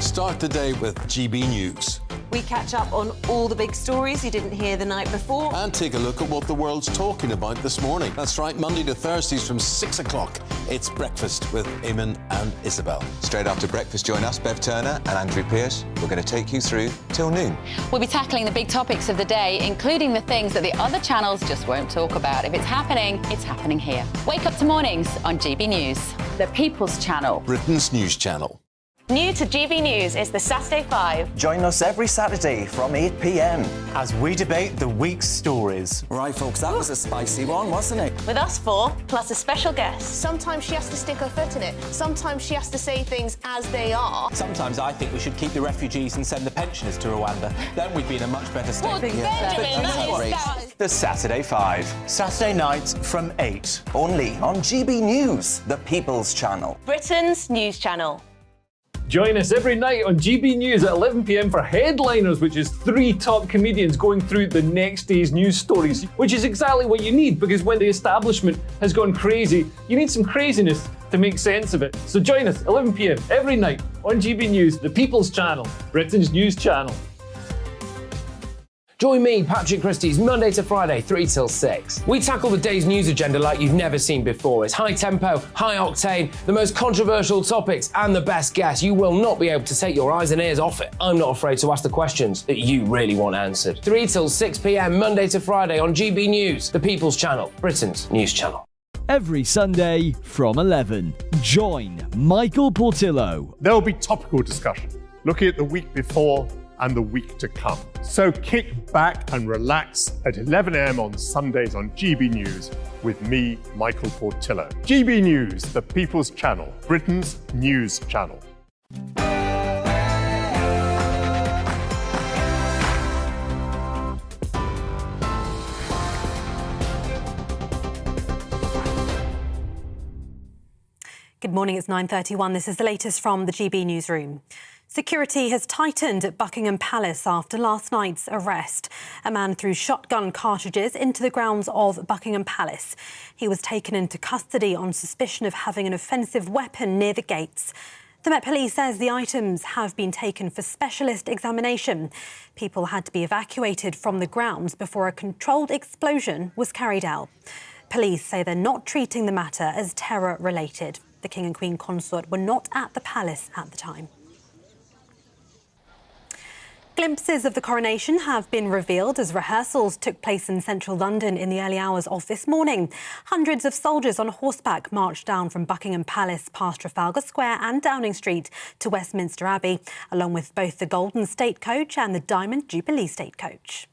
Start the day with GB News. We catch up on all the big stories you didn't hear the night before. And take a look at what the world's talking about this morning. That's right, Monday to Thursdays from 6 o'clock. It's Breakfast with Eamon and Isabel. Straight after breakfast, join us, Bev Turner and Andrew Pearce. We're going to take you through till noon. We'll be tackling the big topics of the day, including the things that the other channels just won't talk about. If it's happening here. Wake up to mornings on GB News, the People's Channel. Britain's news channel. New to GB News is the Saturday 5. Join us every Saturday from 8 p.m. as we debate the week's stories. Right, folks, that was a spicy one, wasn't it? With us four, plus a special guest. Sometimes she has to stick her foot in it. Sometimes she has to say things as they are. Sometimes I think we should keep the refugees and send the pensioners to Rwanda. Then we'd be in a much better state. Benjamin, that is The Saturday 5. Saturday nights from 8. Only on GB News, the People's Channel. Britain's news channel. Join us every night on GB News at 11 p.m. for Headliners, which is 3 top comedians going through the next day's news stories, which is exactly what you need, because when the establishment has gone crazy, you need some craziness to make sense of it. So join us 11 p.m. every night on GB News, the People's Channel, Britain's news channel. Join me, Patrick Christie's, Monday to Friday, 3 till 6. We tackle the day's news agenda like you've never seen before. It's high tempo, high octane, the most controversial topics, and the best guests. You will not be able to take your eyes and ears off it. I'm not afraid to ask the questions that you really want answered. 3 till 6 p.m, Monday to Friday on GB News, the People's Channel, Britain's news channel. Every Sunday from 11. Join Michael Portillo. There will be topical discussion, looking at the week before and the week to come. So kick back and relax at 11 a.m. on Sundays on GB News with me, Michael Portillo. GB News, the People's Channel, Britain's news channel. Good morning, it's 9:31. This is the latest from the GB newsroom. Security has tightened at Buckingham Palace after last night's arrest. A man threw shotgun cartridges into the grounds of Buckingham Palace. He was taken into custody on suspicion of having an offensive weapon near the gates. The Met Police says the items have been taken for specialist examination. People had to be evacuated from the grounds before a controlled explosion was carried out. Police say they're not treating the matter as terror-related. The King and Queen Consort were not at the palace at the time. Glimpses of the coronation have been revealed as rehearsals took place in central London in the early hours of this morning. Hundreds of soldiers on horseback marched down from Buckingham Palace past Trafalgar Square and Downing Street to Westminster Abbey, along with both the Golden State Coach and the Diamond Jubilee State Coach.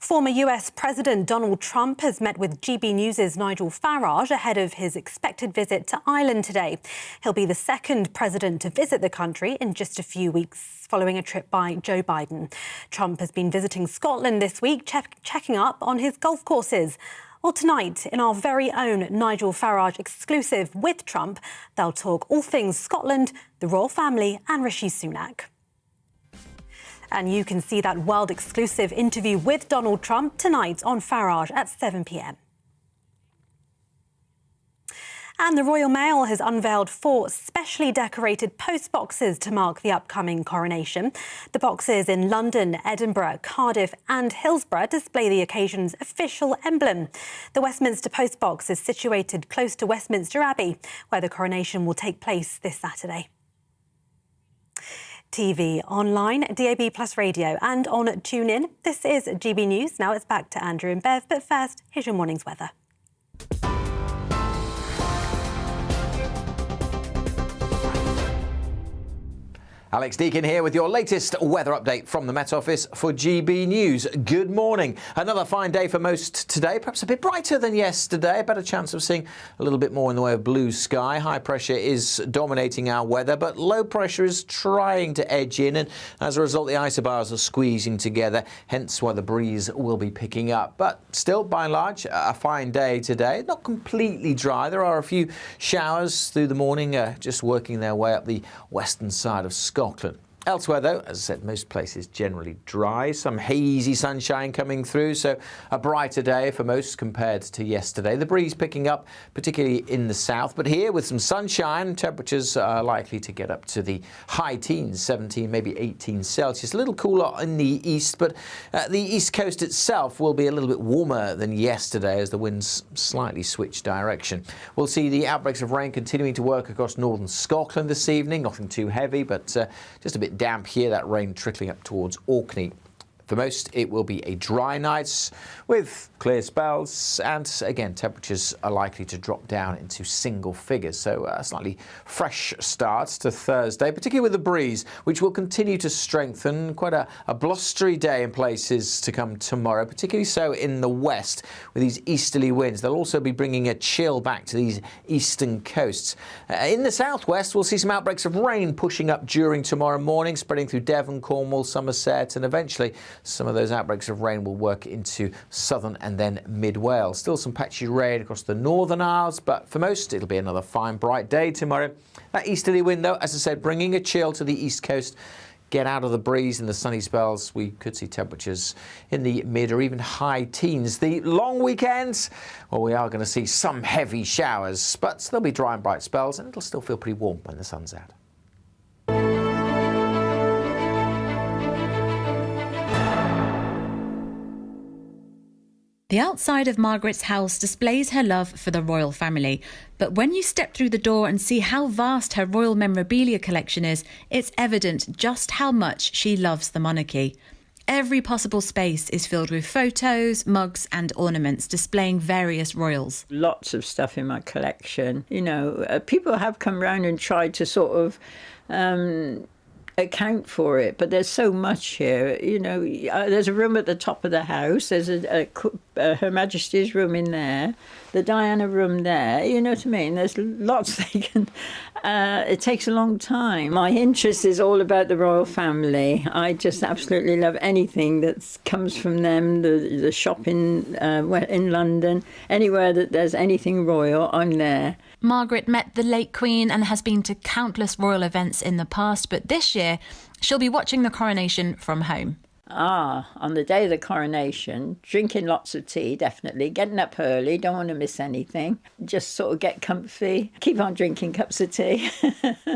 Former US President Donald Trump has met with GB News' Nigel Farage ahead of his expected visit to Ireland today. He'll be the second president to visit the country in just a few weeks, following a trip by Joe Biden. Trump has been visiting Scotland this week, checking up on his golf courses. Well, tonight, in our very own Nigel Farage exclusive with Trump, they'll talk all things Scotland, the royal family and Rishi Sunak. And you can see that world-exclusive interview with Donald Trump tonight on Farage at 7 p.m. And the Royal Mail has unveiled 4 specially decorated post boxes to mark the upcoming coronation. The boxes in London, Edinburgh, Cardiff and Hillsborough display the occasion's official emblem. The Westminster post box is situated close to Westminster Abbey, where the coronation will take place this Saturday. TV, online, DAB Plus radio and on TuneIn. This is GB News. Now it's back to Andrew and Bev, but first, here's your morning's weather. Alex Deakin here with your latest weather update from the Met Office for GB News. Good morning. Another fine day for most today, perhaps a bit brighter than yesterday. A better chance of seeing a little bit more in the way of blue sky. High pressure is dominating our weather, but low pressure is trying to edge in, and as a result the isobars are squeezing together, hence why the breeze will be picking up. But still, by and large, a fine day today. Not completely dry. There are a few showers through the morning, just working their way up the western side of Scotland. Elsewhere, though, as I said, most places generally dry. Some hazy sunshine coming through, so a brighter day for most compared to yesterday. The breeze picking up, particularly in the south. But here, with some sunshine, temperatures are likely to get up to the high teens, 17, maybe 18 Celsius. A little cooler in the east, but the east coast itself will be a little bit warmer than yesterday as the winds slightly switch direction. We'll see the outbreaks of rain continuing to work across northern Scotland this evening. Nothing too heavy, but just a bit damp here, that rain trickling up towards Orkney. For most, it will be a dry night with clear spells, and again, temperatures are likely to drop down into single figures. So a slightly fresh start to Thursday, particularly with the breeze, which will continue to strengthen. Quite a blustery day in places to come tomorrow, particularly so in the west with these easterly winds. They'll also be bringing a chill back to these eastern coasts. In the southwest, we'll see some outbreaks of rain pushing up during tomorrow morning, spreading through Devon, Cornwall, Somerset, and eventually some of those outbreaks of rain will work into southern and then mid-Wales. Still some patchy rain across the Northern Isles, but for most it'll be another fine, bright day tomorrow. That easterly wind, though, as I said, bringing a chill to the east coast. Get out of the breeze and the sunny spells. We could see temperatures in the mid or even high teens. The long weekend, well, we are going to see some heavy showers, but there'll be dry and bright spells, and it'll still feel pretty warm when the sun's out. The outside of Margaret's house displays her love for the royal family. But when you step through the door and see how vast her royal memorabilia collection is, it's evident just how much she loves the monarchy. Every possible space is filled with photos, mugs and ornaments displaying various royals. Lots of stuff in my collection. You know, people have come round and tried to sort of account for it, but there's so much here. You know, there's a room at the top of the house, there's Her Majesty's room in there, the Diana room there, you know what I mean? There's lots they can... it takes a long time. My interest is all about the royal family. I just absolutely love anything that comes from them, the shop in London, anywhere that there's anything royal, I'm there. Margaret met the late Queen and has been to countless royal events in the past, but this year she'll be watching the coronation from home. On the day of the coronation, drinking lots of tea, definitely, getting up early, don't want to miss anything, just sort of get comfy, keep on drinking cups of tea.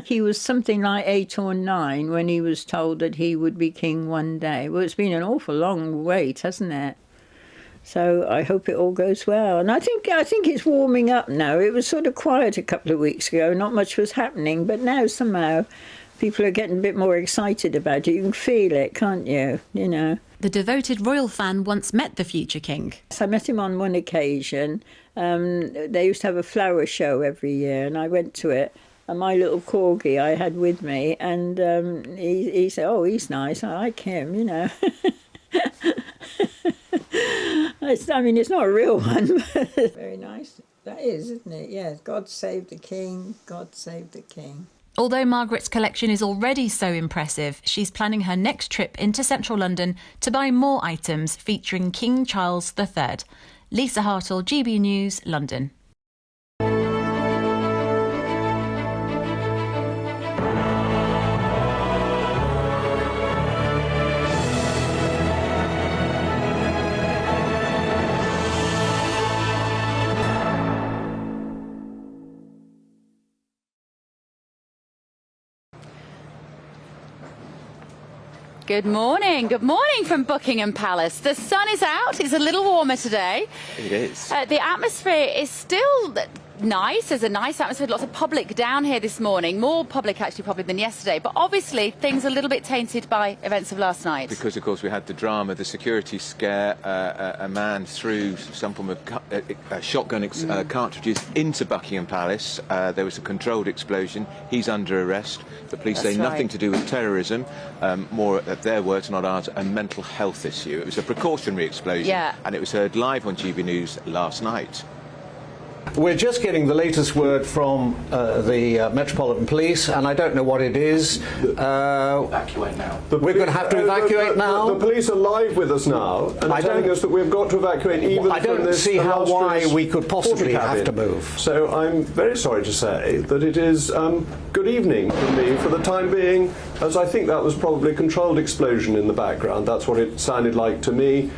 He was something like 8 or 9 when he was told that he would be king one day. Well, it's been an awful long wait, hasn't it? So I hope it all goes well. And I think it's warming up now. It was sort of quiet a couple of weeks ago. Not much was happening. But now somehow people are getting a bit more excited about it. You can feel it, can't you? You know. The devoted royal fan once met the future king. I met him on one occasion. They used to have a flower show every year and I went to it. And my little corgi I had with me. And he said, oh, he's nice. I like him, you know. I mean, it's not a real one, but very nice. That is, isn't it? Yes, God save the king, God save the king. Although Margaret's collection is already so impressive, she's planning her next trip into central London to buy more items featuring King Charles III. Lisa Hartle, GB News, London. Good morning from Buckingham Palace. The sun is out, it's a little warmer today. It is. The atmosphere is still nice, there's a nice atmosphere, lots of public down here this morning, more public actually probably than yesterday, but obviously things are a little bit tainted by events of last night. Because of course we had the drama, the security scare, a man threw some form of shotgun cartridges into Buckingham Palace. There was a controlled explosion, he's under arrest. The police say nothing to do with terrorism, more at their words, not ours, a mental health issue. It was a precautionary explosion, and it was heard live on GB News last night. We're just getting the latest word from the Metropolitan Police, and I don't know what it is. Evacuate now. We're going to have to evacuate now. The police are live with us now and telling us that we've got to evacuate even I don't from this see why we could possibly porta have to cabin. move. So I'm very sorry to say that it is good evening from me for the time being, as I think that was probably a controlled explosion in the background. That's what it sounded like to me.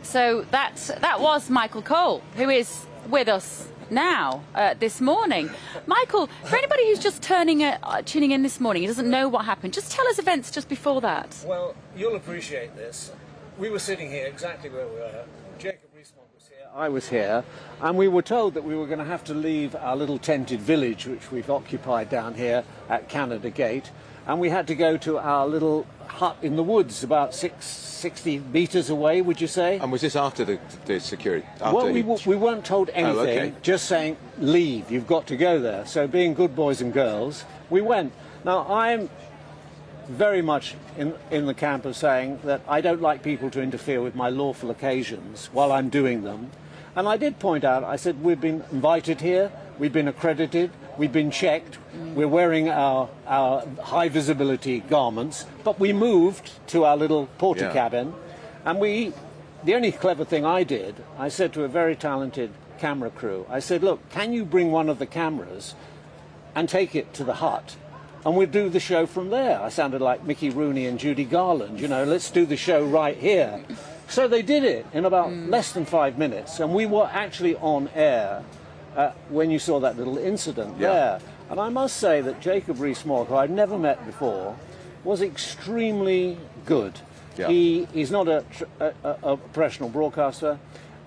So that was Michael Cole, who is with us now this morning. Michael, for anybody who's just tuning in this morning, he doesn't know what happened, just tell us events just before that. Well, you'll appreciate this. We were sitting here exactly where we were. Jacob Rees-Mogg was here, I was here, and we were told that we were going to have to leave our little tented village, which we've occupied down here at Canada Gate, and we had to go to our little hut in the woods about 60 metres away, would you say? And was this after the security? Well, we weren't told anything, okay. Just saying, leave, you've got to go there. So being good boys and girls, we went. Now, I'm very much in the camp of saying that I don't like people to interfere with my lawful occasions while I'm doing them. And I did point out, I said, we've been invited here, we've been accredited, we've been checked, we're wearing our high visibility garments, but we moved to our little porta cabin, and the only clever thing I did, I said to a very talented camera crew, I said, look, can you bring one of the cameras and take it to the hut? And we'll do the show from there. I sounded like Mickey Rooney and Judy Garland, you know, let's do the show right here. So they did it in about less than 5 minutes, and we were actually on air when you saw that little incident there. And I must say that Jacob Rees-Mogg, who I've never met before, was extremely good. Yeah. He's not a professional broadcaster,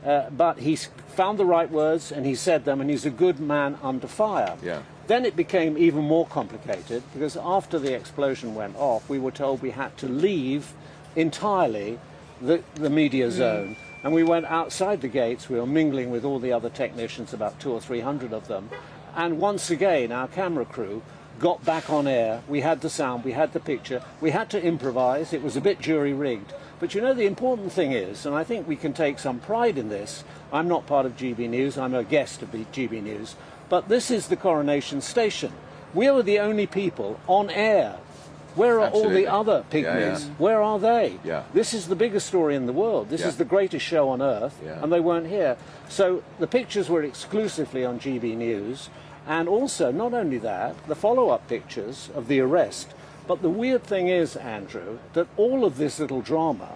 but he's found the right words and he said them, and he's a good man under fire. Yeah. Then it became even more complicated, because after the explosion went off, we were told we had to leave entirely the media zone. And we went outside the gates. We were mingling with all the other technicians, about 200 or 300 of them. And once again, our camera crew got back on air. We had the sound, we had the picture, we had to improvise. It was a bit jury-rigged. But you know, the important thing is, and I think we can take some pride in this, I'm not part of GB News, I'm a guest of GB News, but this is the Coronation station. We are the only people on air. Where are all the other pygmies? Where are they? This is the biggest story in the world. This is the greatest show on earth, and they weren't here. So the pictures were exclusively on GB News, and also, not only that, the follow-up pictures of the arrest. But the weird thing is, Andrew, that all of this little drama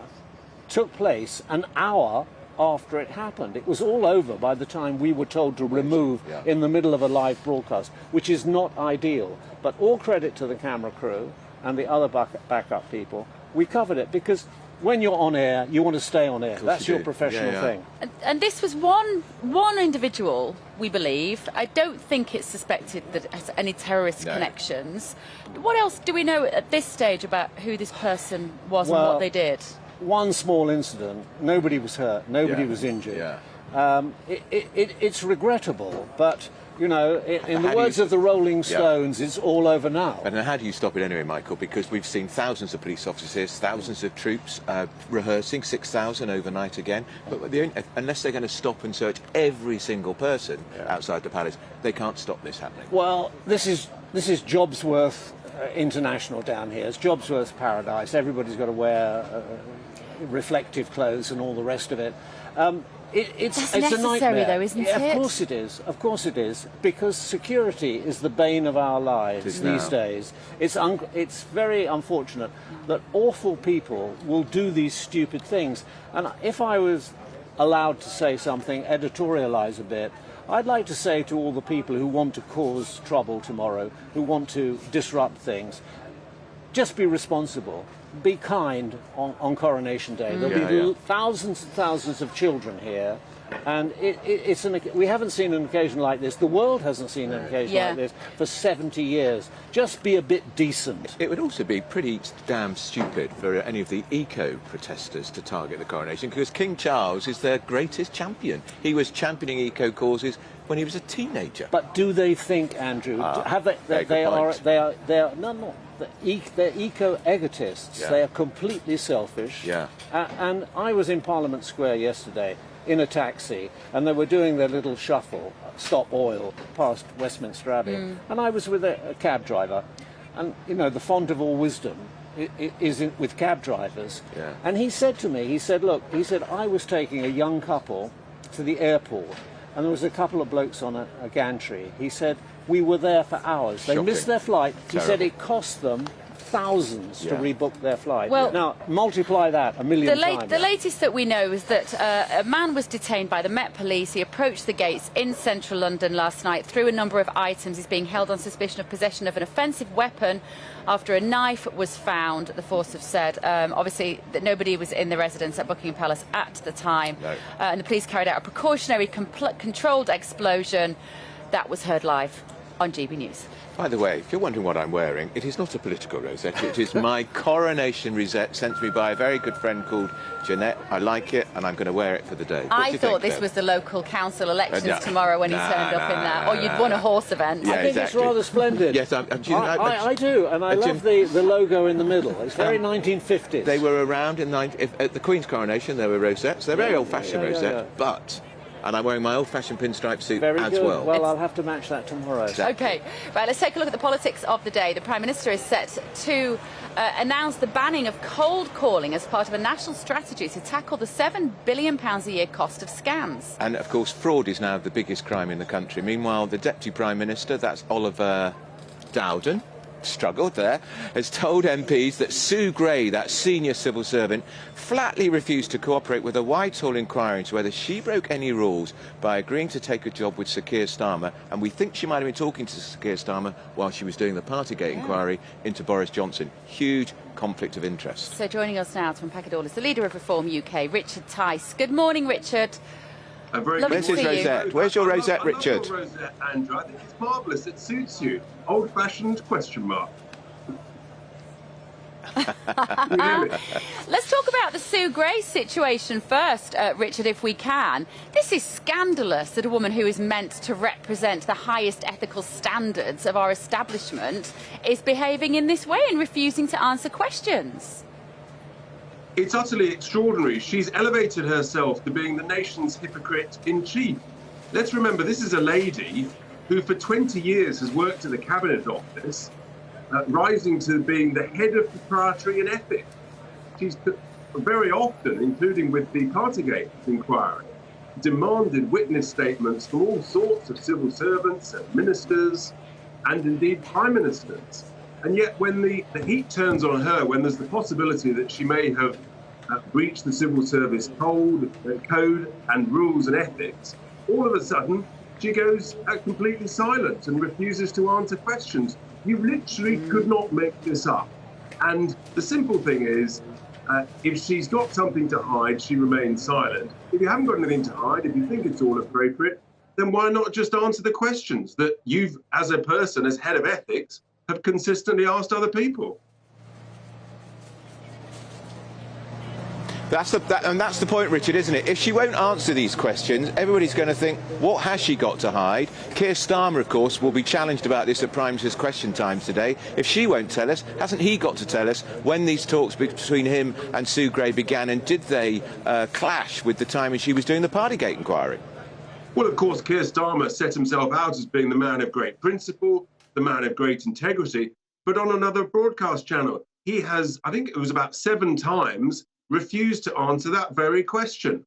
took place an hour after it happened. It was all over by the time we were told to remove in the middle of a live broadcast, which is not ideal. But all credit to the camera crew and the other backup people. We covered it because when you're on air, you want to stay on air. That's your professional thing. And this was one individual, we believe. I don't think it's suspected that it has any terrorist connections. What else do we know at this stage about who this person was and what they did? One small incident, nobody was hurt, nobody was injured. It's regrettable, but you know, in the words of the Rolling Stones, it's all over now. And how do you stop it anyway, Michael? Because we've seen thousands of police officers, thousands of troops rehearsing, 6,000 overnight again. But unless they're going to stop and search every single person outside the palace, they can't stop this happening. Well, this is Jobsworth International down here. It's Jobsworth Paradise. Everybody's got to wear reflective clothes and all the rest of it. It's a nightmare, though, isn't it? Of course it is. Of course it is. Because security is the bane of our lives these days. It's very unfortunate that awful people will do these stupid things. And if I was allowed to say something, editorialise a bit, I'd like to say to all the people who want to cause trouble tomorrow, who want to disrupt things, just be responsible. Be kind on Coronation Day. There'll be thousands and thousands of children here, and we haven't seen an occasion like this. The world hasn't seen an occasion like this for 70 years. Just be a bit decent. It would also be pretty damn stupid for any of the eco-protesters to target the Coronation, because King Charles is their greatest champion. He was championing eco causes when he was a teenager. But do they think, Andrew? They're eco-egotists. They are completely selfish. And I was in Parliament Square yesterday, in a taxi, and they were doing their little shuffle, stop oil, past Westminster Abbey. And I was with a cab driver, and, you know, the font of all wisdom is with cab drivers. Yeah. And he said to me, he said, look, he said, I was taking a young couple to the airport, and there was a couple of blokes on a gantry. He said, we were there for hours. They missed their flight. He said it cost them thousands to rebook their flight. Well, now, multiply that a million times. The latest that we know is that a man was detained by the Met Police. He approached the gates in central London last night, threw a number of items. He's being held on suspicion of possession of an offensive weapon after a knife was found, the force have said. Obviously, that nobody was in the residence at Buckingham Palace at the time. No. And the police carried out a precautionary, controlled explosion that was heard live on GB News. By the way, if you're wondering what I'm wearing, it is not a political rosette. It is my Coronation rosette sent to me by a very good friend called Jeanette. I like it, and I'm going to wear it for the day. I thought this was the local council elections tomorrow when he turned up in that, or you'd won a horse event. Yeah, I think it's rather splendid. Yes, I do, and I love the logo in the middle. It's very 1950s. They were around at the Queen's coronation. There were rosettes. They're very old-fashioned rosettes, but. And I'm wearing my old-fashioned pinstripe suit as well. Well, I'll have to match that tomorrow. Okay, right, let's take a look at the politics of the day. The Prime Minister is set to announce the banning of cold calling as part of a national strategy to tackle the £7 billion a year cost of scams. And, of course, fraud is now the biggest crime in the country. Meanwhile, the Deputy Prime Minister, that's Oliver Dowden, struggled there, has told MPs that Sue Gray, that senior civil servant, flatly refused to cooperate with a Whitehall inquiry into whether she broke any rules by agreeing to take a job with Sir Keir Starmer, and we think she might have been talking to Sir Keir Starmer while she was doing the Partygate inquiry into Boris Johnson. Huge conflict of interest. So joining us now to unpack it all is the leader of Reform UK, Richard Tice. Good morning, Richard. Where's his rosette? Where's your rosette, Richard? I love your rosette, Andrew. I think it's marvellous. It suits you. Old-fashioned question mark. Let's talk about the Sue Gray situation first, Richard, if we can. This is scandalous that a woman who is meant to represent the highest ethical standards of our establishment is behaving in this way and refusing to answer questions. It's utterly extraordinary. She's elevated herself to being the nation's hypocrite-in-chief. Let's remember, this is a lady who for 20 years has worked at the Cabinet Office, rising to being the head of proprietary and ethics. She's very often, including with the Partygate inquiry, demanded witness statements from all sorts of civil servants and ministers and indeed prime ministers. And yet when the heat turns on her, when there's the possibility that she may have breached the civil service code and rules and ethics, all of a sudden she goes completely silent and refuses to answer questions. You literally could not make this up. And the simple thing is, if she's got something to hide, she remains silent. If you haven't got anything to hide, if you think it's all appropriate, then why not just answer the questions that you've, as a person, as head of ethics, have consistently asked other people? That's the point, Richard, isn't it? If she won't answer these questions, everybody's going to think, what has she got to hide? Keir Starmer, of course, will be challenged about this at Prime Minister's Question Times today. If she won't tell us, hasn't he got to tell us when these talks between him and Sue Gray began, and did they clash with the time when she was doing the Partygate inquiry? Well, of course, Keir Starmer set himself out as being the man of great principle, the man of great integrity, but on another broadcast channel, he has, I think it was about 7 times, refused to answer that very question.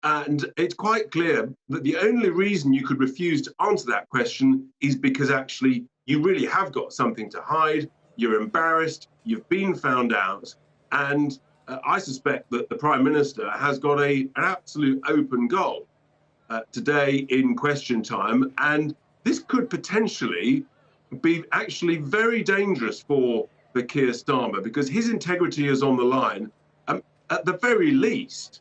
And it's quite clear that the only reason you could refuse to answer that question is because actually you really have got something to hide, you're embarrassed, you've been found out, and I suspect that the Prime Minister has got an absolute open goal today in question time, and this could potentially be actually very dangerous for Keir Starmer because his integrity is on the line. At the very least,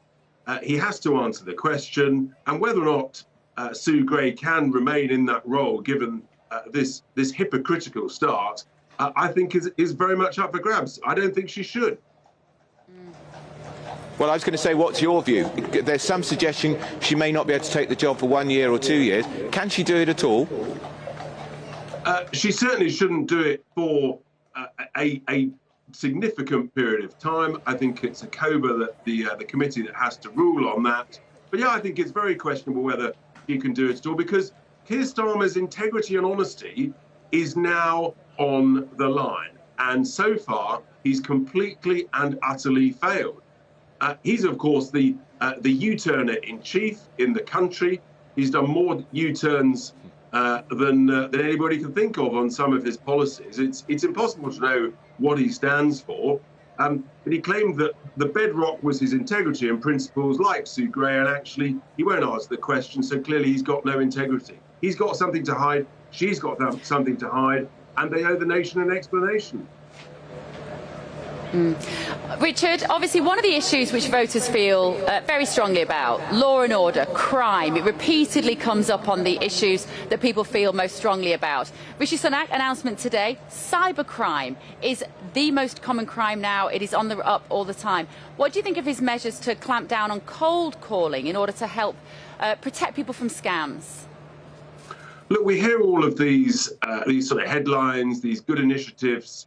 he has to answer the question, and whether or not Sue Gray can remain in that role, given this hypocritical start, I think is very much up for grabs. I don't think she should. Well, I was going to say, what's your view? There's some suggestion she may not be able to take the job for 1 year or 2 years. Can she do it at all? She certainly shouldn't do it for a significant period of time. I think it's a COBA, that the committee that has to rule on that. But yeah, I think it's very questionable whether he can do it at all, because Keir Starmer's integrity and honesty is now on the line. And so far, he's completely and utterly failed. He's, of course, the U-turner in chief in the country. He's done more U-turns than anybody can think of on some of his policies. It's impossible to know what he stands for. But he claimed that the bedrock was his integrity and principles like Sue Gray, and actually he won't answer the question, so clearly he's got no integrity. He's got something to hide, she's got something to hide, and they owe the nation an explanation. Richard, obviously one of the issues which voters feel very strongly about, law and order, crime, it repeatedly comes up on the issues that people feel most strongly about. Rishi Sunak announcement today, cybercrime is the most common crime now. It is on the up all the time. What do you think of his measures to clamp down on cold calling in order to help protect people from scams? Look, we hear all of these sort of headlines, these good initiatives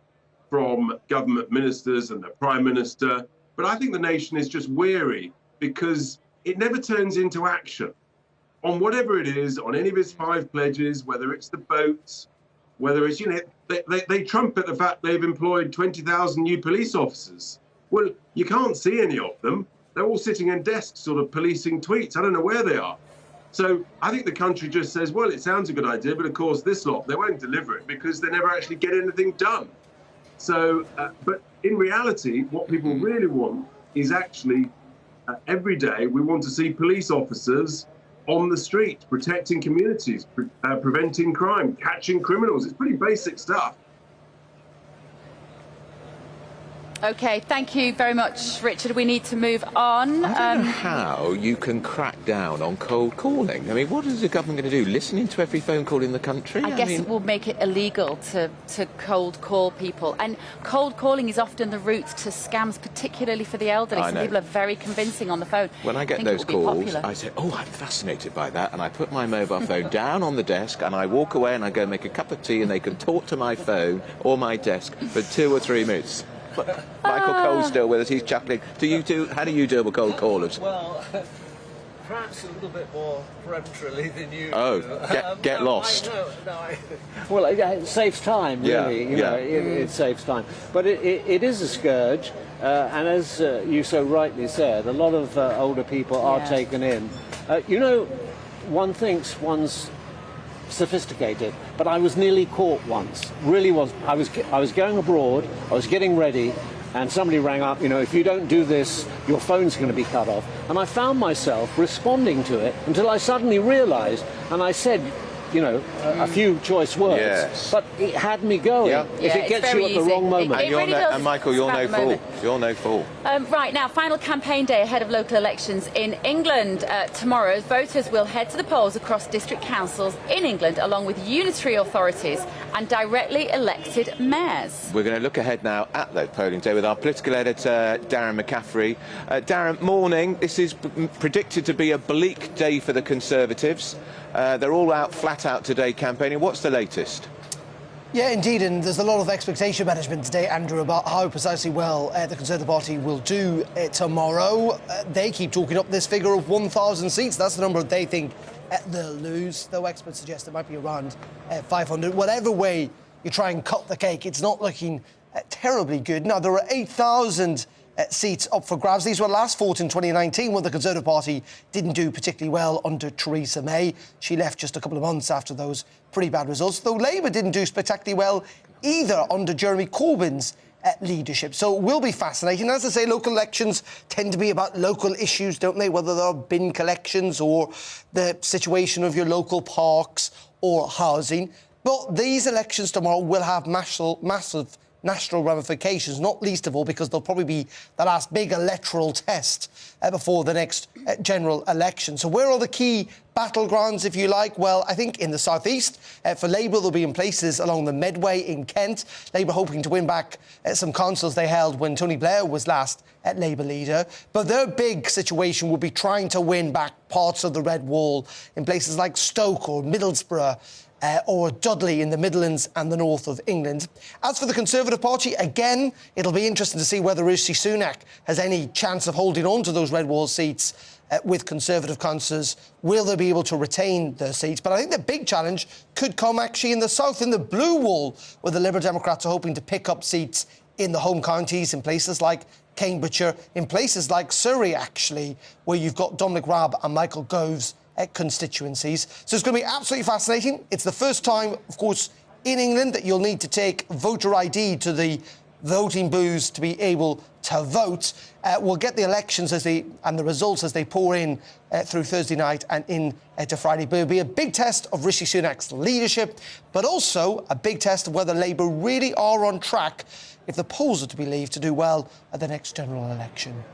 from government ministers and the Prime Minister, but I think the nation is just weary because it never turns into action on whatever it is, on any of his 5 pledges, whether it's the boats, whether it's, they trumpet the fact they've employed 20,000 new police officers. Well, you can't see any of them. They're all sitting in desks sort of policing tweets. I don't know where they are. So I think the country just says, well, it sounds a good idea, but of course this lot, they won't deliver it because they never actually get anything done. So, but in reality, what people really want is actually every day we want to see police officers on the street, protecting communities, preventing crime, catching criminals. It's pretty basic stuff. OK, thank you very much, Richard. We need to move on. I don't know how you can crack down on cold calling. I mean, what is the government going to do? Listening to every phone call in the country? I guess it will make it illegal to cold call people. And cold calling is often the route to scams, particularly for the elderly. Some people are very convincing on the phone. When I get those calls, I say, oh, I'm fascinated by that. And I put my mobile phone down on the desk and I walk away and I go make a cup of tea and they can talk to my phone or my desk for 2 or 3 minutes. Michael Cole's still with us, he's chuckling. How do you deal with cold callers? Well, perhaps a little bit more peremptorily than you. Oh, get lost. Well, it saves time, really. It saves time. But it is a scourge, and as you so rightly said, a lot of older people are taken in. One thinks one's sophisticated, but I was nearly caught once. Really was. I was going abroad, I was getting ready, and somebody rang up, if you don't do this, your phone's going to be cut off. And I found myself responding to it until I suddenly realised, and I said, a few choice words, but it had me going. If it gets you at the wrong moment. And Michael, you're no fool. You're no fool. Right, now, final campaign day ahead of local elections in England. Tomorrow, voters will head to the polls across district councils in England, along with unitary authorities and directly elected mayors. We're going to look ahead now at that polling day with our political editor, Darren McCaffrey. Darren, morning. This is predicted to be a bleak day for the Conservatives. They're all out, flat out today campaigning. What's the latest? Yeah, indeed, and there's a lot of expectation management today, Andrew, about how precisely well the Conservative Party will do tomorrow. They keep talking up this figure of 1,000 seats. That's the number they think they'll lose, though experts suggest it might be around 500. Whatever way you try and cut the cake, it's not looking terribly good. Now, there are 8,000 seats up for grabs. These were last fought in 2019 when the Conservative Party didn't do particularly well under Theresa May. She left just a couple of months after those pretty bad results, though Labour didn't do spectacularly well either under Jeremy Corbyn's leadership. So it will be fascinating. As I say, local elections tend to be about local issues, don't they? Whether they're bin collections or the situation of your local parks or housing. But these elections tomorrow will have massive national ramifications, not least of all because they'll probably be the last big electoral test before the next general election. So where are the key battlegrounds, if you like? Well, I think in the southeast, for Labour, they'll be in places along the Medway in Kent. Labour hoping to win back some councils they held when Tony Blair was last Labour leader. But their big situation will be trying to win back parts of the Red Wall in places like Stoke or Middlesbrough or Dudley in the Midlands and the north of England. As for the Conservative Party, again, it'll be interesting to see whether Rishi Sunak has any chance of holding on to those red wall seats with Conservative councillors. Will they be able to retain their seats? But I think the big challenge could come actually in the south, in the blue wall, where the Liberal Democrats are hoping to pick up seats in the home counties, in places like Cambridgeshire, in places like Surrey, actually, where you've got Dominic Raab and Michael Gove's constituencies. So it's going to be absolutely fascinating. It's the first time, of course, in England that you'll need to take voter ID to the voting booths to be able to vote. We'll get the elections and the results as they pour in through Thursday night and into Friday. But it'll be a big test of Rishi Sunak's leadership, but also a big test of whether Labour really are on track, if the polls are to be believed, to do well at the next general election.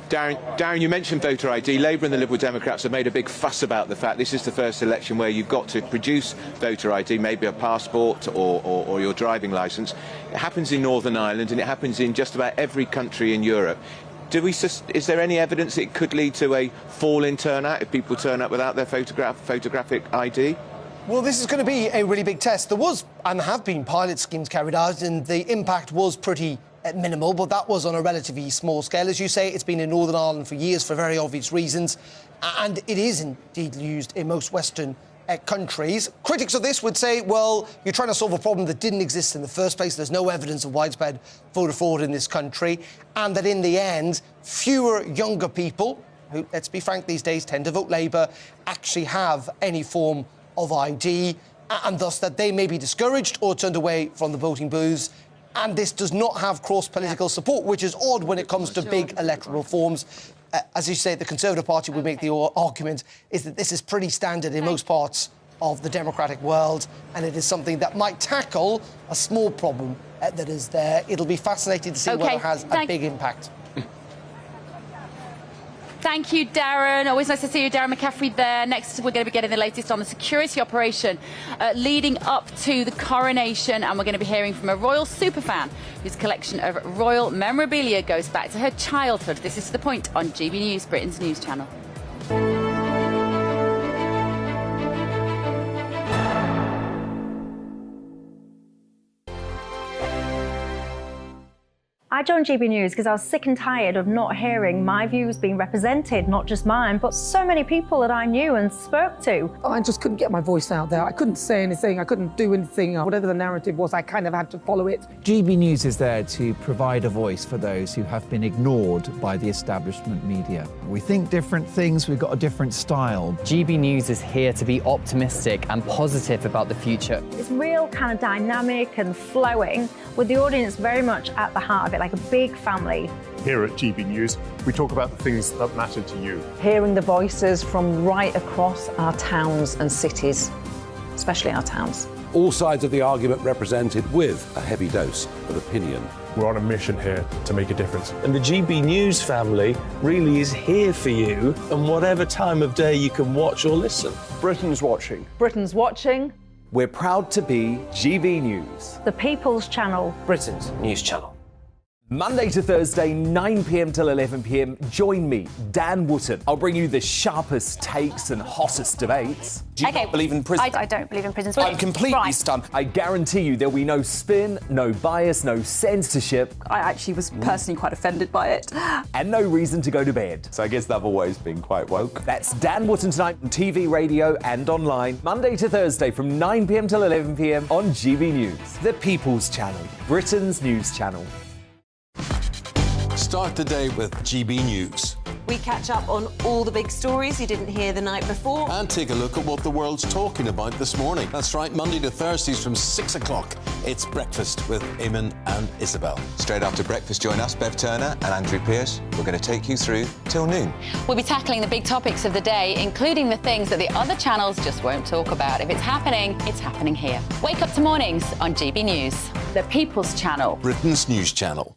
Darren, you mentioned voter ID. Labour and the Liberal Democrats have made a big fuss about the fact this is the first election where you've got to produce voter ID, maybe a passport or your driving licence. It happens in Northern Ireland and it happens in just about every country in Europe. Is there any evidence it could lead to a fall in turnout if people turn up without their photographic ID? Well, this is going to be a really big test. There was and have been pilot schemes carried out, and the impact was pretty minimal, but that was on a relatively small scale. As you say, it's been in Northern Ireland for years for very obvious reasons, and it is indeed used in most Western countries. Critics of this would say, well, you're trying to solve a problem that didn't exist in the first place. There's no evidence of widespread voter fraud in this country, and that in the end, fewer younger people, who, let's be frank, these days tend to vote Labour, actually have any form of ID, and thus that they may be discouraged or turned away from the voting booths. And this does not have cross-political support, which is odd when it comes to big electoral reforms. As you say, the Conservative Party would make the argument is that this is pretty standard in most parts of the democratic world, and it is something that might tackle a small problem that is there. It'll be fascinating to see whether it has a big impact. Thank you, Darren. Always nice to see you, Darren McCaffrey there. Next, we're going to be getting the latest on the security operation leading up to the coronation, and we're going to be hearing from a royal superfan whose collection of royal memorabilia goes back to her childhood. This is The Point on GB News, Britain's news channel. I joined GB News because I was sick and tired of not hearing my views being represented, not just mine, but so many people that I knew and spoke to. I just couldn't get my voice out there. I couldn't say anything. I couldn't do anything. Whatever the narrative was, I kind of had to follow it. GB News is there to provide a voice for those who have been ignored by the establishment media. We think different things, we've got a different style. GB News is here to be optimistic and positive about the future. It's real kind of dynamic and flowing, with the audience very much at the heart of it, like a big family. Here at GB News, we talk about the things that matter to you. Hearing the voices from right across our towns and cities, especially our towns. All sides of the argument represented with a heavy dose of opinion. We're on a mission here to make a difference. And the GB News family really is here for you, and whatever time of day you can watch or listen. Britain's watching. Britain's watching. We're proud to be GB News. The People's Channel. Britain's news channel. Monday to Thursday, 9 p.m. till 11 p.m. Join me, Dan Wootton. I'll bring you the sharpest takes and hottest debates. Do you not believe in prisons? I don't believe in prisons. I'm completely stunned. I guarantee you there'll be no spin, no bias, no censorship. I actually was personally quite offended by it. And no reason to go to bed. So I guess they've always been quite woke. That's Dan Wootton tonight on TV, radio and online. Monday to Thursday from 9 p.m. till 11 p.m. on GB News. The People's Channel, Britain's news channel. Start the day with GB News. We catch up on all the big stories you didn't hear the night before. And take a look at what the world's talking about this morning. That's right, Monday to Thursdays from 6 o'clock. It's Breakfast with Eamon and Isabel. Straight after breakfast, join us, Bev Turner and Andrew Pearce. We're going to take you through till noon. We'll be tackling the big topics of the day, including the things that the other channels just won't talk about. If it's happening here. Wake up to mornings on GB News, the People's Channel. Britain's news channel.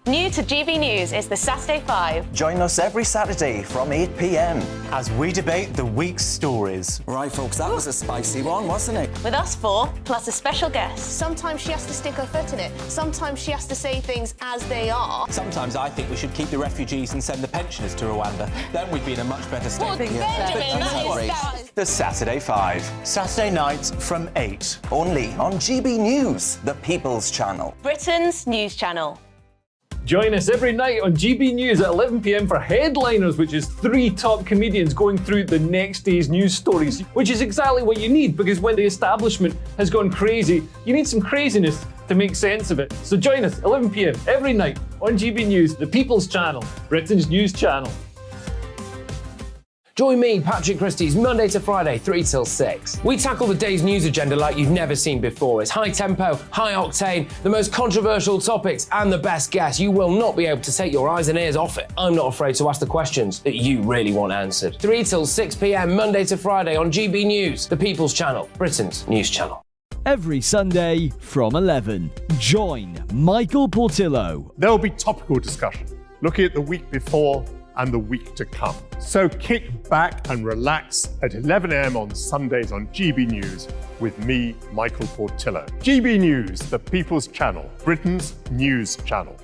New to GB News is the Saturday 5. Join us every Saturday from 8 p.m. as we debate the week's stories. Right, folks, that was a spicy one, wasn't it? With us four, plus a special guest. Sometimes she has to stick her foot in it. Sometimes she has to say things as they are. Sometimes I think we should keep the refugees and send the pensioners to Rwanda. Then we'd be in a much better state. Benjamin, that is The Saturday 5. Saturday nights from 8. Only on GB News, the People's Channel. Britain's news channel. Join us every night on GB News at 11 p.m. for Headliners, which is 3 top comedians going through the next day's news stories, which is exactly what you need, because when the establishment has gone crazy, you need some craziness to make sense of it. So join us 11 p.m. every night on GB News, the People's Channel, Britain's news channel. Join me, Patrick Christie's Monday to Friday, 3 till 6. We tackle the day's news agenda like you've never seen before. It's high tempo, high octane, the most controversial topics and the best guests. You will not be able to take your eyes and ears off it. I'm not afraid to ask the questions that you really want answered. 3 till 6 p.m. Monday to Friday on GB News, the People's Channel, Britain's news channel. Every Sunday from 11. Join Michael Portillo. There will be topical discussion, looking at the week before and the week to come. So kick back and relax at 11 a.m. on Sundays on GB News with me, Michael Portillo. GB News, the People's Channel, Britain's news channel.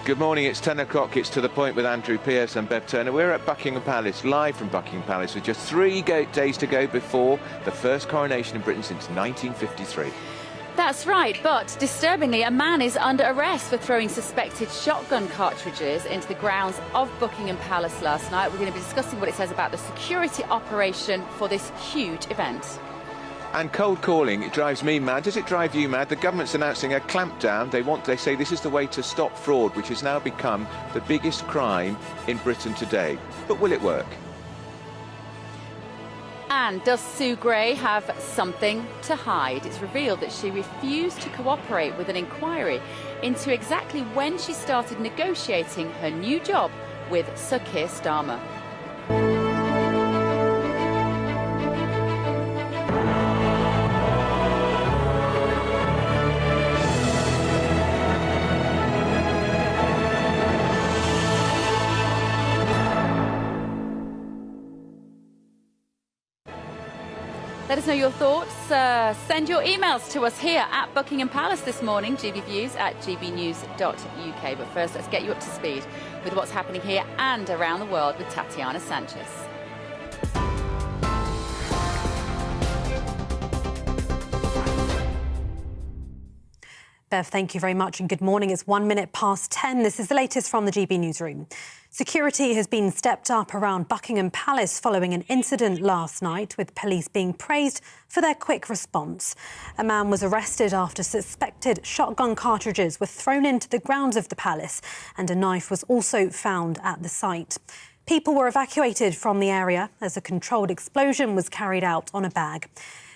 Good morning, it's 10 o'clock, it's To The Point with Andrew Pearce and Bev Turner. We're at Buckingham Palace, live from Buckingham Palace, with just 3 days to go before the first coronation in Britain since 1953. That's right, but disturbingly, a man is under arrest for throwing suspected shotgun cartridges into the grounds of Buckingham Palace last night. We're going to be discussing what it says about the security operation for this huge event. And cold calling, it drives me mad. Does it drive you mad? The government's announcing a clampdown. They say this is the way to stop fraud, which has now become the biggest crime in Britain today. But will it work? And does Sue Gray have something to hide? It's revealed that she refused to cooperate with an inquiry into exactly when she started negotiating her new job with Sir Keir Starmer. Let us know your thoughts. Send your emails to us here at Buckingham Palace this morning, gbviews at gbnews.uk. But first, let's get you up to speed with what's happening here and around the world with Tatiana Sanchez. Bev, thank you very much and good morning. It's 1 minute past 10. This is the latest from the GB newsroom. Security has been stepped up around Buckingham Palace following an incident last night, with police being praised for their quick response. A man was arrested after suspected shotgun cartridges were thrown into the grounds of the palace, and a knife was also found at the site. People were evacuated from the area as a controlled explosion was carried out on a bag.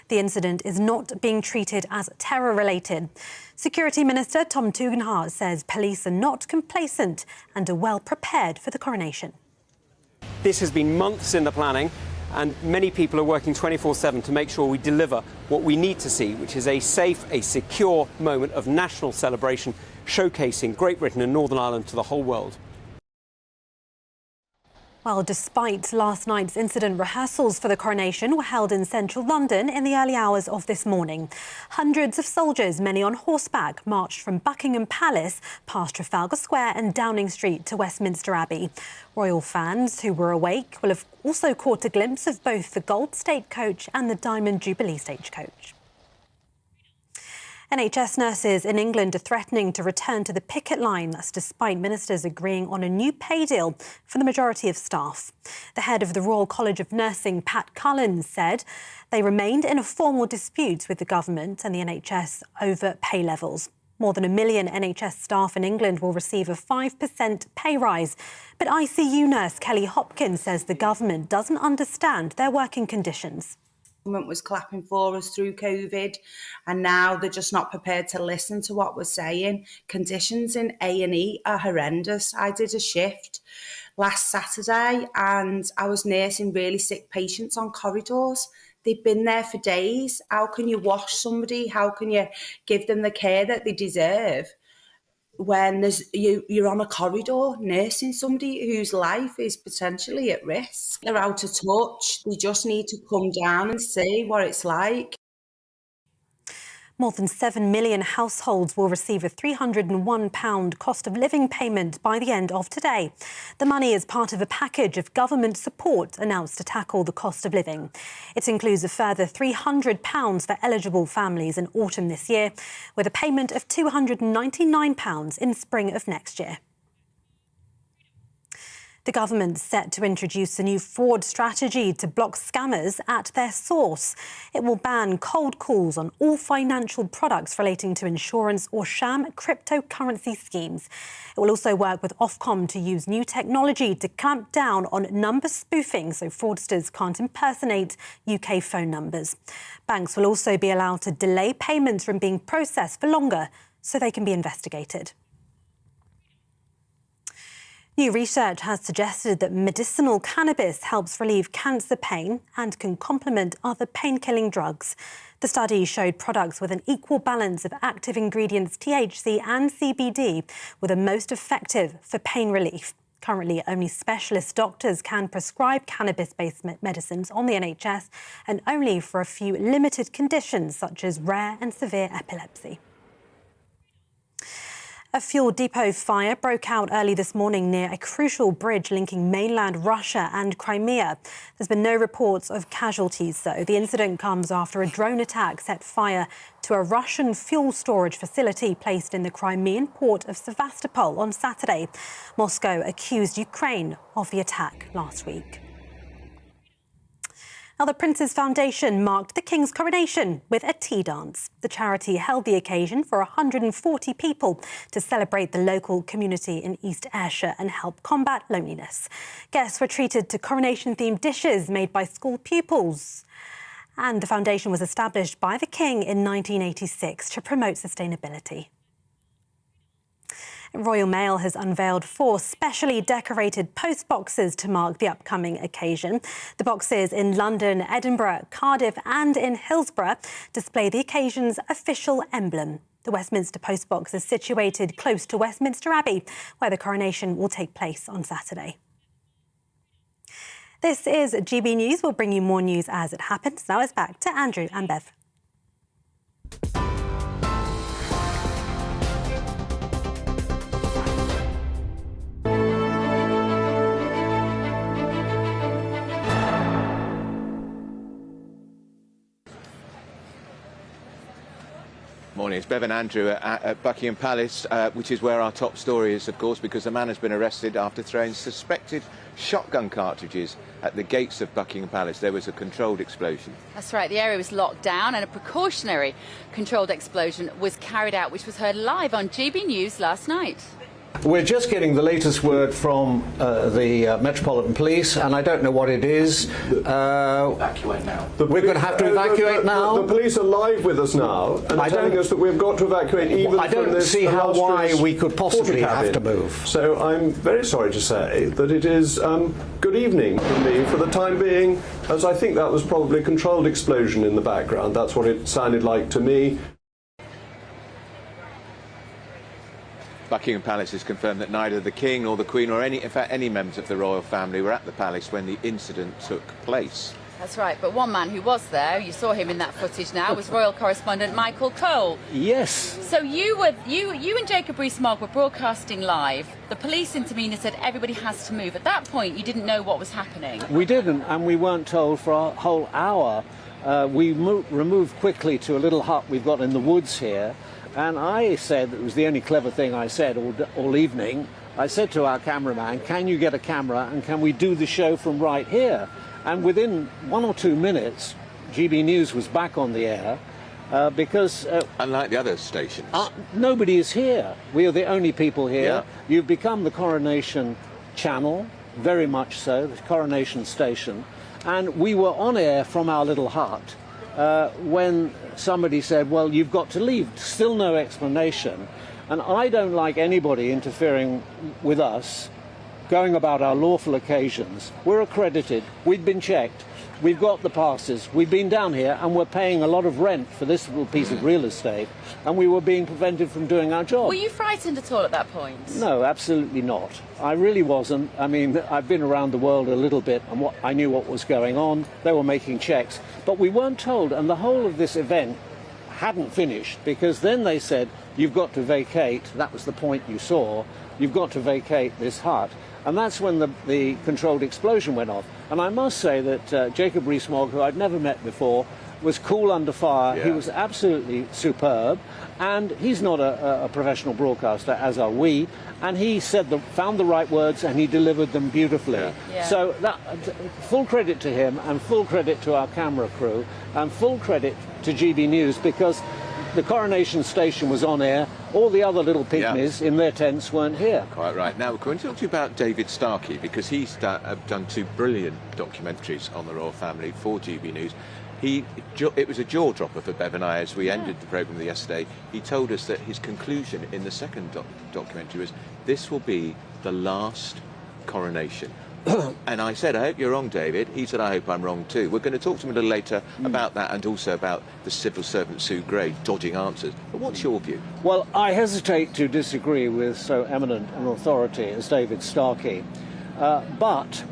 The incident is not being treated as terror-related. Security Minister Tom Tugendhat says police are not complacent and are well prepared for the coronation. This has been months in the planning, and many people are working 24/7 to make sure we deliver what we need to see, which is a safe, a secure moment of national celebration, showcasing Great Britain and Northern Ireland to the whole world. Well, despite last night's incident, rehearsals for the coronation were held in central London in the early hours of this morning. Hundreds of soldiers, many on horseback, marched from Buckingham Palace past Trafalgar Square and Downing Street to Westminster Abbey. Royal fans who were awake will have also caught a glimpse of both the Gold State Coach and the Diamond Jubilee Stagecoach. NHS nurses in England are threatening to return to the picket line. That's despite ministers agreeing on a new pay deal for the majority of staff. The head of the Royal College of Nursing, Pat Cullen, said they remained in a formal dispute with the government and the NHS over pay levels. More than 1 million NHS staff in England will receive a 5% pay rise. But ICU nurse Kelly Hopkins says the government doesn't understand their working conditions. Government was clapping for us through COVID, and now they're just not prepared to listen to what we're saying. Conditions in A&E are horrendous. I did a shift last Saturday and I was nursing really sick patients on corridors. They've been there for days. How can you wash somebody? How can you give them the care that they deserve when you're on a corridor nursing somebody whose life is potentially at risk? They're out of touch. They just need to come down and see what it's like. More than 7 million households will receive a £301 cost of living payment by the end of today. The money is part of a package of government support announced to tackle the cost of living. It includes a further £300 for eligible families in autumn this year, with a payment of £299 in spring of next year. The government's set to introduce a new fraud strategy to block scammers at their source. It will ban cold calls on all financial products relating to insurance or sham cryptocurrency schemes. It will also work with Ofcom to use new technology to clamp down on number spoofing so fraudsters can't impersonate UK phone numbers. Banks will also be allowed to delay payments from being processed for longer so they can be investigated. New research has suggested that medicinal cannabis helps relieve cancer pain and can complement other pain-killing drugs. The study showed products with an equal balance of active ingredients THC and CBD were the most effective for pain relief. Currently, only specialist doctors can prescribe cannabis-based medicines on the NHS, and only for a few limited conditions such as rare and severe epilepsy. A fuel depot fire broke out early this morning near a crucial bridge linking mainland Russia and Crimea. There's been no reports of casualties, though. The incident comes after a drone attack set fire to a Russian fuel storage facility placed in the Crimean port of Sevastopol on Saturday. Moscow accused Ukraine of the attack last week. Now, the Prince's Foundation marked the King's coronation with a tea dance. The charity held the occasion for 140 people to celebrate the local community in East Ayrshire and help combat loneliness. Guests were treated to coronation-themed dishes made by school pupils. And the foundation was established by the King in 1986 to promote sustainability. Royal Mail has unveiled 4 specially decorated post boxes to mark the upcoming occasion. The boxes in London, Edinburgh, Cardiff and in Hillsborough display the occasion's official emblem. The Westminster post box is situated close to Westminster Abbey, where the coronation will take place on Saturday. This is GB News. We'll bring you more news as it happens. Now it's back to Andrew and Bev. Morning, it's Bev and Andrew at Buckingham Palace, which is where our top story is, of course, because a man has been arrested after throwing suspected shotgun cartridges at the gates of Buckingham Palace. There was a controlled explosion. That's right, the area was locked down and a precautionary controlled explosion was carried out, which was heard live on GB News last night. We're just getting the latest word from the Metropolitan Police, and I don't know what it is. Evacuate now. We're going to have to evacuate now? The police are live with us now and telling us that we've got to evacuate even I don't from this see why we could possibly have to move. So I'm very sorry to say that it is good evening for me for the time being, as I think that was probably a controlled explosion in the background. That's what it sounded like to me. Buckingham Palace has confirmed that neither the King nor the Queen or in fact any members of the royal family were at the palace when the incident took place. That's right, but one man who was there, you saw him in that footage now, was royal correspondent Michael Cole. Yes. So you and Jacob Rees-Mogg were broadcasting live. The police intervener said everybody has to move. At that point, you didn't know what was happening. We didn't, and we weren't told for a whole hour. We removed quickly to a little hut we've got in the woods here. And I said, it was the only clever thing I said all evening, I said to our cameraman, can you get a camera and can we do the show from right here? And within 1 or 2 minutes, GB News was back on the air because... unlike the other stations. Nobody is here. We are the only people here. Yeah. You've become the Coronation channel, very much so, the Coronation station. And we were on air from our little hut. When somebody said, well, you've got to leave, still no explanation. And I don't like anybody interfering with us, going about our lawful occasions. We're accredited, we've been checked, we've got the passes, we've been down here and we're paying a lot of rent for this little piece of real estate, and we were being prevented from doing our job. Were you frightened at all at that point? No, absolutely not. I really wasn't. I mean, I've been around the world a little bit and I knew what was going on. They were making checks, but we weren't told, and the whole of this event hadn't finished, because then they said, you've got to vacate, that was the point you saw, you've got to vacate this hut. And that's when the controlled explosion went off. And I must say that Jacob Rees-Mogg, who I'd never met before, was cool under fire. Yeah. He was absolutely superb. And he's not a professional broadcaster, as are we. And he found the right words, and he delivered them beautifully. Yeah. Yeah. So full credit to him, and full credit to our camera crew, and full credit to GB News, because the Coronation station was on air. All the other little pygmies in their tents weren't here. Quite right. Now, can we talk to you about David Starkey, because he's done 2 brilliant documentaries on the royal family for GB News. It was a jaw-dropper for Bev and I as we ended the programme yesterday. He told us that his conclusion in the second documentary was, this will be the last coronation. And I said, I hope you're wrong, David. He said, I hope I'm wrong too. We're going to talk to him a little later about that, and also about the civil servant Sue Gray dodging answers. But what's your view? Well, I hesitate to disagree with so eminent an authority as David Starkey. But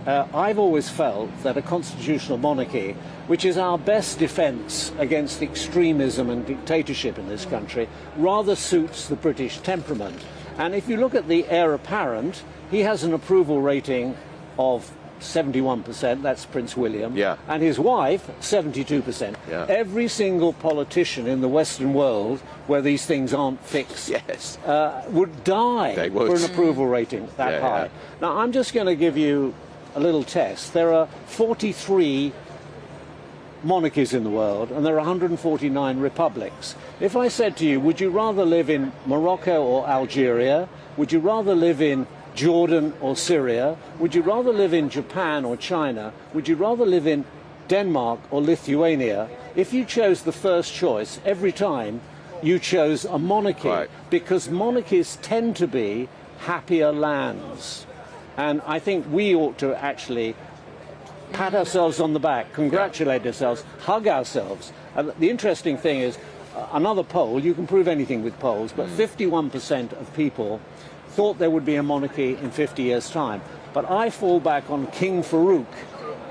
I've always felt that a constitutional monarchy, which is our best defence against extremism and dictatorship in this country, rather suits the British temperament. And if you look at the heir apparent, he has an approval rating of 71%, that's Prince William, and his wife, 72%. Yeah. Every single politician in the Western world where these things aren't fixed would die for an approval rating that high. Yeah. Now, I'm just going to give you a little test. There are 43 monarchies in the world, and there are 149 republics. If I said to you, would you rather live in Morocco or Algeria? Would you rather live in Jordan or Syria? Would you rather live in Japan or China? Would you rather live in Denmark or Lithuania? If you chose the first choice, every time you chose a monarchy, because monarchies tend to be happier lands. And I think we ought to actually pat ourselves on the back, congratulate ourselves, hug ourselves. And the interesting thing is, another poll, you can prove anything with polls, but 51% of people thought there would be a monarchy in 50 years' time. But I fall back on King Farouk.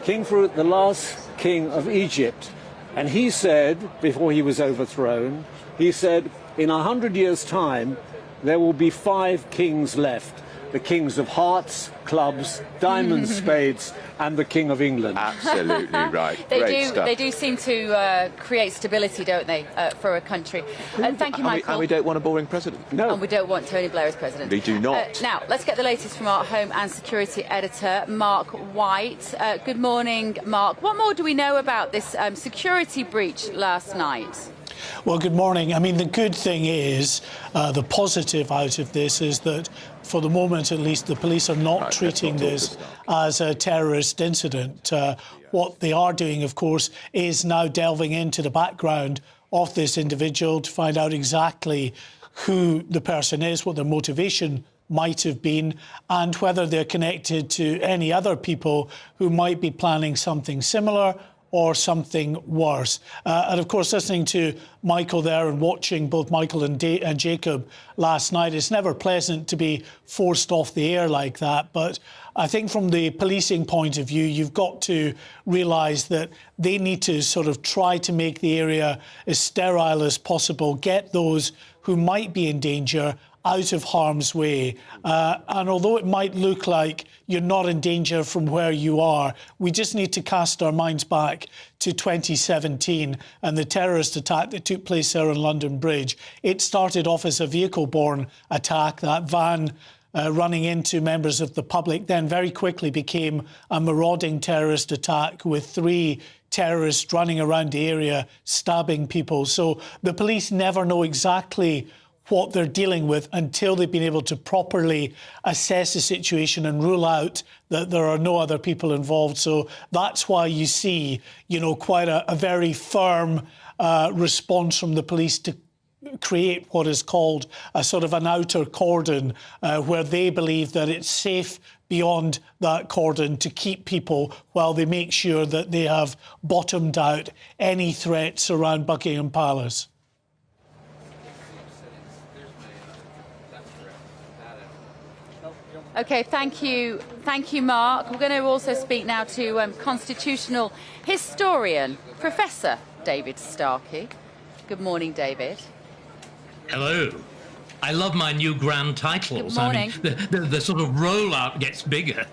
King Farouk, the last king of Egypt. And he said, before he was overthrown, he said, in 100 years' time, there will be 5 kings left. The kings of hearts, clubs, diamonds, spades, and the King of England. Absolutely right. Great stuff. They do seem to create stability, don't they, for a country. Thank you, Michael. And we don't want a boring president. No. And we don't want Tony Blair as president. We do not. Now, let's get the latest from our Home and Security Editor, Mark White. Good morning, Mark. What more do we know about this security breach last night? Well, good morning. I mean, the good thing is, the positive out of this is that, for the moment at least, the police are not treating this as a terrorist incident. What they are doing, of course, is now delving into the background of this individual to find out exactly who the person is, what their motivation might have been, and whether they're connected to any other people who might be planning something similar or something worse. And of course, listening to Michael there and watching both Michael and Jacob last night, it's never pleasant to be forced off the air like that. But I think from the policing point of view, you've got to realise that they need to sort of try to make the area as sterile as possible, get those who might be in danger out of harm's way. And although it might look like you're not in danger from where you are, we just need to cast our minds back to 2017 and the terrorist attack that took place there on London Bridge. It started off as a vehicle-borne attack, that van running into members of the public, then very quickly became a marauding terrorist attack with 3 terrorists running around the area stabbing people. So the police never know exactly what they're dealing with until they've been able to properly assess the situation and rule out that there are no other people involved. So that's why you see, quite a very firm response from the police to create what is called a sort of an outer cordon, where they believe that it's safe beyond that cordon to keep people while they make sure that they have bottomed out any threats around Buckingham Palace. OK, thank you, Mark. We're going to also speak now to constitutional historian, Professor David Starkey. Good morning, David. Hello. I love my new grand titles. Good morning. I mean, the sort of rollout gets bigger.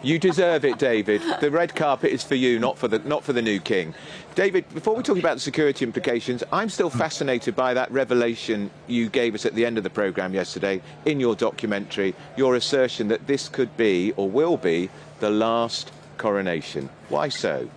You deserve it, David. The red carpet is for you, not for the new king. David, before we talk about the security implications, I'm still fascinated by that revelation you gave us at the end of the programme yesterday in your documentary, your assertion that this could be, or will be, the last coronation. Why so?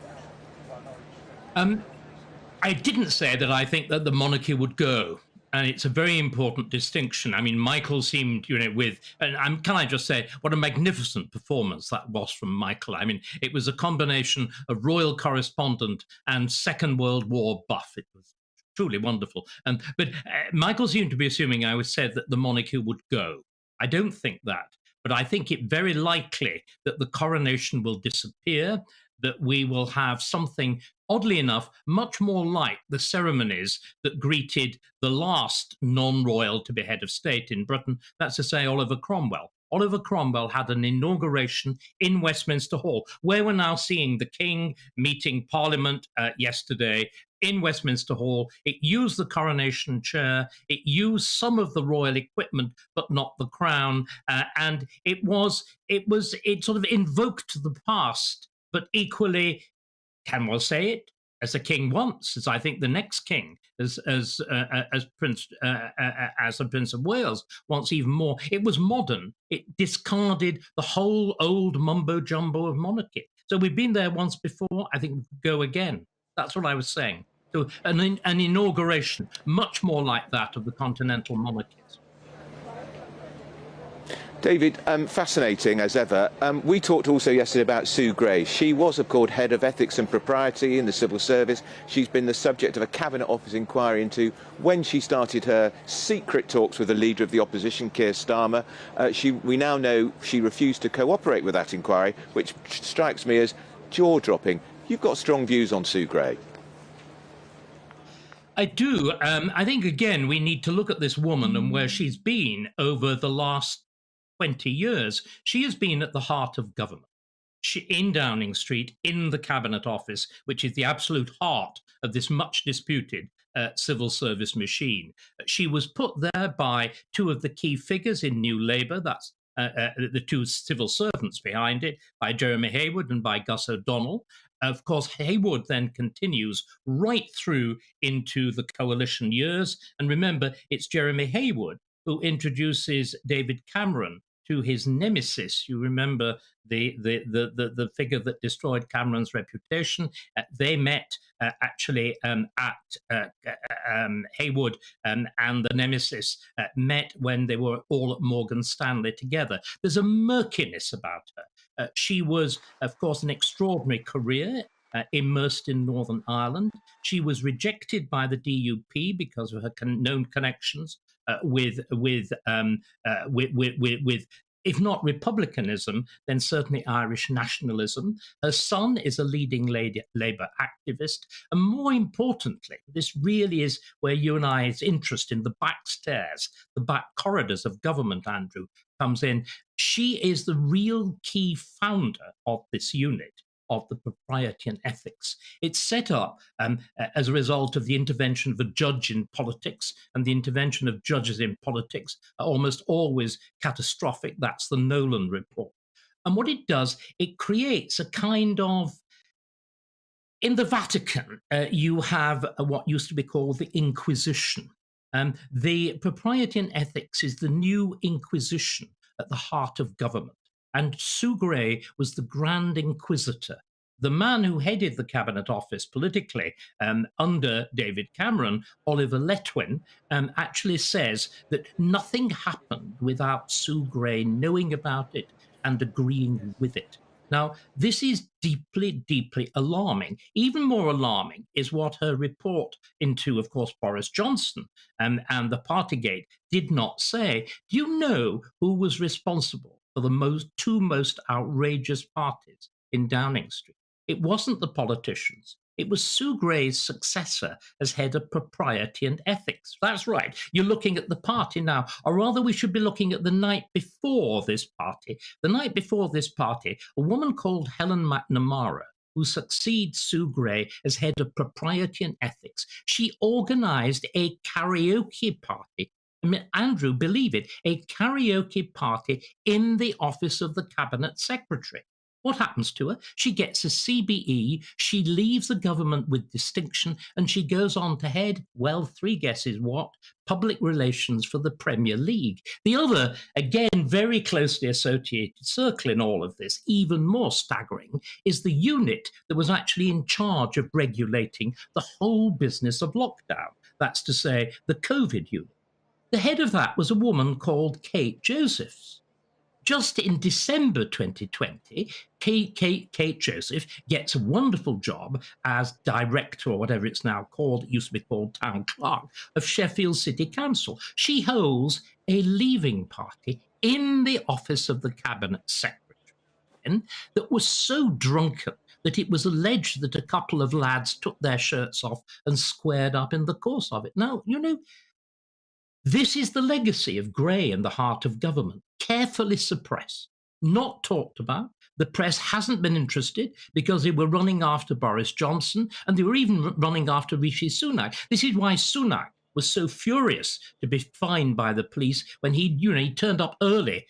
I didn't say that I think that the monarchy would go. And it's a very important distinction. I mean, Michael seemed, and can I just say, what a magnificent performance that was from Michael. I mean, it was a combination of royal correspondent and Second World War buff. It was truly wonderful. But Michael seemed to be assuming I said that the monarchy would go. I don't think that. But I think it very likely that the coronation will disappear, that we will have something, oddly enough, much more like the ceremonies that greeted the last non-royal to be head of state in Britain, that's to say Oliver Cromwell. Oliver Cromwell had an inauguration in Westminster Hall, where we're now seeing the King meeting Parliament yesterday in Westminster Hall. It used the coronation chair, it used some of the royal equipment, but not the crown, and it sort of invoked the past, but equally, can one say it, as a king wants, as I think the next king, as a Prince of Wales wants even more. It was modern. It discarded the whole old mumbo jumbo of monarchy. So we've been there once before. I think we could go again. That's what I was saying. So an inauguration, much more like that of the continental monarchies. David, fascinating as ever. We talked also yesterday about Sue Gray. She was, of course, head of ethics and propriety in the civil service. She's been the subject of a Cabinet Office inquiry into when she started her secret talks with the leader of the opposition, Keir Starmer. We now know she refused to cooperate with that inquiry, which strikes me as jaw-dropping. You've got strong views on Sue Gray. I do. I think, again, we need to look at this woman and where she's been over the last 20 years. She has been at the heart of government. In Downing Street, in the Cabinet Office, which is the absolute heart of this much disputed civil service machine. She was put there by two of the key figures in New Labour, that's the two civil servants behind it, by Jeremy Haywood and by Gus O'Donnell. Of course, Haywood then continues right through into the coalition years. And remember, it's Jeremy Haywood who introduces David Cameron to his nemesis. You remember the figure that destroyed Cameron's reputation. They met actually at Haywood and the nemesis met when they were all at Morgan Stanley together. There's a murkiness about her. She was, of course, an extraordinary career. Immersed in Northern Ireland. She was rejected by the DUP because of her known connections with if not republicanism, then certainly Irish nationalism. Her son is a leading Labour activist. And more importantly, this really is where you and I's interest in the back stairs, the back corridors of government, Andrew, comes in. She is the real key founder of this unit of the propriety and ethics. It's set up as a result of the intervention of a judge in politics, and the intervention of judges in politics are almost always catastrophic. That's the Nolan report. And what it does, it creates a kind of, in the Vatican, you have what used to be called the Inquisition. The propriety and ethics is the new Inquisition at the heart of government. And Sue Gray was the Grand Inquisitor. The man who headed the Cabinet Office politically under David Cameron, Oliver Letwin, actually says that nothing happened without Sue Gray knowing about it and agreeing with it. Now, this is deeply, deeply alarming. Even more alarming is what her report into, of course, Boris Johnson and the Partygate did not say. Do you know who was responsible for the two most outrageous parties in Downing Street? It wasn't the politicians. It was Sue Gray's successor as head of propriety and ethics. That's right. You're looking at the party now, or rather we should be looking at the night before this party. The night before this party, a woman called Helen McNamara, who succeeds Sue Gray as head of propriety and ethics. She organised a karaoke party. I mean, Andrew, believe it, a karaoke party in the office of the Cabinet Secretary. What happens to her? She gets a CBE, she leaves the government with distinction, and she goes on to head, well, 3 guesses what? Public relations for the Premier League. The other, again, very closely associated circle in all of this, even more staggering, is the unit that was actually in charge of regulating the whole business of lockdown. That's to say, the COVID unit. The head of that was a woman called Kate Josephs. Just in December 2020, Kate Joseph gets a wonderful job as director, or whatever it's now called, it used to be called town clerk, of Sheffield City Council. She holds a leaving party in the office of the Cabinet Secretary that was so drunken that it was alleged that a couple of lads took their shirts off and squared up in the course of it. Now, you know, this is the legacy of Grey and the heart of government, carefully suppressed, not talked about. The press hasn't been interested because they were running after Boris Johnson and they were even running after Rishi Sunak. This is why Sunak was so furious to be fined by the police when he turned up early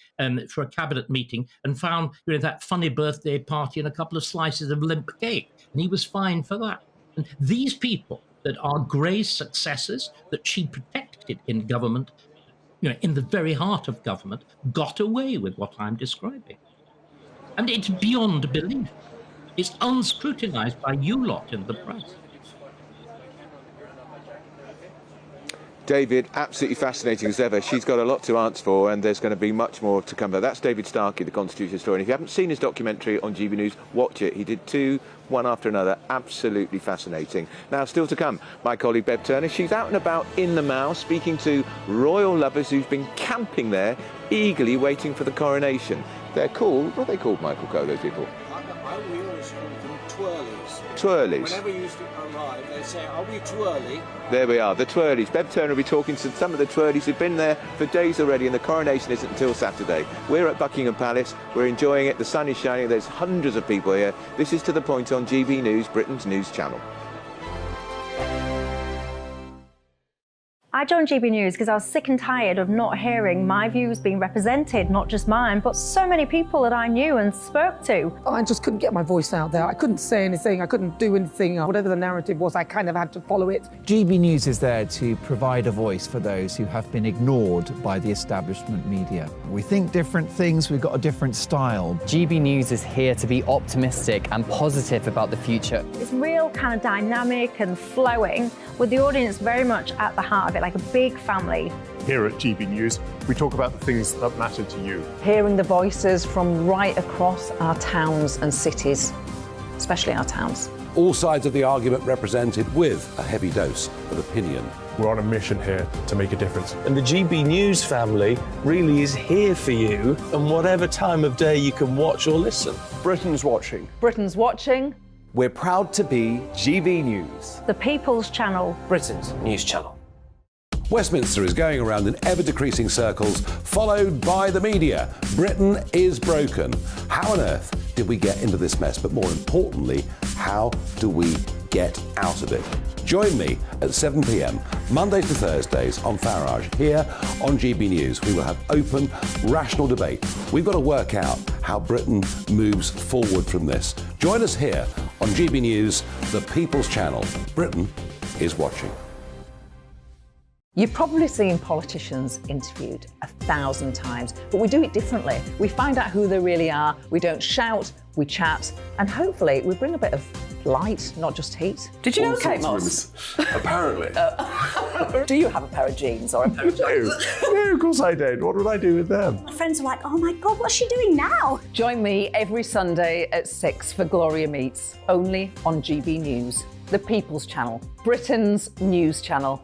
for a cabinet meeting and found that funny birthday party and a couple of slices of limp cake, and he was fined for that. And these people that are Grey's successors, that she protected in government, in the very heart of government, got away with what I'm describing. And it's beyond belief. It's unscrutinized by you lot in the press. David, absolutely fascinating as ever. She's got a lot to answer for, and there's going to be much more to come. That's David Starkey, the Constitution historian. If you haven't seen his documentary on GB News, watch it. He did 2, one after another. Absolutely fascinating. Now, still to come, my colleague Bev Turner. She's out and about in the Mall, speaking to royal lovers who've been camping there, eagerly waiting for the coronation. They're called, what are they called, Michael Coe, those people? We always call them twirlies. Twirlies. Whenever you arrive, they say, are we twirly? There we are, the twirlies. Bev Turner will be talking to some of the twirlies who've been there for days already, and the coronation isn't until Saturday. We're at Buckingham Palace, we're enjoying it, the sun is shining, there's hundreds of people here. This is To The Point on GB News, Britain's news channel. I joined GB News because I was sick and tired of not hearing my views being represented, not just mine, but so many people that I knew and spoke to. I just couldn't get my voice out there. I couldn't say anything, I couldn't do anything. Whatever the narrative was, I kind of had to follow it. GB News is there to provide a voice for those who have been ignored by the establishment media. We think different things, we've got a different style. GB News is here to be optimistic and positive about the future. It's real kind of dynamic and flowing, with the audience very much at the heart of it, like a big family. Here at GB News, we talk about the things that matter to you. Hearing the voices from right across our towns and cities, especially our towns. All sides of the argument represented with a heavy dose of opinion. We're on a mission here to make a difference. And the GB News family really is here for you, and whatever time of day you can watch or listen. Britain's watching. Britain's watching. We're proud to be GB News. The People's Channel. Britain's news channel. Westminster is going around in ever-decreasing circles, followed by the media. Britain is broken. How on earth did we get into this mess? But more importantly, how do we get out of it? Join me at 7 p.m, Mondays to Thursdays on Farage, here on GB News. We will have open, rational debate. We've got to work out how Britain moves forward from this. Join us here on GB News, the People's Channel. Britain is watching. You've probably seen politicians interviewed 1,000 times, but we do it differently. We find out who they really are, we don't shout, we chat, and hopefully we bring a bit of light, not just heat. Did you know Kate Moss? Apparently. Do you have a pair of jeans or a pair of jeans? No, of course I don't. What would I do with them? My friends are like, oh my God, what's she doing now? Join me every Sunday at 6 for Gloria Meets, only on GB News, the People's Channel, Britain's news channel.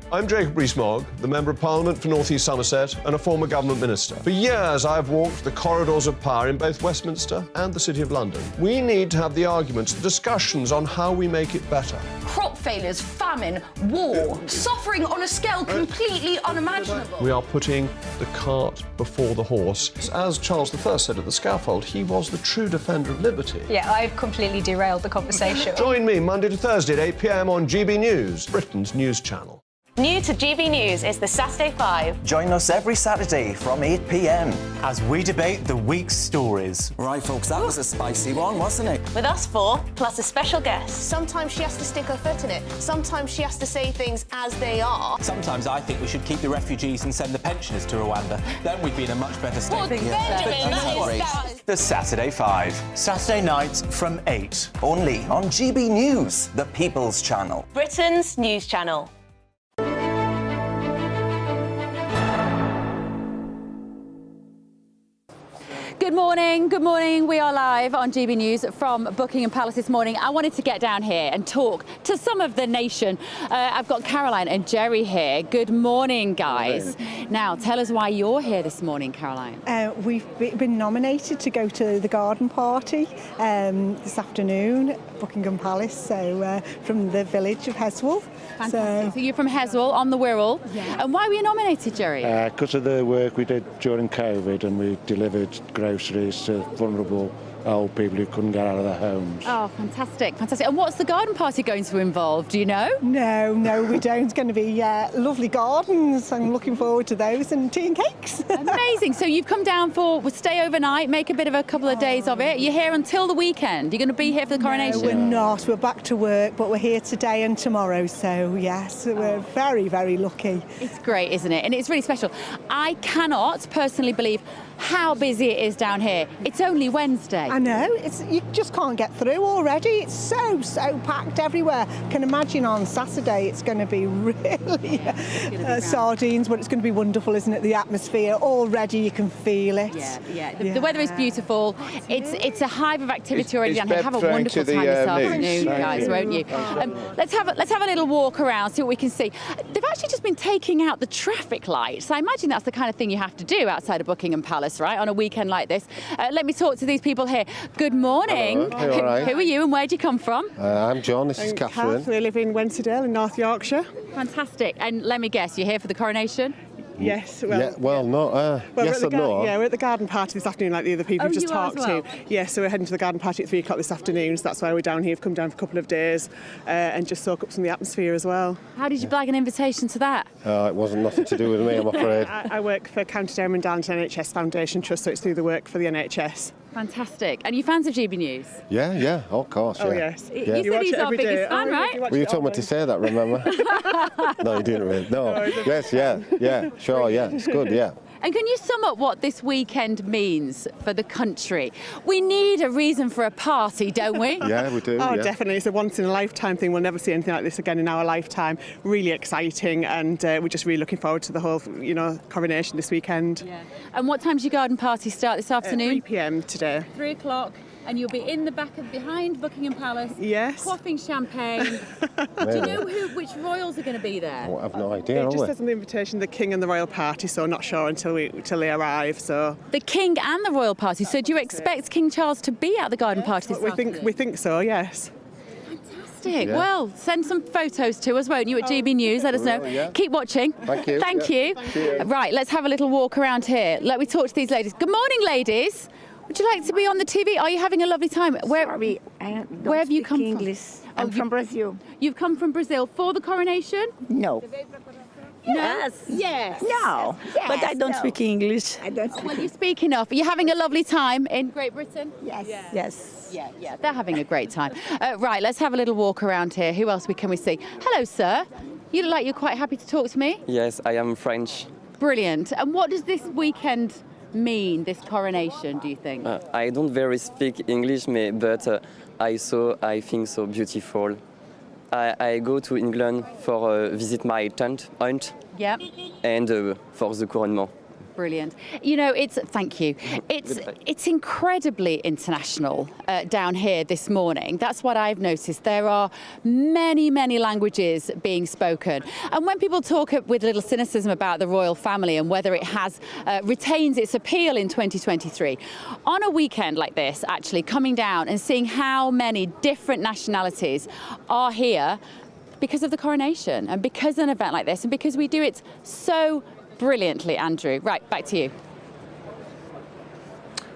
I'm Jacob Rees-Mogg, the Member of Parliament for North East Somerset and a former government minister. For years, I've walked the corridors of power in both Westminster and the City of London. We need to have the arguments, the discussions on how we make it better. Crop crop failures, famine, war, suffering on a scale completely unimaginable. We are putting the cart before the horse. As Charles I said at the scaffold, he was the true defender of liberty. Yeah, I've completely derailed the conversation. Join me Monday to Thursday at 8 p.m. on GB News, Britain's news channel. New to GB News is the Saturday 5. Join us every Saturday from 8 p.m. as we debate the week's stories. Right, folks, that was a spicy one, wasn't it? With us four, plus a special guest. Sometimes she has to stick her foot in it. Sometimes she has to say things as they are. Sometimes I think we should keep the refugees and send the pensioners to Rwanda. Then we'd be in a much better state. Well, Benjamin, that is... The Saturday 5. Saturday nights from 8. Only on GB News, the People's Channel. Britain's news channel. Good morning, good morning. We are live on GB News from Buckingham Palace this morning. I wanted to get down here and talk to some of the nation. I've got Caroline and Jerry here. Good morning, guys. Now, tell us why you're here this morning, Caroline. We've been nominated to go to the garden party this afternoon at Buckingham Palace, so from the village of Heswall. Fantastic. So you're from Heswall on the Wirral. Yeah. And why were you nominated, Jerry? Because of the work we did during COVID, and we delivered groceries to vulnerable old people who couldn't get out of their homes. Oh, fantastic, fantastic. And what's the garden party going to involve? Do you know? No, we don't. It's going to be lovely gardens. I'm looking forward to those, and tea and cakes. Amazing. So you've come down for stay overnight, make a bit of a couple of days of it. You're here until the weekend. You're going to be here for the coronation? No, we're not. We're back to work, but we're here today and tomorrow. So yes, we're very, very lucky. It's great, isn't it? And it's really special. I cannot personally believe how busy it is down here. It's only Wednesday. I know. You just can't get through already. It's so packed everywhere. Can imagine on Saturday it's going to be really sardines, but it's going to be wonderful, isn't it? The atmosphere already, you can feel it. Yeah. The weather is beautiful. It's a hive of activity already down here. Have a wonderful time this afternoon, guys, won't you? Let's have a little walk around, see what we can see. They've actually just been taking out the traffic lights. I imagine that's the kind of thing you have to do outside of Buckingham Palace, right, on a weekend like this. Let me talk to these people here. Good morning. Hello. Right. Who are you and where do you come from? I'm John, this is Catherine. We live in Wensleydale in North Yorkshire. Fantastic. And let me guess, you're here for the coronation? Yes. Yes and no. Yeah, we're at the garden party this afternoon, like the other people we've just talked to. Yeah, so we're heading to the garden party at 3 o'clock this afternoon, so that's why we're down here. We've come down for a couple of days and just soak up some of the atmosphere as well. How did you blag an invitation to that? It wasn't nothing to do with me, I'm afraid. I work for County Down and Darlington NHS Foundation Trust, so it's through the work for the NHS. Fantastic. And you fans of GB News? Yeah, of course. Oh, yes. You said he's our biggest fan, right? Well, you told me to say that, remember? No, you didn't really. No. Yes, yeah, sure, yeah. It's good, yeah. And can you sum up what this weekend means for the country? We need a reason for a party, don't we? Yeah, we do. Oh, definitely. It's a once-in-a-lifetime thing. We'll never see anything like this again in our lifetime. Really exciting, and we're just really looking forward to the whole, coronation this weekend. Yeah. And what time does your garden party start this afternoon? 3 p.m. today. 3 o'clock. And you'll be in the behind Buckingham Palace. Yes. Quaffing champagne. Do you know which royals are going to be there? Well, I've no idea. It just says on the invitation the King and the royal party, so not sure until they arrive. So the King and the royal party. So do you expect King Charles to be at the garden party this afternoon? We think so. Yes. Fantastic. Yeah. Well, send some photos to us, won't you, at GB News? Let us know. Yeah. Keep watching. Thank you. Thank you. Right, let's have a little walk around here. Let me talk to these ladies. Good morning, ladies. Would you like to be on the TV? Are you having a lovely time? Where have you come English. from? I'm from Brazil. You've come from Brazil for the coronation? No. Yes. Yes. No. Yes. But I don't speak English. I don't speak. Well, you speak enough. Are you having a lovely time in Great Britain? Yes. Yes. Yeah. They're having a great time. Right, let's have a little walk around here. Who else can we see? Hello, sir. You look like you're quite happy to talk to me. Yes, I am French. Brilliant. And what does this weekend mean, this coronation, do you think? I don't very speak English, but I think so beautiful. I go to England for visit my aunt. Yep. And for the couronnement. Brilliant. Thank you. It's incredibly international down here this morning. That's what I've noticed. There are many, many languages being spoken. And when people talk with a little cynicism about the royal family and whether it has retains its appeal in 2023, on a weekend like this, actually coming down and seeing how many different nationalities are here, because of the coronation and because of an event like this and because we do it so brilliantly, Andrew. Right, back to you.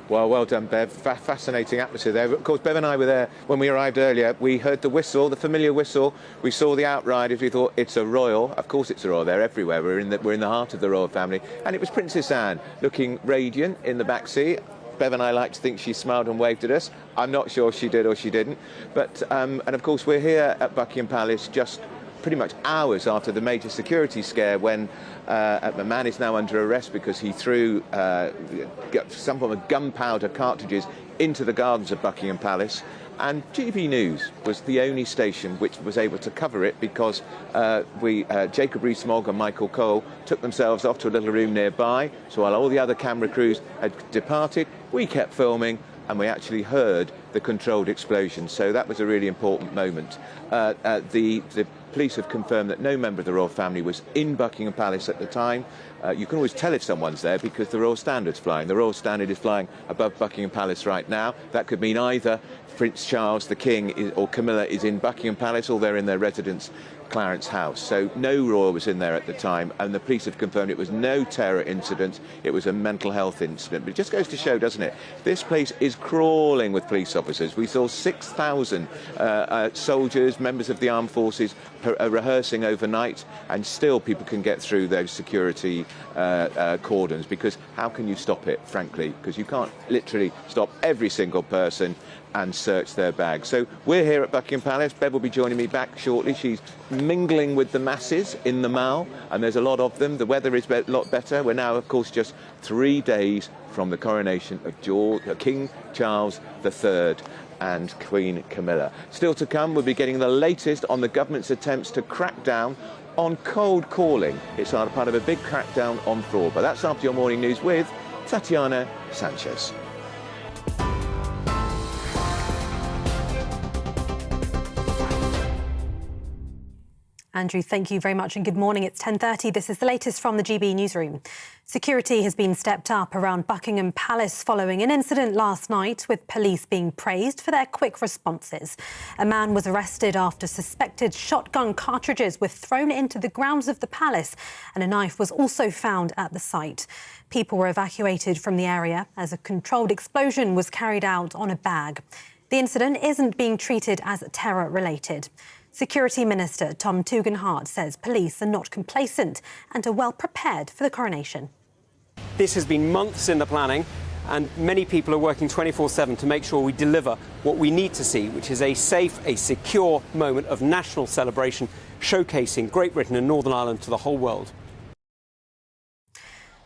Well done, Bev. Fascinating atmosphere there. Of course, Bev and I were there when we arrived earlier. We heard the whistle, the familiar whistle. We saw the outriders. We thought, it's a royal. Of course it's a royal. They're everywhere. We're in the heart of the royal family. And it was Princess Anne, looking radiant in the back seat. Bev and I like to think she smiled and waved at us. I'm not sure she did or she didn't. But, and of course, we're here at Buckingham Palace just pretty much hours after the major security scare when a man is now under arrest because he threw some form of gunpowder cartridges into the gardens of Buckingham Palace. And GB News was the only station which was able to cover it because Jacob Rees-Mogg and Michael Cole took themselves off to a little room nearby. So while all the other camera crews had departed, we kept filming and we actually heard the controlled explosion. So that was a really important moment. The police have confirmed that no member of the royal family was in Buckingham Palace at the time. You can always tell if someone's there because the Royal Standard's flying. The Royal Standard is flying above Buckingham Palace right now. That could mean either Prince Charles, the King, or Camilla is in Buckingham Palace or they're in their residence, Clarence House. So no royal was in there at the time, and the police have confirmed it was no terror incident, it was a mental health incident. But it just goes to show, doesn't it? This place is crawling with police officers. We saw 6,000 soldiers, members of the armed forces rehearsing overnight, and still people can get through those security cordons, because how can you stop it, frankly? Because you can't literally stop every single person and search their bags. So we're here at Buckingham Palace. Bev will be joining me back shortly. She's mingling with the masses in the Mall, and there's a lot of them. The weather is a lot better. We're now, of course, just 3 days from the coronation of King Charles III and Queen Camilla. Still to come, we'll be getting the latest on the government's attempts to crack down on cold calling. It's part of a big crackdown on fraud. But that's after your morning news with Tatiana Sanchez. Andrew, thank you very much and good morning. It's 10:30. This is the latest from the GB newsroom. Security has been stepped up around Buckingham Palace following an incident last night with police being praised for their quick responses. A man was arrested after suspected shotgun cartridges were thrown into the grounds of the palace, and a knife was also found at the site. People were evacuated from the area as a controlled explosion was carried out on a bag. The incident isn't being treated as terror-related. Security Minister Tom Tugendhat says police are not complacent and are well prepared for the coronation. This has been months in the planning, and many people are working 24/7 to make sure we deliver what we need to see, which is a safe, a secure moment of national celebration, showcasing Great Britain and Northern Ireland to the whole world.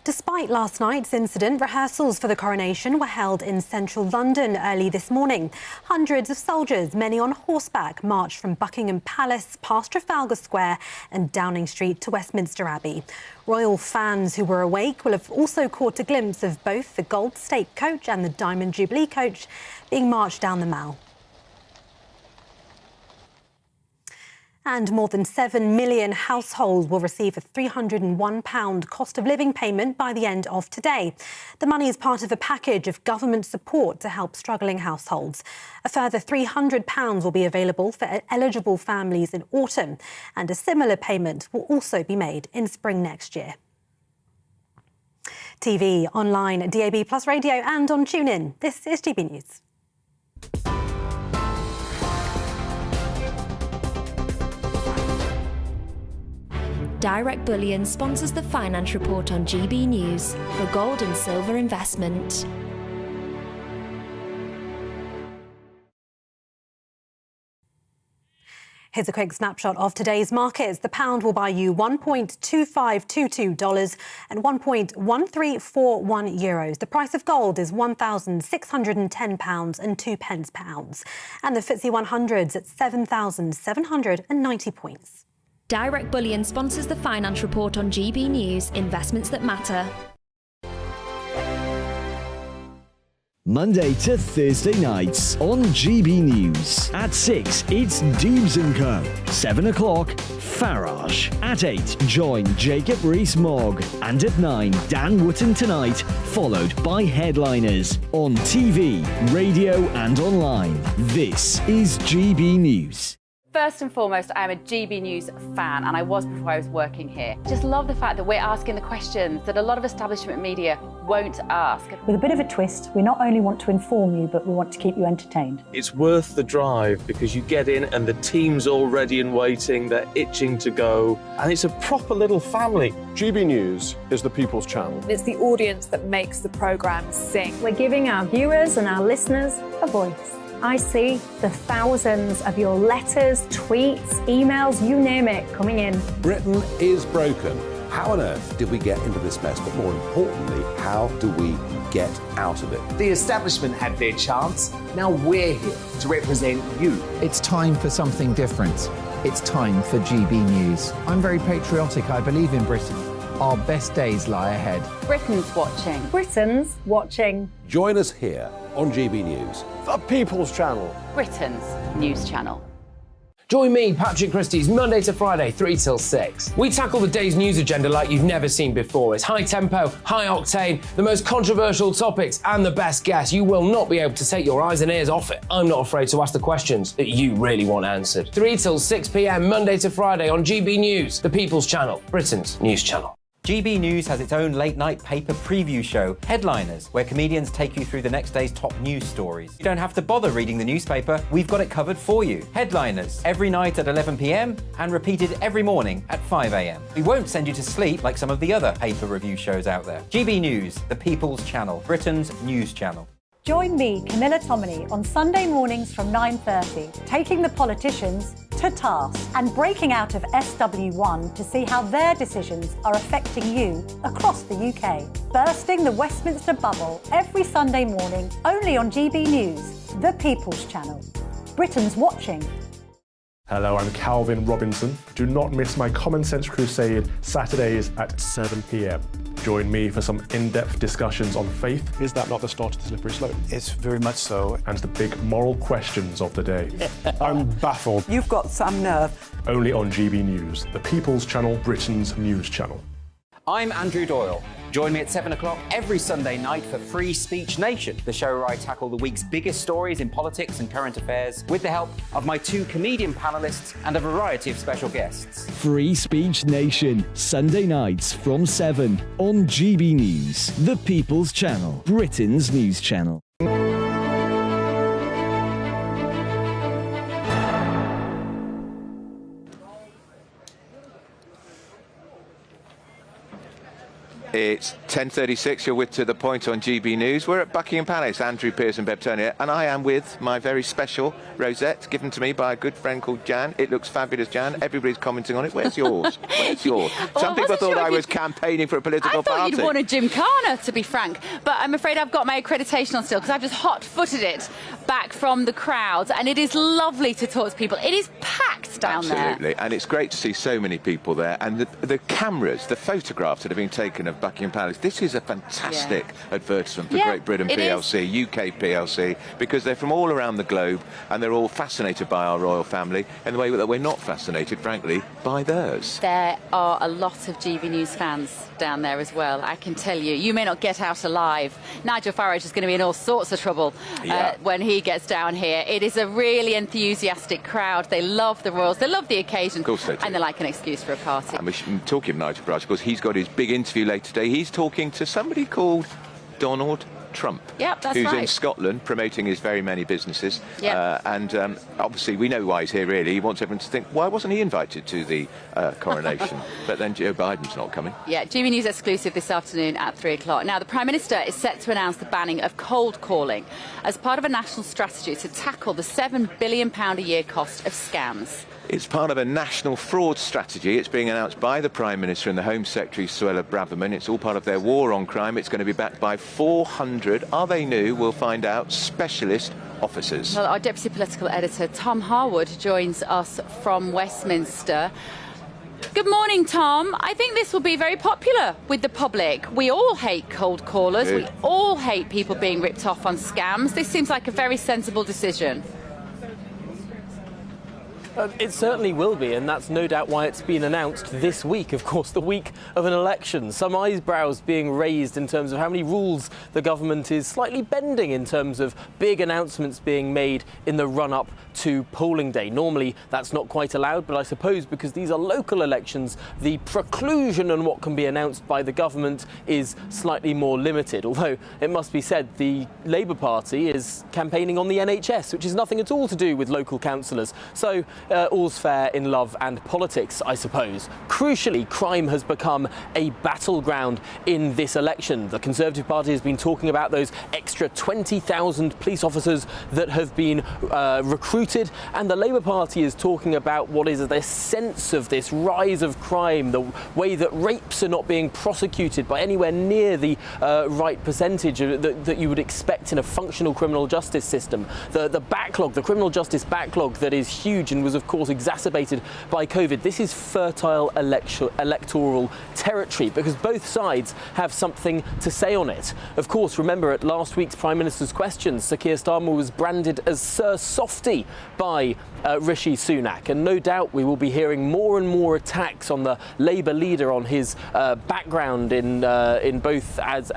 Despite last night's incident, rehearsals for the coronation were held in central London early this morning. Hundreds of soldiers, many on horseback, marched from Buckingham Palace past Trafalgar Square and Downing Street to Westminster Abbey. Royal fans who were awake will have also caught a glimpse of both the Gold State coach and the Diamond Jubilee coach being marched down the Mall. And more than 7 million households will receive a £301 cost of living payment by the end of today. The money is part of a package of government support to help struggling households. A further £300 will be available for eligible families in autumn, and a similar payment will also be made in spring next year. TV, online, DAB+ radio and on TuneIn. This is GB News. Direct Bullion sponsors the Finance Report on GB News for gold and silver investment. Here's a quick snapshot of today's markets. The pound will buy you $1.2522 and 1.1341 euros. The price of gold is £1,610 and 2 pence per ounce. And the FTSE 100's at 7,790 points. Direct Bullion sponsors the Finance Report on GB News, investments that matter. Monday to Thursday nights on GB News. At 6, it's Dubes & Co. 7 o'clock, Farage. At 8, join Jacob Rees-Mogg. And at 9, Dan Wootton Tonight, followed by headliners. On TV, radio and online. This is GB News. First and foremost, I am a GB News fan, and I was before I was working here. Just love the fact that we're asking the questions that a lot of establishment media won't ask. With a bit of a twist, we not only want to inform you, but we want to keep you entertained. It's worth the drive because you get in and the team's all ready and waiting, they're itching to go, and it's a proper little family. GB News is the People's Channel. It's the audience that makes the programme sing. We're giving our viewers and our listeners a voice. I see the thousands of your letters, tweets, emails, you name it, coming in. Britain is broken. How on earth did we get into this mess? But more importantly, how do we get out of it? The establishment had their chance. Now we're here to represent you. It's time for something different. It's time for GB News. I'm very patriotic. I believe in Britain. Our best days lie ahead. Britain's watching. Britain's watching. Join us here on GB News. The People's Channel. Britain's news channel. Join me, Patrick Christie's Monday to Friday, 3 till 6. We tackle the day's news agenda like you've never seen before. It's high tempo, high octane, the most controversial topics and the best guests. You will not be able to take your eyes and ears off it. I'm not afraid to ask the questions that you really want answered. 3 till 6 p.m, Monday to Friday on GB News, the People's Channel, Britain's news channel. GB News has its own late-night paper preview show, Headliners, where comedians take you through the next day's top news stories. You don't have to bother reading the newspaper, we've got it covered for you. Headliners, every night at 11 p.m, and repeated every morning at 5 a.m. We won't send you to sleep like some of the other paper review shows out there. GB News, the People's Channel, Britain's news channel. Join me, Camilla Tominey, on Sunday mornings from 9:30, taking the politicians to task and breaking out of SW1 to see how their decisions are affecting you across the UK. Bursting the Westminster bubble every Sunday morning, only on GB News, the People's Channel. Britain's watching. Hello, I'm Calvin Robinson. Do not miss my Common Sense Crusade Saturdays at 7 p.m. Join me for some in-depth discussions on faith. Is that not the start of the slippery slope? It's very much so. And the big moral questions of the day. I'm baffled. You've got some nerve. Only on GB News, the People's Channel, Britain's news channel. I'm Andrew Doyle. Join me at 7 o'clock every Sunday night for Free Speech Nation, the show where I tackle the week's biggest stories in politics and current affairs with the help of my two comedian panellists and a variety of special guests. Free Speech Nation, Sunday nights from 7 on GB News, the People's Channel, Britain's news channel. It's 10:36, you're with To The Point on GB News. We're at Buckingham Palace, Andrew Pearson, Bev Turner, and I am with my very special rosette, given to me by a good friend called Jan. It looks fabulous, Jan. Everybody's commenting on it. Where's yours? Where's yours? Some people thought I was campaigning for a political party. I thought you'd won a gymkhana, to be frank, but I'm afraid I've got my accreditation on still, because I've just hot-footed it back from the crowds, and it is lovely to talk to people. It is packed down there. Absolutely, and it's great to see so many people there, and the cameras, the photographs that have been taken of Buckingham Palace. This is a fantastic advertisement for Great Britain PLC, UK PLC, because they're from all around the globe and they're all fascinated by our royal family in the way that we're not fascinated, frankly, by theirs. There are a lot of GB News fans down there as well, I can tell you. You may not get out alive. Nigel Farage is going to be in all sorts of trouble when he gets down here. It is a really enthusiastic crowd. They love the royals, they love the occasion, of course they do. And they like an excuse for a party. And we should talk of Nigel Farage because he's got his big interview later today. He's talking to somebody called Donald Trump, yep, that's who's right. in Scotland promoting his very many businesses. Yep. And obviously we know why he's here, really. He wants everyone to think, why wasn't he invited to the coronation? But then Joe Biden's not coming. Yeah, GB News exclusive this afternoon at 3 o'clock. Now, the Prime Minister is set to announce the banning of cold calling as part of a national strategy to tackle the £7 billion a year cost of scams. It's part of a national fraud strategy. It's being announced by the Prime Minister and the Home Secretary, Suella Braverman. It's all part of their war on crime. It's going to be backed by 400, are they new, we'll find out, specialist officers. Well, our Deputy Political Editor, Tom Harwood, joins us from Westminster. Good morning, Tom. I think this will be very popular with the public. We all hate cold callers. Good. We all hate people being ripped off on scams. This seems like a very sensible decision. It certainly will be, and that's no doubt why it's been announced this week, of course, the week of an election. Some eyebrows being raised in terms of how many rules the government is slightly bending in terms of big announcements being made in the run-up to polling day. Normally, that's not quite allowed, but I suppose because these are local elections, the preclusion on what can be announced by the government is slightly more limited. Although, it must be said, the Labour Party is campaigning on the NHS, which is nothing at all to do with local councillors. So, all's fair in love and politics, I suppose. Crucially, crime has become a battleground in this election. The Conservative Party has been talking about those extra 20,000 police officers that have been recruited, and the Labour Party is talking about what is the sense of this rise of crime, the way that rapes are not being prosecuted by anywhere near the right percentage that you would expect in a functional criminal justice system. The backlog, the criminal justice backlog that is huge and was of course exacerbated by COVID. This is fertile electoral territory because both sides have something to say on it. Of course, remember at last week's Prime Minister's questions, Sir Keir Starmer was branded as Sir Softy by Rishi Sunak, and no doubt we will be hearing more and more attacks on the Labour leader on his background in both as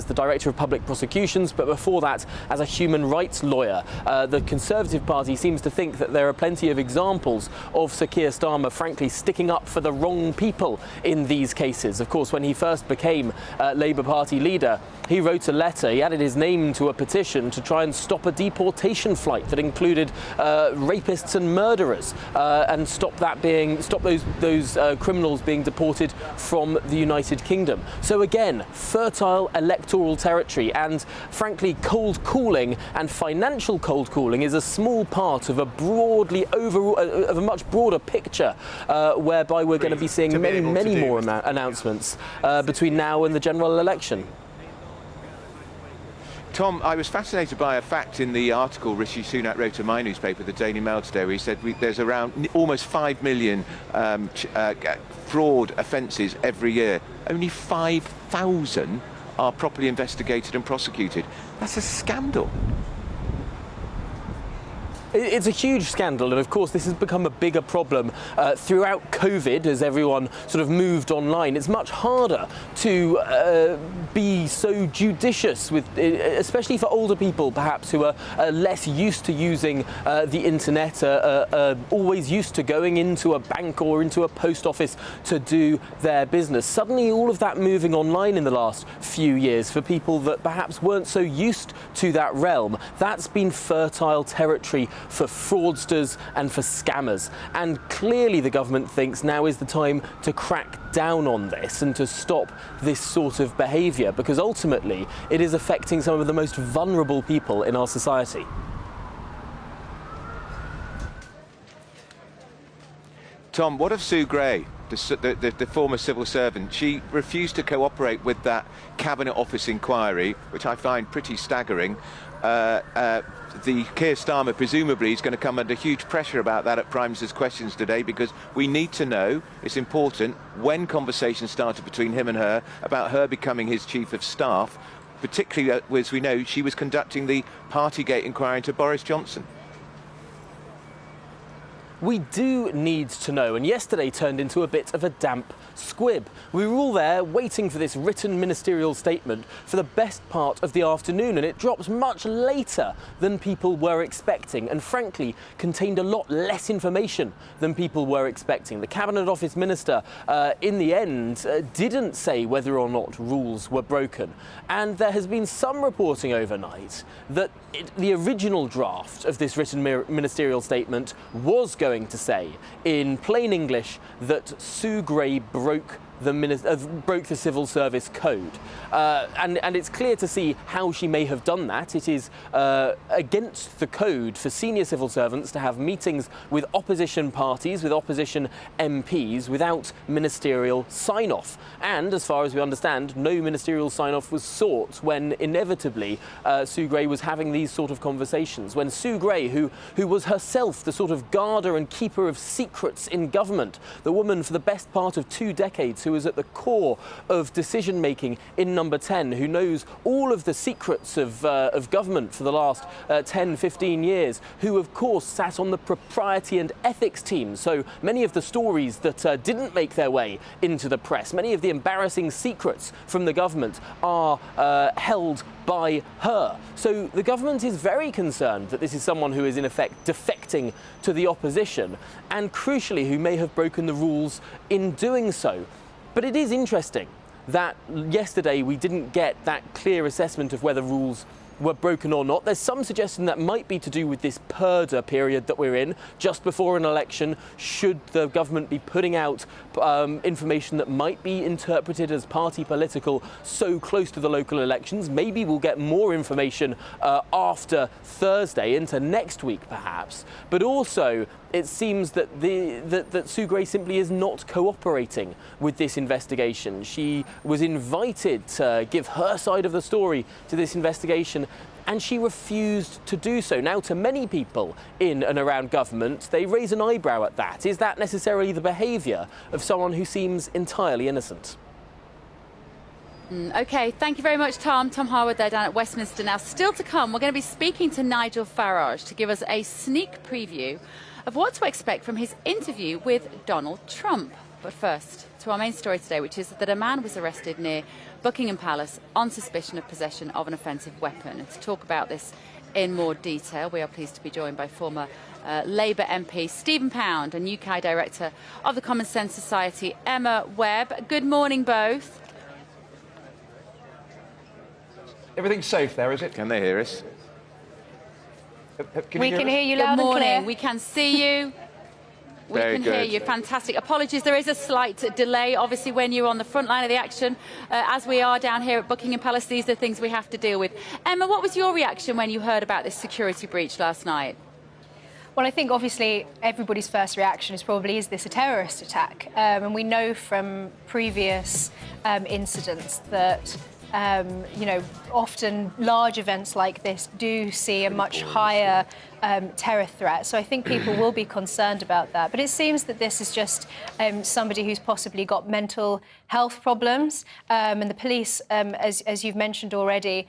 the Director of Public Prosecutions, but before that as a human rights lawyer. The Conservative Party seems to think that there are plenty of examples of Sir Keir Starmer, frankly, sticking up for the wrong people in these cases. Of course, when he first became Labour Party leader, he wrote a letter, he added his name to a petition to try and stop a deportation flight that included rapists and murderers and stop those criminals being deported from the United Kingdom. So again, fertile electoral territory, and frankly, cold cooling and financial cold cooling is a small part of a much broader picture whereby we're going to be seeing many more announcements between now and the general election. Tom, I was fascinated by a fact in the article Rishi Sunak wrote in my newspaper, the Daily Mail today, where he said there's around almost 5 million fraud offences every year. Only 5,000 are properly investigated and prosecuted. That's a scandal. It's a huge scandal, and of course this has become a bigger problem throughout COVID as everyone sort of moved online. It's much harder to be so judicious, especially for older people perhaps who are less used to using the internet, always used to going into a bank or into a post office to do their business. Suddenly all of that moving online in the last few years for people that perhaps weren't so used to that realm, that's been fertile territory for fraudsters and for scammers. And clearly the government thinks now is the time to crack down on this and to stop this sort of behaviour, because ultimately it is affecting some of the most vulnerable people in our society. Tom, what of Sue Gray, the former civil servant? She refused to cooperate with that Cabinet Office inquiry, which I find pretty staggering. The Keir Starmer presumably is going to come under huge pressure about that at Prime Minister's questions today, because we need to know, it's important, when conversations started between him and her about her becoming his chief of staff, particularly as we know she was conducting the Partygate inquiry into Boris Johnson. We do need to know, and yesterday turned into a bit of a damp squib. We were all there waiting for this written ministerial statement for the best part of the afternoon, and it drops much later than people were expecting, and frankly contained a lot less information than people were expecting. The Cabinet Office Minister in the end didn't say whether or not rules were broken, and there has been some reporting overnight that the original draft of this written ministerial statement was going to say in plain English that Sue Gray broke the Civil Service Code. And it's clear to see how she may have done that. It is against the code for senior civil servants to have meetings with opposition parties, with opposition MPs, without ministerial sign-off. And as far as we understand, no ministerial sign-off was sought when inevitably Sue Gray was having these sort of conversations. When Sue Gray, who was herself the sort of guarder and keeper of secrets in government, the woman for the best part of 2 decades who who is at the core of decision-making in Number 10, who knows all of the secrets of government for the last 10, 15 years, who, of course, sat on the propriety and ethics team. So many of the stories that didn't make their way into the press, many of the embarrassing secrets from the government are held by her. So the government is very concerned that this is someone who is in effect defecting to the opposition, and crucially who may have broken the rules in doing so. But it is interesting that yesterday we didn't get that clear assessment of whether rules were broken or not. There's some suggestion that might be to do with this purdah period that we're in just before an election. Should the government be putting out information that might be interpreted as party political so close to the local elections? Maybe we'll get more information after Thursday, into next week perhaps. But also it seems that Sue Gray simply is not cooperating with this investigation. She was invited to give her side of the story to this investigation, and she refused to do so. Now, to many people in and around government, they raise an eyebrow at that. Is that necessarily the behaviour of someone who seems entirely innocent? OK, thank you very much, Tom. Tom Harwood there down at Westminster. Now, still to come, we're going to be speaking to Nigel Farage to give us a sneak preview of what to expect from his interview with Donald Trump. But first, to our main story today, which is that a man was arrested near Buckingham Palace on suspicion of possession of an offensive weapon. And to talk about this in more detail, we are pleased to be joined by former Labour MP Stephen Pound and UK Director of the Common Sense Society, Emma Webb. Good morning, both. Everything's safe there, is it? Can they hear us? We can hear you loud and clear. We can see you. We Very can good. hear you. Fantastic. Apologies, there is a slight delay, obviously, when you're on the front line of the action. As we are down here at Buckingham Palace, these are the things we have to deal with. Emma, what was your reaction when you heard about this security breach last night? Well, I think obviously everybody's first reaction is this a terrorist attack? And we know from previous incidents that often large events like this do see a much higher terror threat. So I think people will be concerned about that. But it seems that this is just somebody who's possibly got mental health problems. And the police, as you've mentioned already,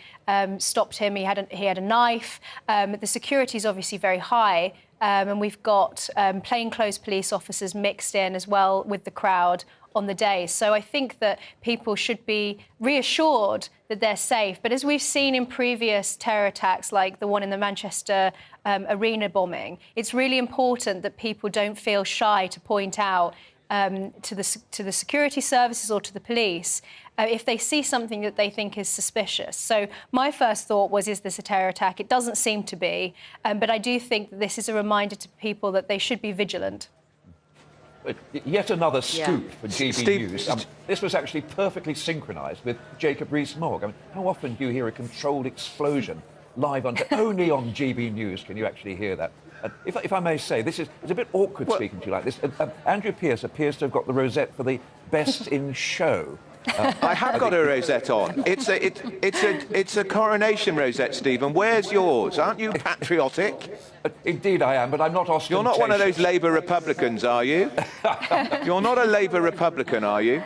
stopped him. He had a knife. The security is obviously very high. And we've got plainclothes police officers mixed in as well with the crowd on the day. So I think that people should be reassured that they're safe. But as we've seen in previous terror attacks, like the one in the Manchester arena bombing, it's really important that people don't feel shy to point out to the security services or to the police if they see something that they think is suspicious. So my first thought was, is this a terror attack? It doesn't seem to be. But I do think that this is a reminder to people that they should be vigilant. Yet another scoop for GB News. This was actually perfectly synchronised with Jacob Rees-Mogg. I mean, how often do you hear a controlled explosion live on... Only on GB News can you actually hear that. If I may say, it's a bit awkward speaking to you like this. Andrew Pearce appears to have got the rosette for the Best in Show. I have got a rosette on. It's a Coronation rosette, Stephen. Where's yours? Aren't you patriotic? Indeed I am, but I'm not ostentatious. You're not one of those Labour Republicans, are you? You're not a Labour Republican, are you?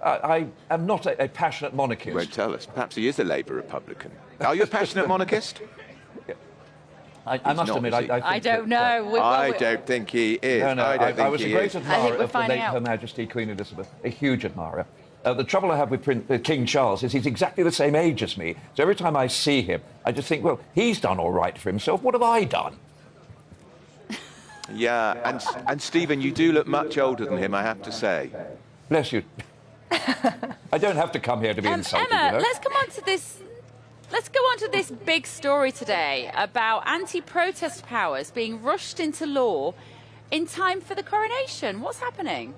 I am not a passionate monarchist. You won't tell us. Perhaps he is a Labour Republican. Are you a passionate monarchist? I must admit, I think I don't know. I don't think he is. No, I was a great admirer of the late out. Her Majesty Queen Elizabeth, a huge admirer. The trouble I have with King Charles is he's exactly the same age as me. So every time I see him, I just think, well, he's done all right for himself. What have I done? Yeah, and Stephen, you do look much older than him, I have to say. Bless you. I don't have to come here to be insulted, Emma, you know? let's come on to this. Let's go on to this big story today about anti-protest powers being rushed into law in time for the coronation. What's happening?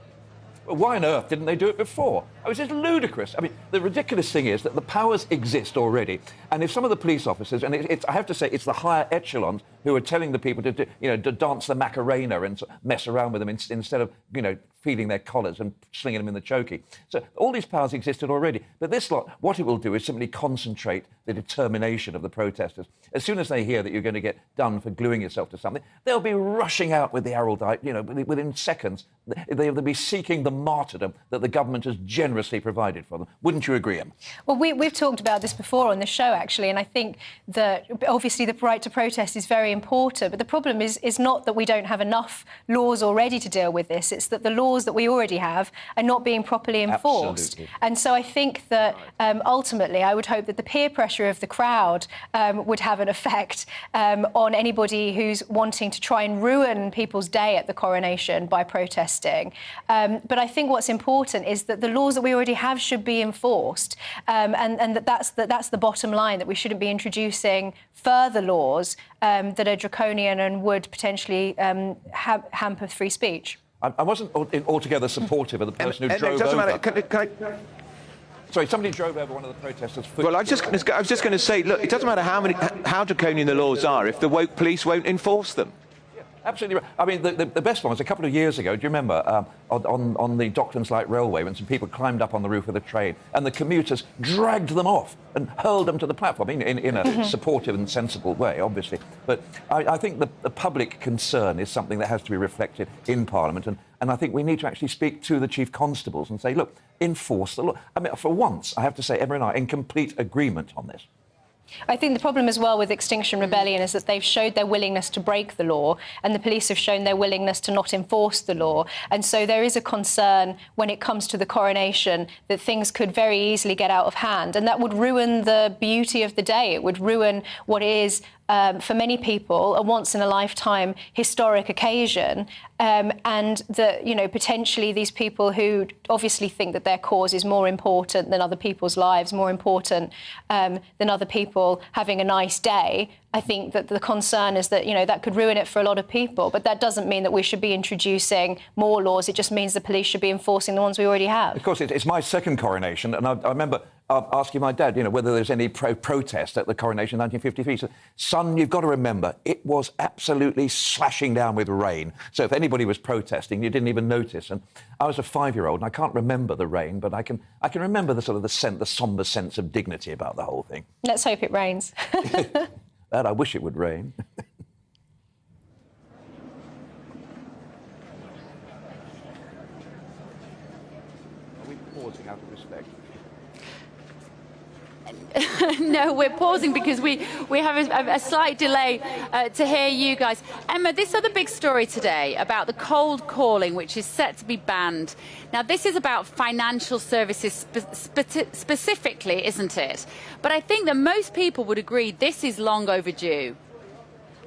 Well, why on earth didn't they do it before? It's just ludicrous. I mean, the ridiculous thing is that the powers exist already, and if some of the police officers, and I have to say, it's the higher echelons who are telling the people to dance the Macarena and mess around with them instead of, feeding their collars and slinging them in the chokey. So all these powers existed already. But this lot, what it will do is simply concentrate the determination of the protesters. As soon as they hear that you're going to get done for gluing yourself to something, they'll be rushing out with the heraldite, within seconds. They'll be seeking the martyrdom that the government has generously provided for them. Wouldn't you agree, Em? Well, we've talked about this before on the show, actually, and I think that obviously the right to protest is very important, but the problem is not that we don't have enough laws already to deal with this, it's that the laws that we already have are not being properly enforced. Absolutely. And so I think that ultimately I would hope that the peer pressure of the crowd would have an effect on anybody who's wanting to try and ruin people's day at the coronation by protesting. But I think what's important is that the laws that we already have should be enforced, and that's the bottom line, that we shouldn't be introducing further laws that are draconian and would potentially hamper free speech. I wasn't altogether supportive of the person who drove over. Sorry, somebody drove over one of the protesters' foot. Well, I was just going to say, look, it doesn't matter how draconian the laws are if the woke police won't enforce them. Absolutely right. I mean, the best one was a couple of years ago. Do you remember on the Docklands Light Railway when some people climbed up on the roof of the train and the commuters dragged them off and hurled them to the platform in a supportive and sensible way, obviously. But I think the public concern is something that has to be reflected in Parliament, and I think we need to actually speak to the chief constables and say, look, enforce the law. I mean, for once, I have to say, Emma and I are in complete agreement on this. I think the problem as well with Extinction Rebellion is that they've showed their willingness to break the law, and the police have shown their willingness to not enforce the law. And so there is a concern when it comes to the coronation that things could very easily get out of hand, and that would ruin the beauty of the day. It would ruin what is, for many people, a once-in-a-lifetime historic occasion, and that, potentially these people who obviously think that their cause is more important than other people's lives, more important than other people having a nice day. I think that the concern is that, that could ruin it for a lot of people. But that doesn't mean that we should be introducing more laws. It just means the police should be enforcing the ones we already have. Of course, it's my second coronation, and I remember asking my dad, whether there's any protest at the coronation in 1953. He said, son, you've got to remember, it was absolutely slashing down with rain. So if anybody was protesting, you didn't even notice. And I was a 5-year-old, and I can't remember the rain, but I can remember the sort of the sombre sense of dignity about the whole thing. Let's hope it rains. That I wish it would rain. Are we pausing out of respect? No, we're pausing because we have a slight delay to hear you guys. Emma, this other big story today about the cold calling, which is set to be banned. Now, this is about financial services specifically, isn't it? But I think that most people would agree this is long overdue.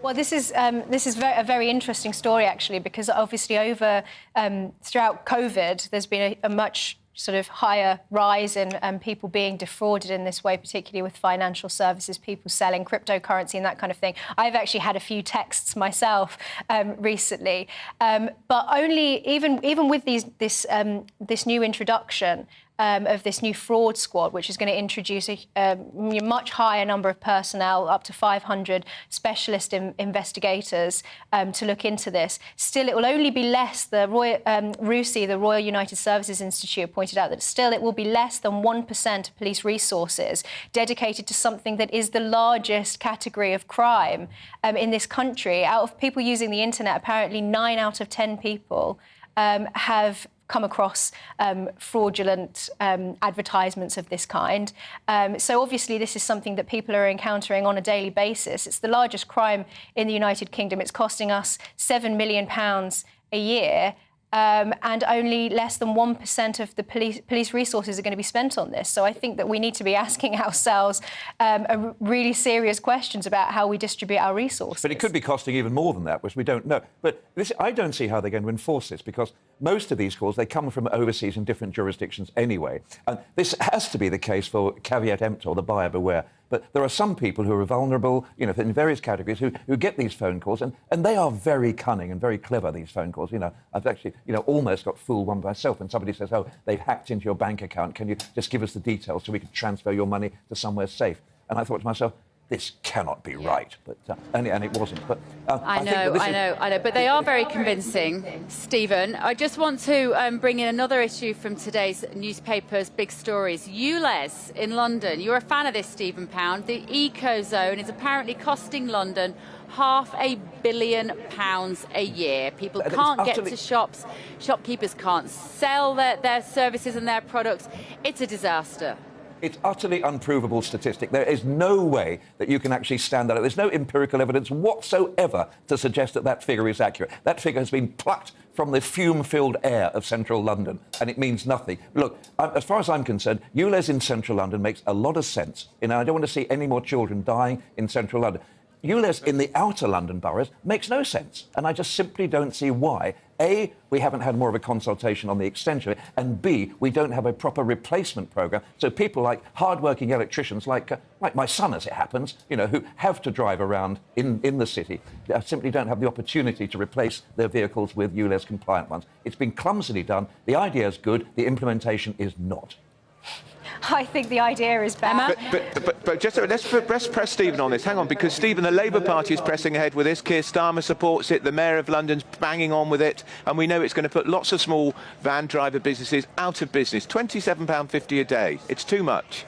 Well, this is a very interesting story, actually, because obviously throughout COVID, there's been a much sort of higher rise in people being defrauded in this way, particularly with financial services, people selling cryptocurrency and that kind of thing. I've actually had a few texts myself recently, but only even with this new introduction of this new fraud squad, which is going to introduce a much higher number of personnel, up to 500 specialist investigators to look into this. Still, it will only be less. The RUSI, the Royal United Services Institute, pointed out that still it will be less than 1% of police resources dedicated to something that is the largest category of crime in this country. Out of people using the internet, apparently 9 out of 10 people have come across fraudulent advertisements of this kind. So obviously this is something that people are encountering on a daily basis. It's the largest crime in the United Kingdom. It's costing us £7 million a year. And only less than 1% of the police resources are going to be spent on this. So I think that we need to be asking ourselves really serious questions about how we distribute our resources. But it could be costing even more than that, which we don't know. But I don't see how they're going to enforce this, because most of these calls, they come from overseas in different jurisdictions anyway. And this has to be the case for caveat emptor, the buyer beware. But there are some people who are vulnerable, you know, in various categories who get these phone calls, and they are very cunning and very clever, these phone calls. You know, I've actually, you know, almost got fooled one myself when somebody says, oh, they've hacked into your bank account. Can you just give us the details so we can transfer your money to somewhere safe? And I thought to myself, this cannot be right, but and it wasn't. But I know. But they are very convincing, Stephen. I just want to bring in another issue from today's newspapers' big stories. ULEZ in London. You're a fan of this, Stephen Pound. The eco-zone is apparently costing London £500 million a year. People can't get to shops. Shopkeepers can't sell their services and their products. It's a disaster. It's utterly unprovable statistic. There is no way that you can actually stand that. There's no empirical evidence whatsoever to suggest that that figure is accurate. That figure has been plucked from the fume-filled air of central London, and it means nothing. Look, as far as I'm concerned, ULEZ in central London makes a lot of sense. You know, I don't want to see any more children dying in central London. ULEZ in the outer London boroughs makes no sense, and I just simply don't see why. A, we haven't had more of a consultation on the extension of it, and B, we don't have a proper replacement programme. So people like hard-working electricians, like my son, as it happens, you know, who have to drive around in the city, simply don't have the opportunity to replace their vehicles with ULEZ-compliant ones. It's been clumsily done. The idea is good. The implementation is not. I think the idea is bad. But just let's press Stephen on this. Hang on, because Stephen, the Labour Party is pressing ahead with this. Keir Starmer supports it. The Mayor of London's banging on with it, and we know it's going to put lots of small van driver businesses out of business. £27.50 a day. It's too much.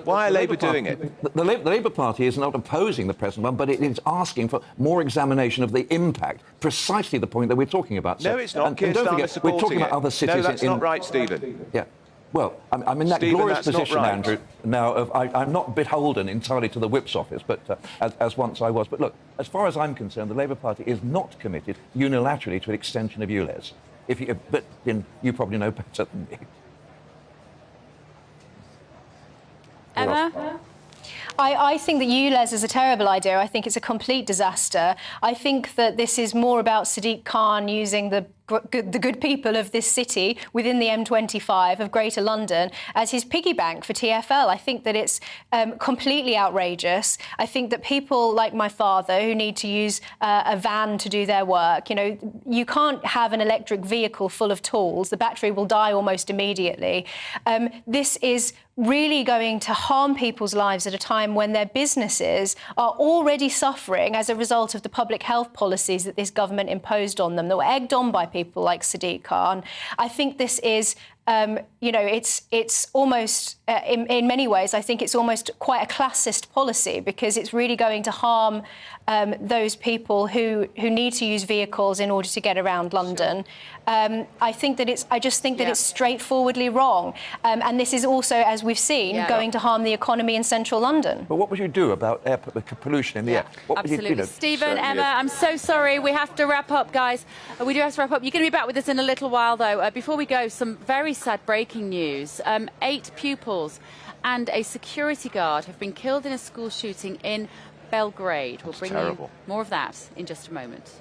Why are Labour doing it? The Labour Party is not opposing the present one, but it is asking for more examination of the impact, precisely the point that we're talking about. No, it's not. Keir Starmer supporting we're talking about other cities. No, that's not right, Stephen. Yeah. Well, I'm in that Stephen, glorious position, right. Andrew, now of I'm not beholden entirely to the Whip's office, but as once I was. But look, as far as I'm concerned, the Labour Party is not committed unilaterally to an extension of ULEZ. But then you probably know better than me. Emma? I think that ULEZ is a terrible idea. I think it's a complete disaster. I think that this is more about Sadiq Khan using the good people of this city within the M25 of Greater London as his piggy bank for TfL. I think that it's completely outrageous. I think that people like my father who need to use a van to do their work, you know, you can't have an electric vehicle full of tools. The battery will die almost immediately. This is really going to harm people's lives at a time when their businesses are already suffering as a result of the public health policies that this government imposed on them, that were egged on by people like Sadiq Khan. I think this is, you know, it's almost, in many ways, I think it's almost quite a classist policy because it's really going to harm those people who need to use vehicles in order to get around London. I just think that it's straightforwardly wrong. And this is also, as we've seen, going to harm the economy in central London. But what would you do about air pollution in the air? What Absolutely. Would you, Stephen, Emma, I'm so sorry. We have to wrap up, guys. We do have to wrap up. You're going to be back with us in a little while, though. Before we go, some very sad breaking news. 8 pupils and a security guard have been killed in a school shooting in Belgrade. We'll bring you more of that in just a moment.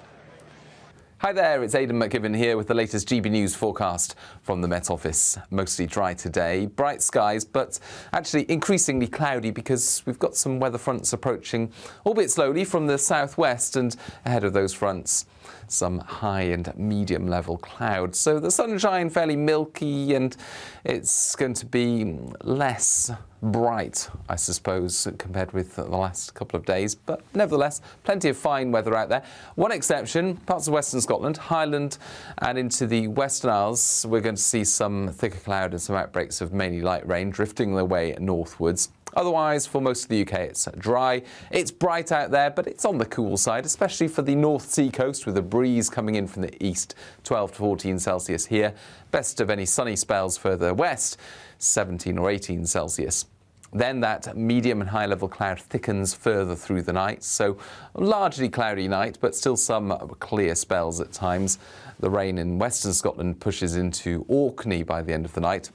Hi there, it's Aidan McGibbon here with the latest GB News forecast from the Met Office. Mostly dry today, bright skies, but actually increasingly cloudy because we've got some weather fronts approaching, albeit slowly, from the southwest, and ahead of those fronts, some high and medium level clouds. So the sunshine fairly milky, and it's going to be less bright, I suppose, compared with the last couple of days, but nevertheless plenty of fine weather out there. One exception, parts of western Scotland, Highland and into the Western Isles, we're going to see some thicker cloud and some outbreaks of mainly light rain drifting their way northwards. Otherwise, for most of the UK, it's dry. It's bright out there, but it's on the cool side, especially for the North Sea coast with a breeze coming in from the east, 12 to 14 Celsius here. Best of any sunny spells further west, 17 or 18 Celsius. Then that medium and high level cloud thickens further through the night, so largely cloudy night, but still some clear spells at times. The rain in western Scotland pushes into Orkney by the end of the night,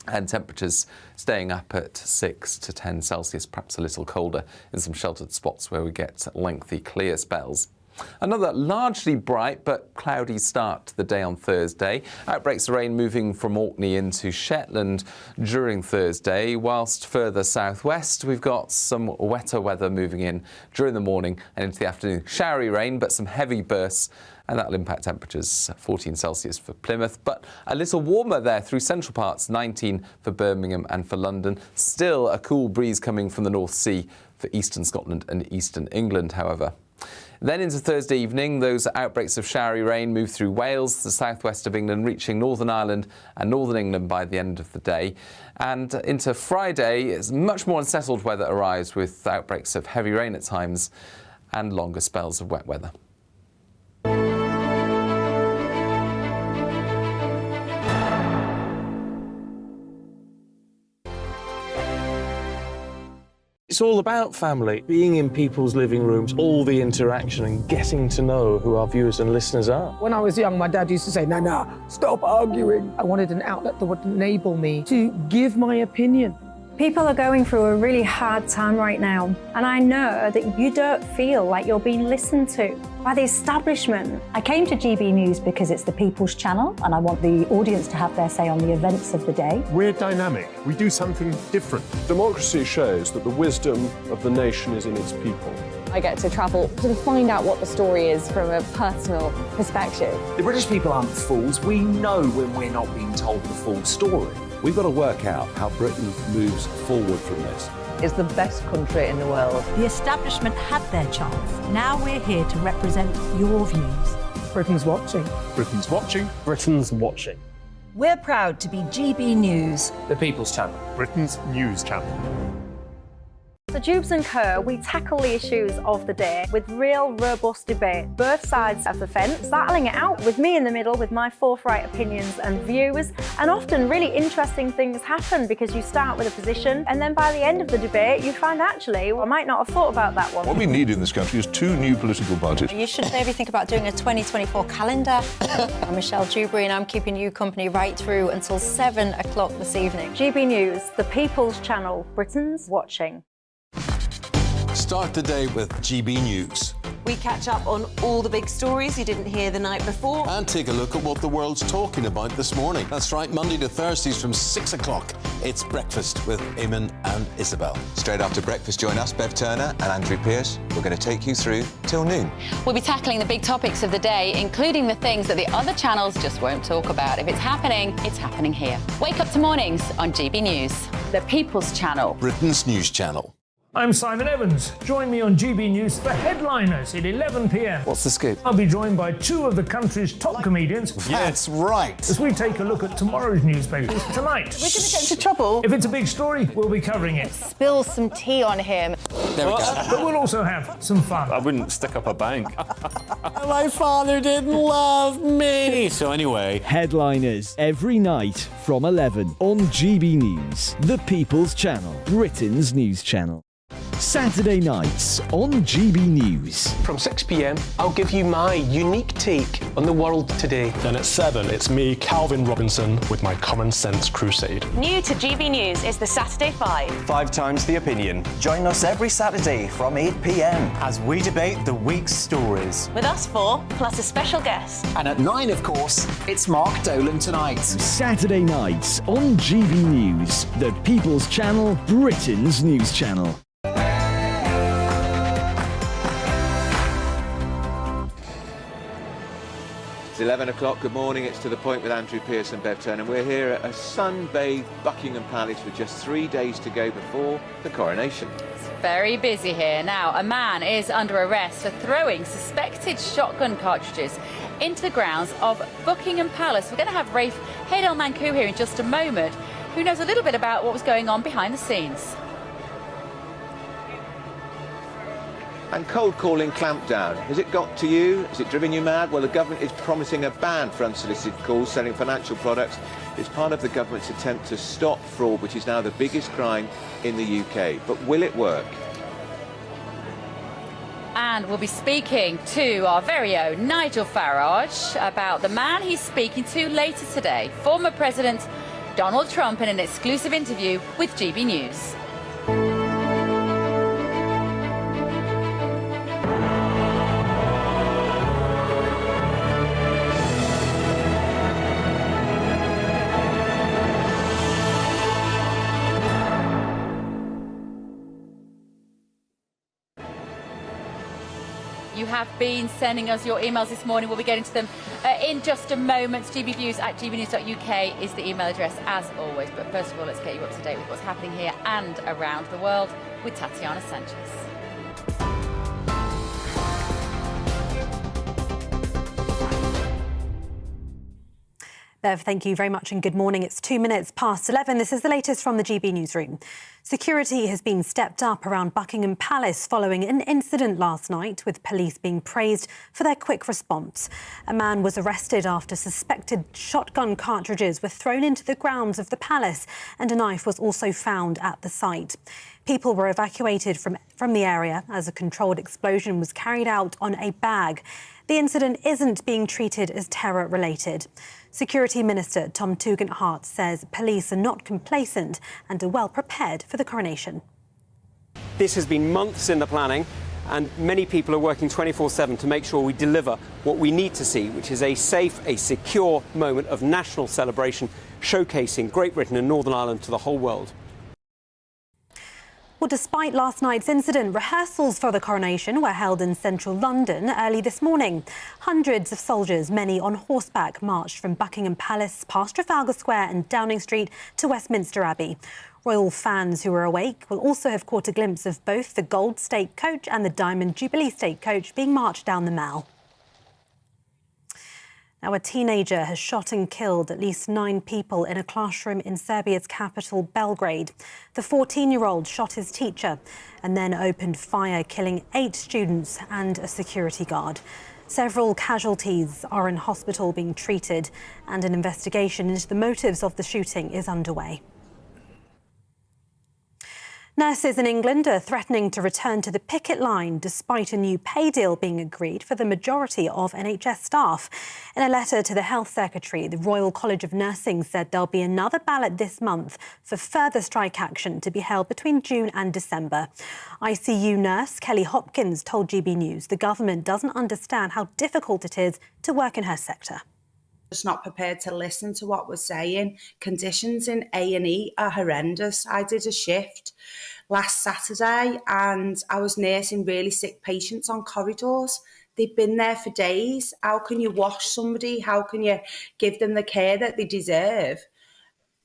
and temperatures staying up at 6 to 10 Celsius, perhaps a little colder in some sheltered spots where we get lengthy clear spells. Another largely bright but cloudy start to the day on Thursday. Outbreaks of rain moving from Orkney into Shetland during Thursday, whilst further southwest we've got some wetter weather moving in during the morning and into the afternoon. Showery rain, but some heavy bursts, and that'll impact temperatures 14 Celsius for Plymouth, but a little warmer there through central parts, 19 for Birmingham and for London. Still a cool breeze coming from the North Sea for eastern Scotland and eastern England, however. Then into Thursday evening, those outbreaks of showery rain move through Wales, the southwest of England, reaching Northern Ireland and Northern England by the end of the day. And into Friday, it's much more unsettled weather arrives with outbreaks of heavy rain at times and longer spells of wet weather. It's all about family, being in people's living rooms, all the interaction and getting to know who our viewers and listeners are. When I was young, my dad used to say, Nana, stop arguing. I wanted an outlet that would enable me to give my opinion. People are going through a really hard time right now, and I know that you don't feel like you're being listened to by the establishment. I came to GB News because it's the People's Channel, and I want the audience to have their say on the events of the day. We're dynamic. We do something different. Democracy shows that the wisdom of the nation is in its people. I get to travel to find out what the story is from a personal perspective. The British people aren't fools. We know when we're not being told the full story. We've got to work out how Britain moves forward from this. It's the best country in the world. The establishment had their chance. Now we're here to represent your views. Britain's watching. Britain's watching. Britain's watching. We're proud to be GB News, The People's Channel. Britain's news channel. So Dubes & Co, we tackle the issues of the day with real, robust debate. Both sides of the fence, battling it out with me in the middle with my forthright opinions and views. And often really interesting things happen because you start with a position and then by the end of the debate you find actually, well, I might not have thought about that one. What we need in this country is 2 new political parties. You should maybe think about doing a 2024 calendar. I'm Michelle Dewberry and I'm keeping you company right through until 7 o'clock this evening. GB News, the People's Channel, Britain's watching. Start the day with GB News. We catch up on all the big stories you didn't hear the night before. And take a look at what the world's talking about this morning. That's right, Monday to Thursdays from 6 o'clock. It's Breakfast with Eamon and Isabel. Straight after breakfast, join us, Bev Turner and Andrew Pearce. We're going to take you through till noon. We'll be tackling the big topics of the day, including the things that the other channels just won't talk about. If it's happening here. Wake up to mornings on GB News, the People's Channel. Britain's news channel. I'm Simon Evans. Join me on GB News for Headliners at 11 p.m. What's the scoop? I'll be joined by 2 of the country's top comedians. That's right. As we take a look at tomorrow's newspapers tonight. We're going to get into trouble. If it's a big story, we'll be covering it. Spill some tea on him. There we go. But we'll also have some fun. I wouldn't stick up a bank. My father didn't love me. So anyway. Headliners every night from 11 on GB News, the People's Channel, Britain's news channel. Saturday nights on GB News. From 6 p.m, I'll give you my unique take on the world today. Then at 7, it's me, Calvin Robinson, with my Common Sense Crusade. New to GB News is the Saturday 5. 5 times the opinion. Join us every Saturday from 8 p.m. as we debate the week's stories. With us 4, plus a special guest. And at 9, of course, it's Mark Dolan Tonight. Saturday nights on GB News, the People's Channel, Britain's news channel. It's 11 o'clock. Good morning. It's To The Point with Andrew Pearce and Bev Turner. We're here at a sun-bathed Buckingham Palace with just 3 days to go before the coronation. It's very busy here. Now, a man is under arrest for throwing suspected shotgun cartridges into the grounds of Buckingham Palace. We're going to have Rafe Haydel-Mancou here in just a moment, who knows a little bit about what was going on behind the scenes. And cold calling clampdown. Has it got to you? Has it driven you mad? Well, the government is promising a ban for unsolicited calls selling financial products. It's part of the government's attempt to stop fraud, which is now the biggest crime in the UK. But will it work? And we'll be speaking to our very own Nigel Farage about the man he's speaking to later today, former President Donald Trump, in an exclusive interview with GB News. You have been sending us your emails this morning. We'll be getting to them in just a moment. gbviews@gbnews.uk is the email address, as always. But first of all, let's get you up to date with what's happening here and around the world with Tatiana Sanchez. Bev, thank you very much and good morning. It's 2 minutes past 11. This is the latest from the GB newsroom. Security has been stepped up around Buckingham Palace following an incident last night, with police being praised for their quick response. A man was arrested after suspected shotgun cartridges were thrown into the grounds of the palace, and a knife was also found at the site. People were evacuated from the area as a controlled explosion was carried out on a bag. The incident isn't being treated as terror-related. Security Minister Tom Tugendhat says police are not complacent and are well prepared for the coronation. This has been months in the planning, and many people are working 24/7 to make sure we deliver what we need to see, which is a safe, a secure moment of national celebration, showcasing Great Britain and Northern Ireland to the whole world. Well, despite last night's incident, rehearsals for the coronation were held in central London early this morning. Hundreds of soldiers, many on horseback, marched from Buckingham Palace past Trafalgar Square and Downing Street to Westminster Abbey. Royal fans who were awake will also have caught a glimpse of both the Gold State Coach and the Diamond Jubilee State Coach being marched down the Mall. Now, a teenager has shot and killed at least 9 people in a classroom in Serbia's capital, Belgrade. The 14-year-old shot his teacher and then opened fire, killing 8 students and a security guard. Several casualties are in hospital being treated, and an investigation into the motives of the shooting is underway. Nurses in England are threatening to return to the picket line despite a new pay deal being agreed for the majority of NHS staff. In a letter to the Health Secretary, the Royal College of Nursing said there'll be another ballot this month for further strike action to be held between June and December. ICU nurse Kelly Hopkins told GB News the government doesn't understand how difficult it is to work in her sector. Just not prepared to listen to what we're saying. Conditions in A&E are horrendous. I did a shift last Saturday and I was nursing really sick patients on corridors. They've been there for days. How can you wash somebody? How can you give them the care that they deserve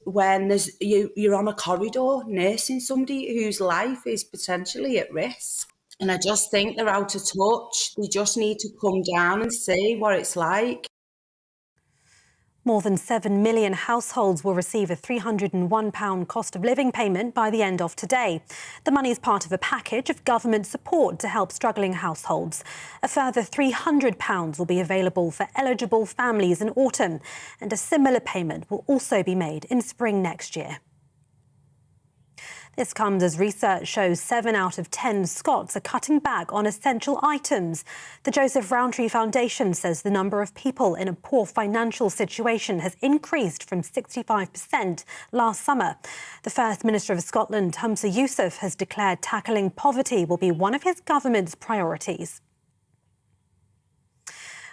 when you're on a corridor nursing somebody whose life is potentially at risk? And I just think they're out of touch. They just need to come down and see what it's like. More than 7 million households will receive a £301 cost of living payment by the end of today. The money is part of a package of government support to help struggling households. A further £300 will be available for eligible families in autumn, and a similar payment will also be made in spring next year. This comes as research shows 7 out of 10 Scots are cutting back on essential items. The Joseph Rowntree Foundation says the number of people in a poor financial situation has increased from 65% last summer. The First Minister of Scotland, Humza Yousaf, has declared tackling poverty will be one of his government's priorities.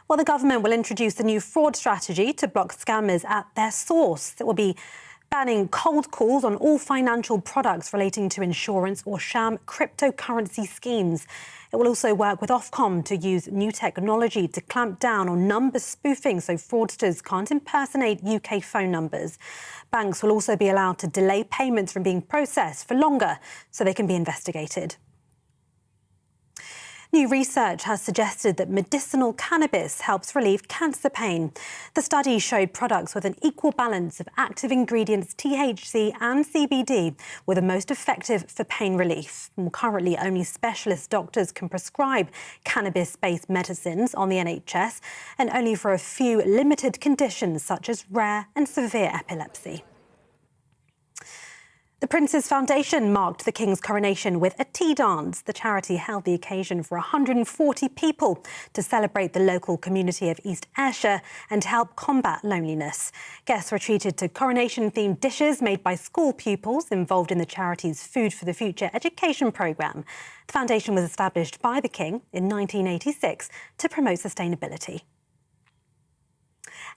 Well, the government will introduce a new fraud strategy to block scammers at their source. It will be banning cold calls on all financial products relating to insurance or sham cryptocurrency schemes. It will also work with Ofcom to use new technology to clamp down on number spoofing so fraudsters can't impersonate UK phone numbers. Banks will also be allowed to delay payments from being processed for longer so they can be investigated. New research has suggested that medicinal cannabis helps relieve cancer pain. The study showed products with an equal balance of active ingredients THC and CBD were the most effective for pain relief. Currently, only specialist doctors can prescribe cannabis-based medicines on the NHS, and only for a few limited conditions such as rare and severe epilepsy. The Prince's Foundation marked the King's coronation with a tea dance. The charity held the occasion for 140 people to celebrate the local community of East Ayrshire and help combat loneliness. Guests were treated to coronation-themed dishes made by school pupils involved in the charity's Food for the Future education programme. The foundation was established by the King in 1986 to promote sustainability.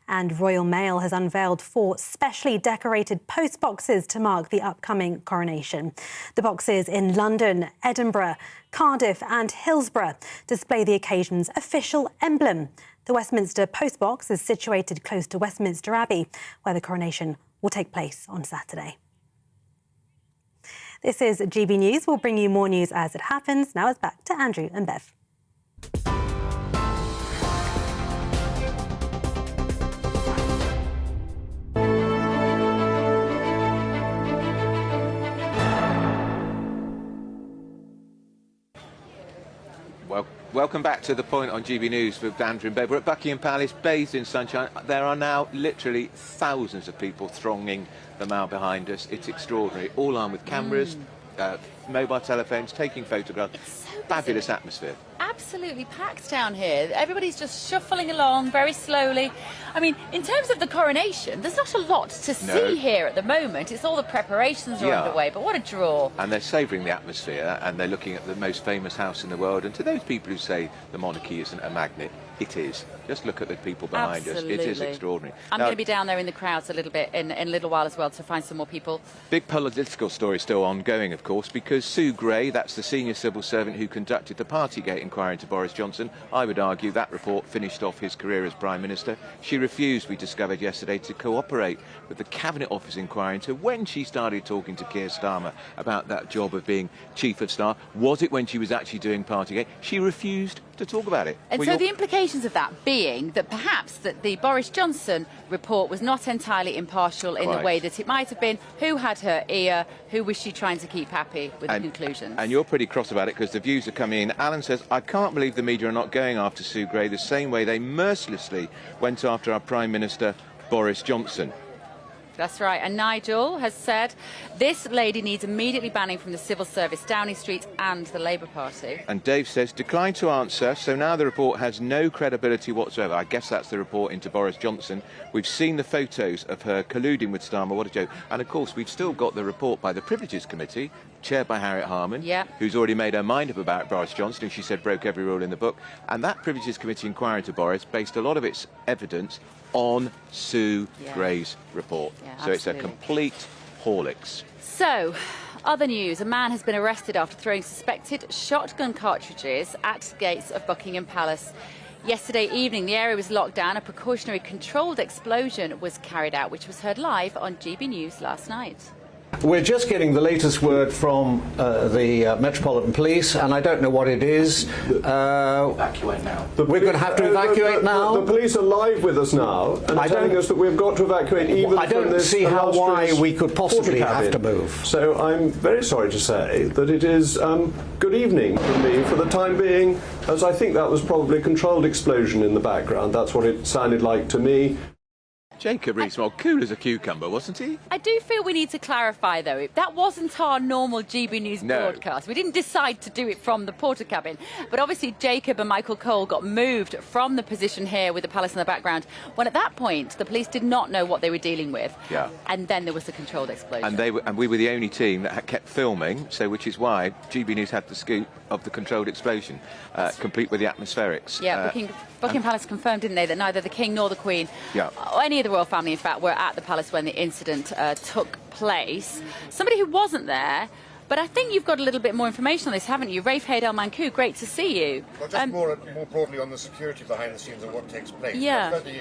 And Royal Mail has unveiled 4 specially decorated post boxes to mark the upcoming coronation. The boxes in London, Edinburgh, Cardiff and Hillsborough display the occasion's official emblem. The Westminster post box is situated close to Westminster Abbey, where the coronation will take place on Saturday. This is GB News. We'll bring you more news as it happens. Now it's back to Andrew and Bev. Welcome back to The Point on GB News with Andrew and Bev. We're at Buckingham Palace, bathed in sunshine. There are now literally thousands of people thronging the Mall behind us. It's extraordinary. All armed with cameras, mobile telephones, taking photographs. Fabulous atmosphere. Absolutely packed down here. Everybody's just shuffling along very slowly. I mean, in terms of the coronation, there's not a lot to see here at the moment. It's all the preparations are underway, but what a draw. And they're savouring the atmosphere, and they're looking at the most famous house in the world. And to those people who say the monarchy isn't a magnet, it is. Just look at the people behind us. It is extraordinary. I'm going to be down there in the crowds a little bit in a little while as well to find some more people. Big political story still ongoing, of course, because Sue Gray, that's the senior civil servant who conducted the Partygate inquiry into Boris Johnson, I would argue that report finished off his career as Prime Minister. She refused, we discovered yesterday, to cooperate with the Cabinet Office inquiry into when she started talking to Keir Starmer about that job of being Chief of Staff. Was it when she was actually doing Partygate? She refused to talk about it. And so the implications of that being that perhaps that the Boris Johnson report was not entirely impartial in the way that it might have been. Who had her ear? Who was she trying to keep happy with the conclusions? And you're pretty cross about it because the views are coming in. Alan says, I can't believe the media are not going after Sue Gray the same way they mercilessly went after our Prime Minister, Boris Johnson. That's right. And Nigel has said this lady needs immediately banning from the civil service, Downing Street and the Labour Party. And Dave says, declined to answer, so now the report has no credibility whatsoever. I guess that's the report into Boris Johnson. We've seen the photos of her colluding with Starmer. What a joke. And of course, we've still got the report by the Privileges Committee, chaired by Harriet Harman, who's already made her mind up about Boris Johnson, who she said broke every rule in the book. And that Privileges Committee inquiry into Boris based a lot of its evidence on Sue Gray's report. So it's a complete Horlicks. So, other news. A man has been arrested after throwing suspected shotgun cartridges at gates of Buckingham Palace. Yesterday evening, the area was locked down. A precautionary controlled explosion was carried out, which was heard live on GB News last night. We're just getting the latest word from the Metropolitan Police, and I don't know what it is. Evacuate now. We're going to have to evacuate now. The police are live with us now and telling us that we've got to evacuate even I don't from this see why we could possibly have to move. So I'm very sorry to say that it is good evening from me for the time being, as I think that was probably a controlled explosion in the background. That's what it sounded like to me. Jacob Rees-Mogg, cool as a cucumber, wasn't he? I do feel we need to clarify, though, that wasn't our normal GB News broadcast. We didn't decide to do it from the Portakabin. But obviously, Jacob and Michael Cole got moved from the position here with the palace in the background, when at that point, the police did not know what they were dealing with. And then there was a controlled explosion. And we were the only team that kept filming, so which is why GB News had the scoop of the controlled explosion, complete with the atmospherics. Buckingham Palace confirmed, didn't they, that neither the King nor the Queen, or any of the royal family, in fact, were at the palace when the incident took place. Somebody who wasn't there, but I think you've got a little bit more information on this, haven't you? Rafe Haid El Mankou, great to see you. Well, just more broadly on the security behind the scenes and what takes place.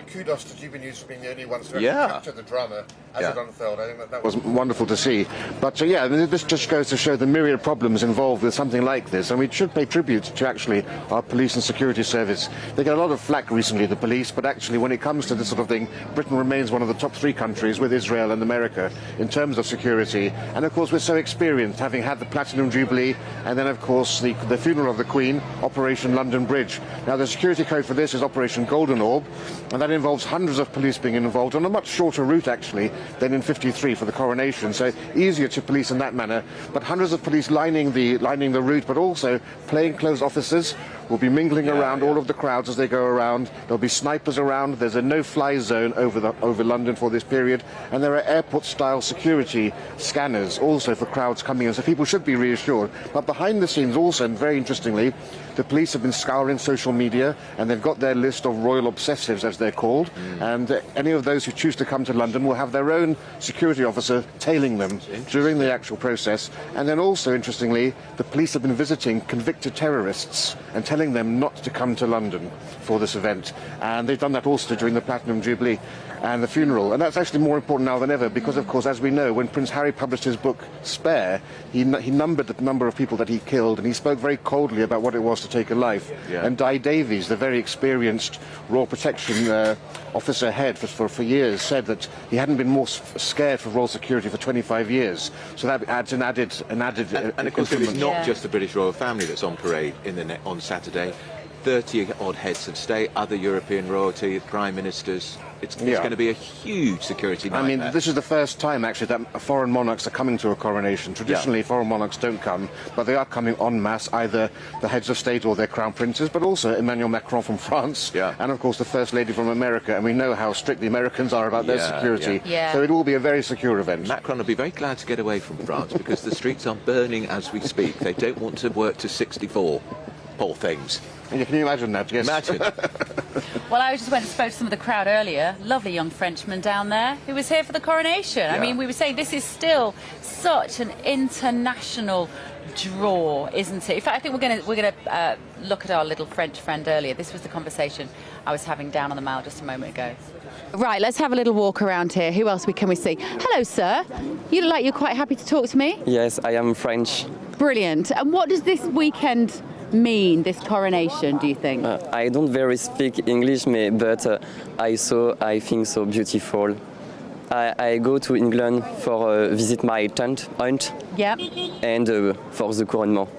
Kudos to GB News for being the only ones to capture the drama as it unfurled. I think that was wonderful to see. But this just goes to show the myriad problems involved with something like this, and we should pay tribute to actually our police and security service. They get a lot of flack recently, the police, but actually when it comes to this sort of thing, Britain remains one of the top 3 countries with Israel and America in terms of security. And of course we're so experienced, having had the Platinum Jubilee and then of course the funeral of the Queen, Operation London Bridge. Now the security code for this is Operation Golden Orb, and that involves hundreds of police being involved on a much shorter route actually than in 53 for the coronation, so easier to police in that manner, but hundreds of police lining the route, but also plainclothes officers will be mingling around all of the crowds as they go around. There'll be snipers around. There's a no-fly zone over London for this period, and there are airport-style security scanners also for crowds coming in, so people should be reassured. But behind the scenes also, and very interestingly, the police have been scouring social media, and they've got their list of royal obsessives, as they're called, and any of those who choose to come to London will have their own security officer tailing them during the actual process. And then also, interestingly, the police have been visiting convicted terrorists and telling them not to come to London for this event. And they've done that also during the Platinum Jubilee and the funeral. And that's actually more important now than ever because, of course, as we know, when Prince Harry published his book Spare, he numbered the number of people that he killed, and he spoke very coldly about what it was to take a life. And Di Davies, the very experienced Royal Protection officer head for years, said that he hadn't been more scared for royal security for 25 years. So that adds an added and of course, it's not just the British royal family that's on parade on Saturday. 30-odd heads of state, other European royalty, prime ministers. It's going to be a huge security nightmare. I mean, this is the first time, actually, that foreign monarchs are coming to a coronation. Traditionally, foreign monarchs don't come, but they are coming en masse, either the heads of state or their crown princes, but also Emmanuel Macron from France, and, of course, the First Lady from America. And we know how strict the Americans are about their security. So it will be a very secure event. Macron will be very glad to get away from France because the streets are burning as we speak. They don't want to work to 64. Poor things. And can you imagine that? Yes. Imagine. Well, I just went and spoke to some of the crowd earlier. Lovely young Frenchman down there who was here for the coronation. I mean, we were saying this is still such an international draw, isn't it? In fact, I think we're going to look at our little French friend earlier. This was the conversation I was having down on the Mall just a moment ago. Right, let's have a little walk around here. Who else can we see? Hello, sir. You look like you're quite happy to talk to me. Yes, I am French. Brilliant. And what does this weekend mean, this coronation, do you think? I don't very speak English, but I think so beautiful. I go to England for visit my aunt. Yeah. And for the couronnement.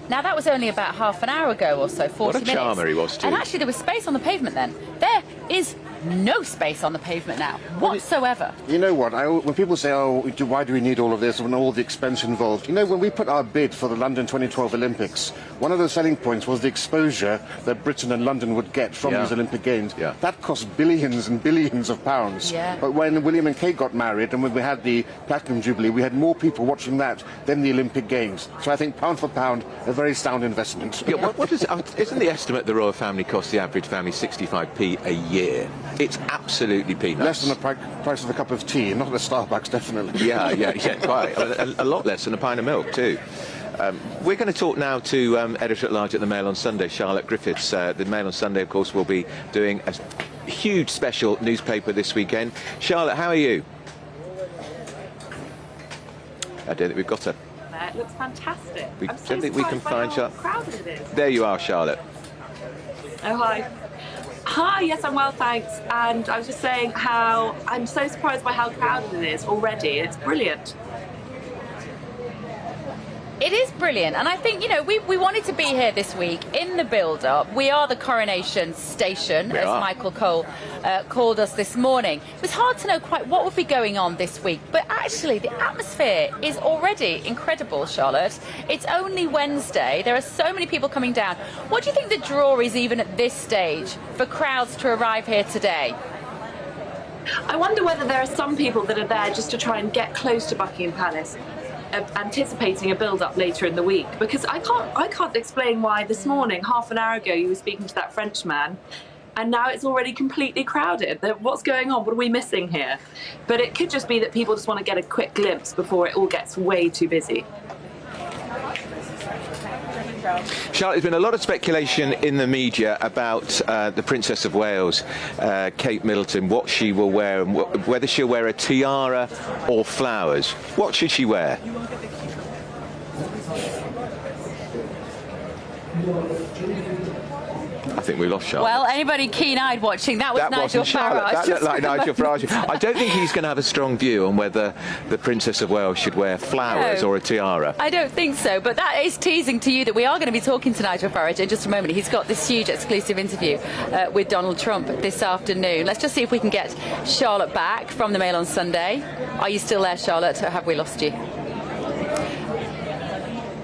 Now, that was only about half an hour ago or so, 40 minutes. What a charmer he was, too. And actually, there was space on the pavement then. There is no space on the pavement now, whatsoever. You know what? When people say, oh, why do we need all of this and all the expense involved? You know, when we put our bid for the London 2012 Olympics, one of the selling points was the exposure that Britain and London would get from these Olympic Games. That cost billions and billions of pounds. But when William and Kate got married and when we had the Platinum Jubilee, we had more people watching that than the Olympic Games. So I think pound for pound, a very sound investment. Isn't the estimate the royal family costs the average family 65p a year? It's absolutely peanuts. Less than the price of a cup of tea, not at a Starbucks, definitely. Yeah, quite. A lot less than a pint of milk, too. We're going to talk now to Editor-at-Large at the Mail on Sunday, Charlotte Griffiths. The Mail on Sunday, of course, will be doing a huge special newspaper this weekend. Charlotte, how are you? I don't think we've got her. It looks fantastic. I don't think we can find Charlotte. Crowded it is. There you are, Charlotte. Oh, hi. Hi, yes, I'm well, thanks. And I was just saying how I'm so surprised by how crowded it is already. It's brilliant. It is brilliant, and I think, you know, we wanted to be here this week in the build-up. We are the coronation station, as Michael Cole called us this morning. It was hard to know quite what would be going on this week, but actually the atmosphere is already incredible, Charlotte. It's only Wednesday. There are so many people coming down. What do you think the draw is, even at this stage, for crowds to arrive here today? I wonder whether there are some people that are there just to try and get close to Buckingham Palace, anticipating a build-up later in the week, because I can't explain why this morning, half an hour ago, you were speaking to that Frenchman, and now it's already completely crowded. What's going on? What are we missing here? But it could just be that people just want to get a quick glimpse before it all gets way too busy. Charlotte, there's been a lot of speculation in the media about the Princess of Wales, Kate Middleton, what she will wear, and whether she'll wear a tiara or flowers. What should she wear? I think we lost Charlotte. Well, anybody keen-eyed watching, that was Nigel Farage. That looked like Nigel Farage. I don't think he's going to have a strong view on whether the Princess of Wales should wear flowers or a tiara. I don't think so, but that is teasing to you that we are going to be talking to Nigel Farage in just a moment. He's got this huge exclusive interview with Donald Trump this afternoon. Let's just see if we can get Charlotte back from the Mail on Sunday. Are you still there, Charlotte, or have we lost you?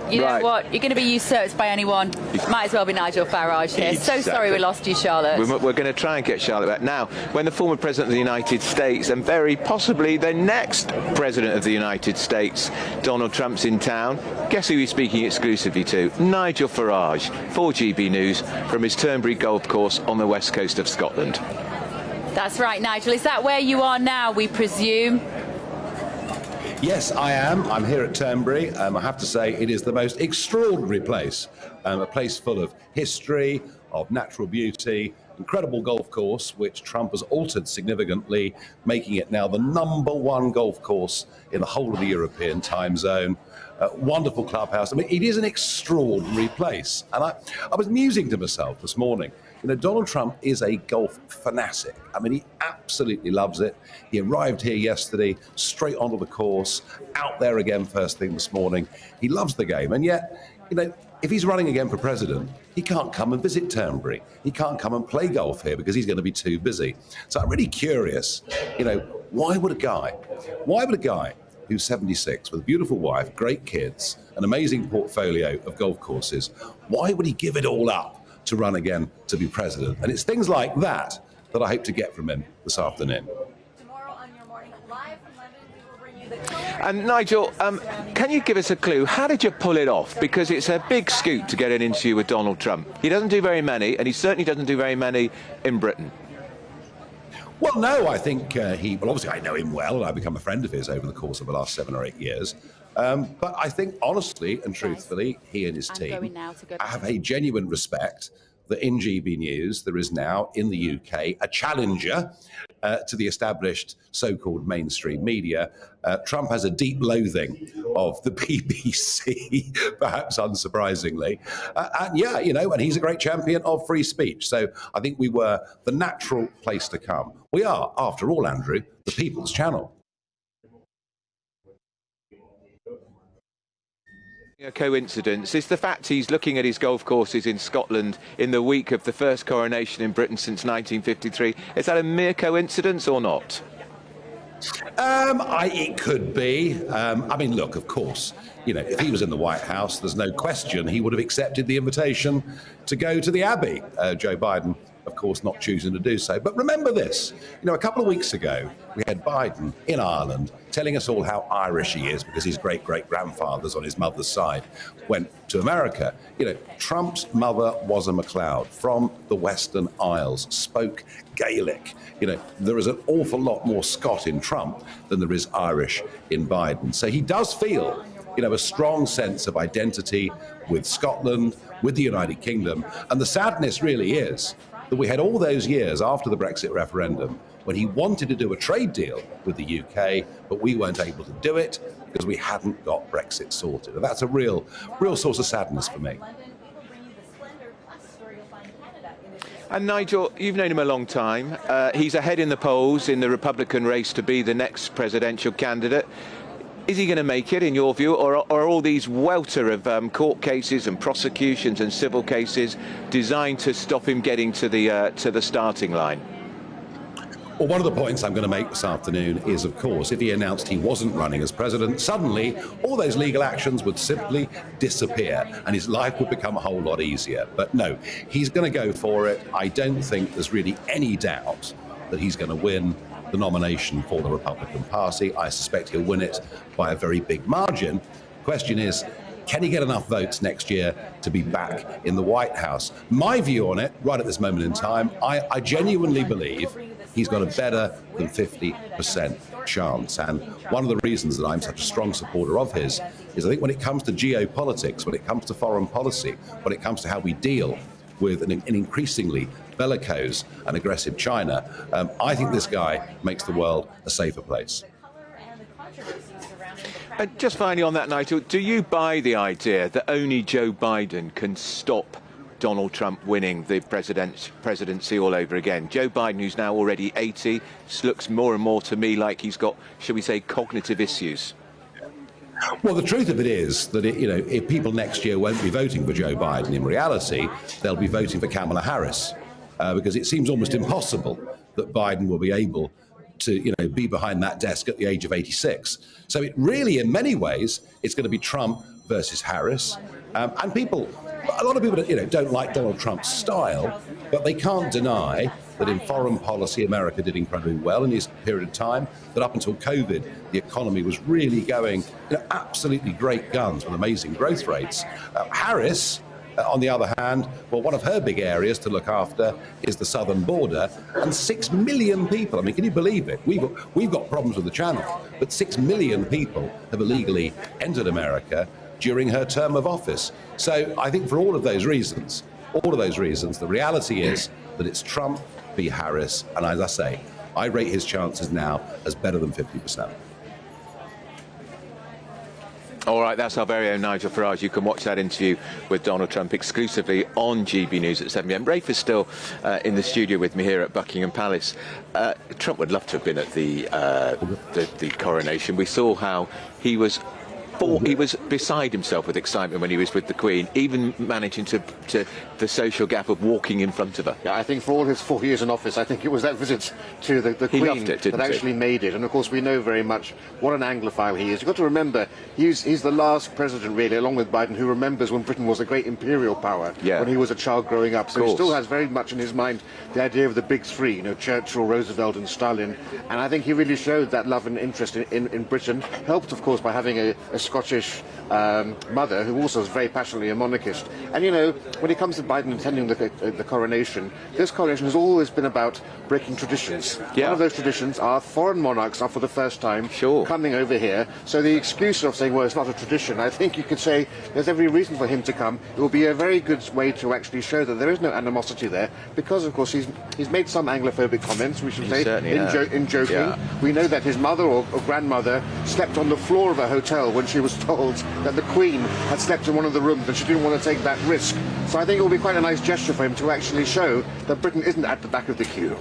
You know what? You're going to be usurped by anyone. Might as well be Nigel Farage here. Exactly. So sorry we lost you, Charlotte. We're going to try and get Charlotte back. Now, when the former President of the United States and very possibly the next President of the United States, Donald Trump's in town, guess who he's speaking exclusively to? Nigel Farage for GB News from his Turnberry golf course on the west coast of Scotland. That's right, Nigel. Is that where you are now, we presume? Yes, I am. I'm here at Turnberry. I have to say it is the most extraordinary place, a place full of history, of natural beauty, incredible golf course, which Trump has altered significantly, making it now the #1 golf course in the whole of the European time zone. Wonderful clubhouse. I mean, it is an extraordinary place. And I was musing to myself this morning, you know, Donald Trump is a golf fanatic. I mean, he absolutely loves it. He arrived here yesterday, straight onto the course, out there again first thing this morning. He loves the game. And yet, you know, if he's running again for president, he can't come and visit Turnberry. He can't come and play golf here because he's going to be too busy. So I'm really curious, you know, why would a guy who's 76 with a beautiful wife, great kids, an amazing portfolio of golf courses, why would he give it all up to run again to be president? And it's things like that that I hope to get from him this afternoon. And Nigel, can you give us a clue? How did you pull it off? Because it's a big scoop to get an interview with Donald Trump. He doesn't do very many, and he certainly doesn't do very many in Britain. Well, no, I think well, obviously I know him well, and I've become a friend of his over the course of the last 7 or 8 years. But I think, honestly and truthfully, he and his team have a genuine respect that in GB News there is now, in the UK, a challenger to the established so-called mainstream media. Trump has a deep loathing of the BBC, perhaps unsurprisingly. And yeah, you know, and he's a great champion of free speech. So I think we were the natural place to come. We are, after all, Andrew, the People's Channel. A coincidence is the fact he's looking at his golf courses in Scotland in the week of the first coronation in Britain since 1953. Is that a mere coincidence or not? It could be. I mean, look, of course, you know, if he was in the White House, there's no question he would have accepted the invitation to go to the Abbey. Joe Biden, of course, not choosing to do so. But remember this, you know, a couple of weeks ago, we had Biden in Ireland telling us all how Irish he is because his great-great-grandfathers on his mother's side went to America. You know, Trump's mother was a MacLeod from the Western Isles, spoke Gaelic. You know, there is an awful lot more Scot in Trump than there is Irish in Biden. So he does feel, you know, a strong sense of identity with Scotland, with the United Kingdom. And the sadness really is that we had all those years after the Brexit referendum when he wanted to do a trade deal with the UK, but we weren't able to do it because we hadn't got Brexit sorted. And that's a real source of sadness for me. And Nigel, you've known him a long time. He's ahead in the polls in the Republican race to be the next presidential candidate. Is he going to make it, in your view, or are all these welter of court cases and prosecutions and civil cases designed to stop him getting to the starting line? Well, one of the points I'm going to make this afternoon is, of course, if he announced he wasn't running as president, suddenly all those legal actions would simply disappear and his life would become a whole lot easier. But no, he's going to go for it. I don't think there's really any doubt that he's going to win the nomination for the Republican Party. I suspect he'll win it by a very big margin. The question is, can he get enough votes next year to be back in the White House? My view on it, right at this moment in time, I genuinely believe he's got a better than 50% chance. And one of the reasons that I'm such a strong supporter of his is I think when it comes to geopolitics, when it comes to foreign policy, when it comes to how we deal with an increasingly bellicose and aggressive China, I think this guy makes the world a safer place. Just finally on that, Nigel, do you buy the idea that only Joe Biden can stop Donald Trump winning the presidency all over again? Joe Biden, who's now already 80, looks more and more to me like he's got, shall we say, cognitive issues. Well, the truth of it is that, if people next year won't be voting for Joe Biden, in reality, they'll be voting for Kamala Harris, because it seems almost impossible that Biden will be able to, be behind that desk at the age of 86. So it really, in many ways, it's going to be Trump versus Harris. And a lot of people don't like Donald Trump's style, but they can't deny that in foreign policy, America did incredibly well in this period of time, that up until COVID, the economy was really going absolutely great guns with amazing growth rates. Harris, on the other hand, well, one of her big areas to look after is the southern border, and 6 million people, I mean, can you believe it? We've got problems with the channel, but 6 million people have illegally entered America during her term of office. So I think for all of those reasons, the reality is that it's Trump v. Harris, and as I say, I rate his chances now as better than 50%. All right, that's our very own Nigel Farage. You can watch that interview with Donald Trump exclusively on GB News at 7 p.m. Rafe is still in the studio with me here at Buckingham Palace. Trump would love to have been at the coronation. We saw how he was beside himself with excitement when he was with the Queen, even managing to the social gap of walking in front of her. Yeah, I think for all his 4 years in office, I think it was that visit to the Queen that actually made it. And of course, we know very much what an Anglophile he is. You've got to remember, he's the last president, really, along with Biden, who remembers when Britain was a great imperial power when he was a child growing up. So he still has very much in his mind the idea of the big three, Churchill, Roosevelt and Stalin. And I think he really showed that love and interest in Britain, helped, of course, by having a Scottish mother who also is very passionately a monarchist. And when it comes to Biden attending the coronation, this coronation has always been about breaking traditions. One of those traditions are foreign monarchs are for the first time coming over here. So the excuse of saying, well, it's not a tradition, I think you could say there's every reason for him to come. It will be a very good way to actually show that there is no animosity there, because of course he's made some Anglophobic comments, we should say, in joking. Yeah. We know that his mother or grandmother slept on the floor of a hotel when she was told that the Queen had slept in one of the rooms and she didn't want to take that risk. So I think it will be quite a nice gesture for him to actually show that Britain isn't at the back of the queue.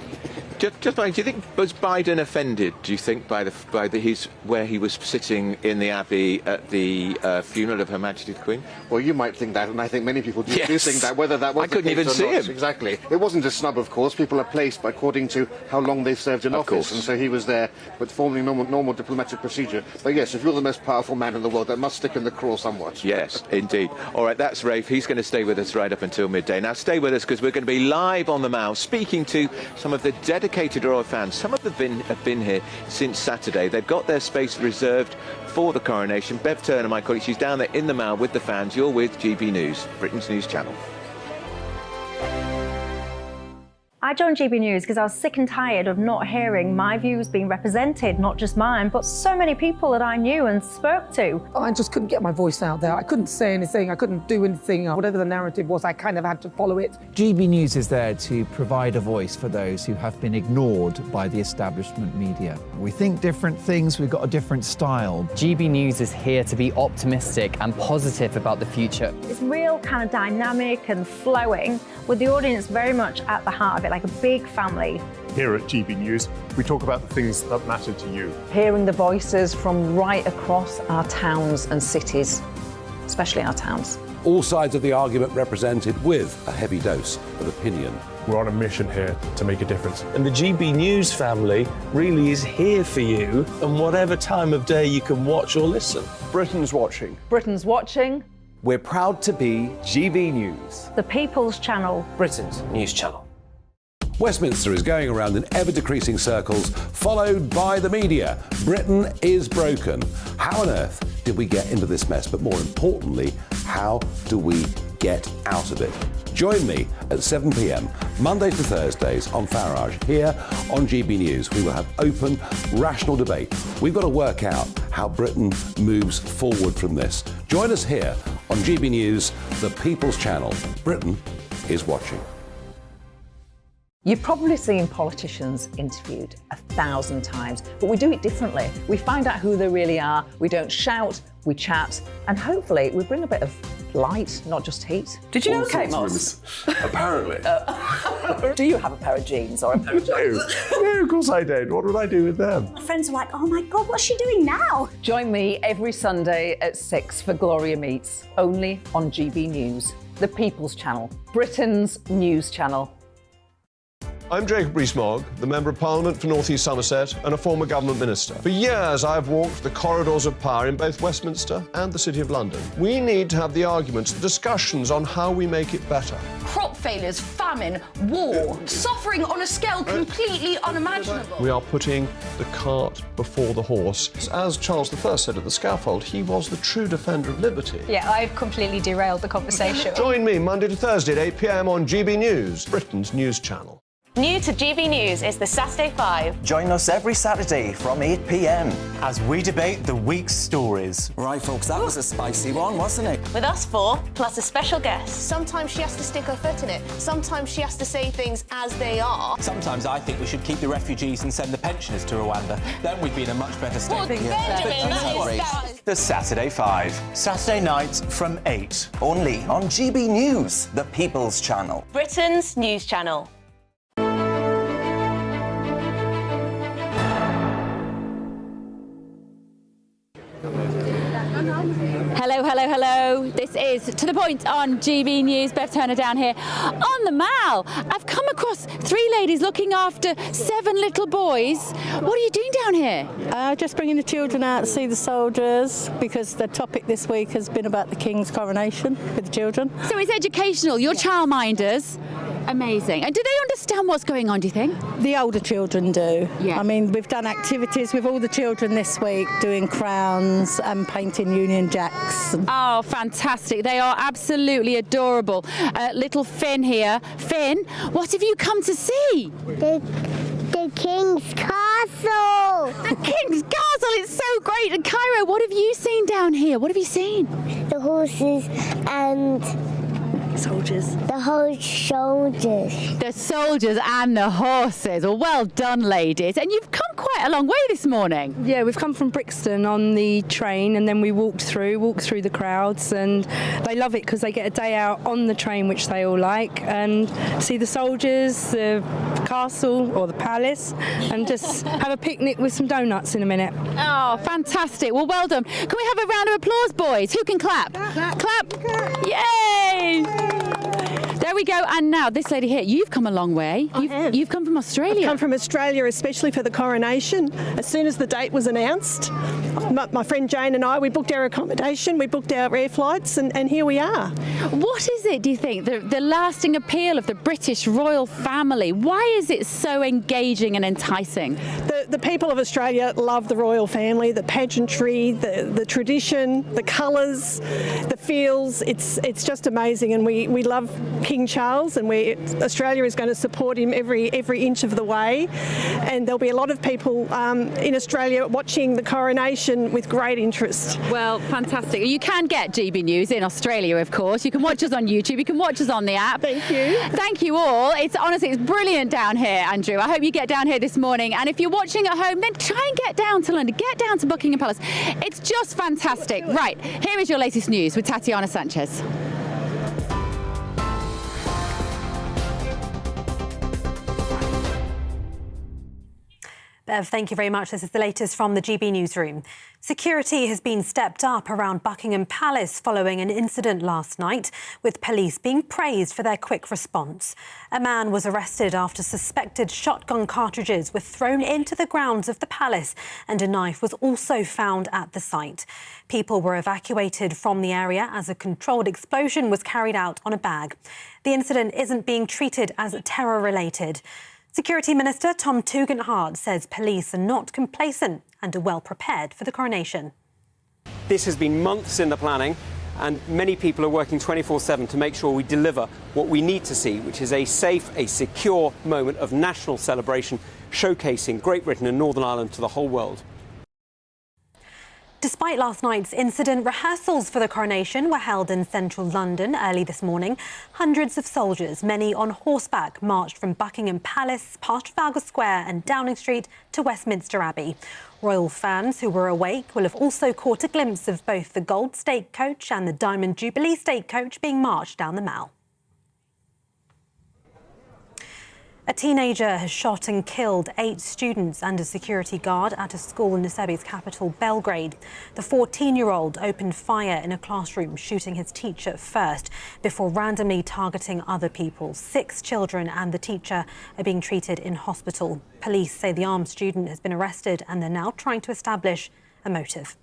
Just do you think, was Biden offended, do you think, by where he was sitting in the Abbey at the funeral of Her Majesty the Queen? Well, you might think that, and I think many people do think that, whether that was I couldn't even see him. Exactly. It wasn't a snub, of course. People are placed according to how long they've served in office, and so he was there, but following normal diplomatic procedure. But yes, if you're the most powerful man in the world, that must stick in the craw somewhat. Yes, indeed. All right, that's Rafe. He's going to stay with us right up until midday. Now, stay with us, because we're going to be live on the Mall, speaking to some of the dedicated royal fans. Some of them have been here since Saturday. They've got their space reserved for the coronation. Bev Turner, my colleague, she's down there in the Mall with the fans. You're with GB News, Britain's news channel. I joined GB News because I was sick and tired of not hearing my views being represented, not just mine, but so many people that I knew and spoke to. I just couldn't get my voice out there. I couldn't say anything. I couldn't do anything. Whatever the narrative was, I kind of had to follow it. GB News is there to provide a voice for those who have been ignored by the establishment media. We think different things, we've got a different style. GB News is here to be optimistic and positive about the future. It's real kind of dynamic and flowing, with the audience very much at the heart of it, like a big family. Here at GB News, we talk about the things that matter to you. Hearing the voices from right across our towns and cities, especially our towns. All sides of the argument represented with a heavy dose of opinion. We're on a mission here to make a difference. And the GB News family really is here for you, and whatever time of day you can watch or listen. Britain's watching. Britain's watching. We're proud to be GB News. The People's Channel. Britain's news channel. Westminster is going around in ever-decreasing circles, followed by the media. Britain is broken. How on earth did we get into this mess? But more importantly, how do we get out of it? Join me at 7 p.m, Mondays to Thursdays on Farage, here on GB News. We will have open, rational debate. We've got to work out how Britain moves forward from this. Join us here on GB News, the People's Channel. Britain is watching. You've probably seen politicians interviewed 1,000 times, but we do it differently. We find out who they really are, we don't shout, we chat, and hopefully we bring a bit of light, not just heat. Did you know Kate Moss? Apparently. Do you have a pair of jeans or a pair of jeans? No, of course I don't. What would I do with them? My friends are like, oh my God, what's she doing now? Join me every Sunday at 6 for Gloria Meets, only on GB News, the People's Channel, Britain's news channel. I'm Jacob Rees-Mogg, the Member of Parliament for North East Somerset and a former government minister. For years, I have walked the corridors of power in both Westminster and the City of London. We need to have the arguments, the discussions on how we make it better. Crop failures, famine, war, suffering on a scale completely unimaginable. We are putting the cart before the horse. As Charles I said at the scaffold, he was the true defender of liberty. Yeah, I've completely derailed the conversation. Join me Monday to Thursday at 8 p.m. on GB News, Britain's news channel. New to GB News is the Saturday 5. Join us every Saturday from 8 p.m. as we debate the week's stories. Right, folks, that was a spicy one, wasn't it? With us four, plus a special guest. Sometimes she has to stick her foot in it. Sometimes she has to say things as they are. Sometimes I think we should keep the refugees and send the pensioners to Rwanda. Then we'd be in a much better state. Well, Benjamin, that is The Saturday 5. Saturday nights from 8. Only on GB News, the People's Channel. Britain's news channel. Hello, hello, hello. This is To The Point on GB News. Bev Turner down here on the Mall. I've come across three ladies looking after 7 little boys. What are you doing down here? Just bringing the children out to see the soldiers, because the topic this week has been about the King's coronation with the children. So it's educational. You're childminders. Amazing. And do they understand what's going on, do you think? The older children do. Yeah. I mean, we've done activities with all the children this week, doing crowns and painting Union Jacks. Oh, fantastic. They are absolutely adorable. Little Finn here. Finn, what have you come to see? The King's Castle! The King's Castle! It's so great! And Cairo, what have you seen down here? What have you seen? The horses and... soldiers. The whole soldiers. The soldiers and the horses. Well done, ladies. And you've come quite a long way this morning. Yeah, we've come from Brixton on the train, and then we walked through the crowds, and they love it because they get a day out on the train, which they all like, and see the soldiers, the castle or the palace, and just have a picnic with some donuts in a minute. Oh, fantastic. Well done. Can we have a round of applause, boys? Who can clap? Clap. Yay! There we go. And now this lady here, you've come a long way. You've come from Australia. I've come from Australia, especially for the coronation. As soon as the date was announced, my friend Jane and I, we booked our accommodation, we booked our air flights, and here we are. What is it, do you think, the lasting appeal of the British royal family? Why is it so engaging and enticing? The people of Australia love the royal family, the pageantry, the tradition, the colours, the feels. It's just amazing, and we love King Charles, and Australia is going to support him every inch of the way. And there'll be a lot of people in Australia watching the coronation with great interest. Well, fantastic. You can get GB News in Australia, of course. You can watch us on YouTube. You can watch us on the app. Thank you. Thank you all. It's brilliant down here, Andrew. I hope you get down here this morning. And if you're watching at home, then try and get down to London. Get down to Buckingham Palace. It's just fantastic. Right, here is your latest news with Tatiana Sanchez. Bev, thank you very much. This is the latest from the GB newsroom. Security has been stepped up around Buckingham Palace following an incident last night, with police being praised for their quick response. A man was arrested after suspected shotgun cartridges were thrown into the grounds of the palace, and a knife was also found at the site. People were evacuated from the area as a controlled explosion was carried out on a bag. The incident isn't being treated as terror-related. Security Minister Tom Tugendhat says police are not complacent and are well prepared for the coronation. This has been months in the planning, and many people are working 24/7 to make sure we deliver what we need to see, which is a safe, a secure moment of national celebration, showcasing Great Britain and Northern Ireland to the whole world. Despite last night's incident, rehearsals for the coronation were held in central London early this morning. Hundreds of soldiers, many on horseback, marched from Buckingham Palace, past Trafalgar Square and Downing Street to Westminster Abbey. Royal fans who were awake will have also caught a glimpse of both the Gold Stagecoach and the Diamond Jubilee Stagecoach being marched down the Mall. A teenager has shot and killed 8 students and a security guard at a school in Serbia's capital, Belgrade. The 14-year-old opened fire in a classroom, shooting his teacher first before randomly targeting other people. 6 children and the teacher are being treated in hospital. Police say the armed student has been arrested and they're now trying to establish a motive.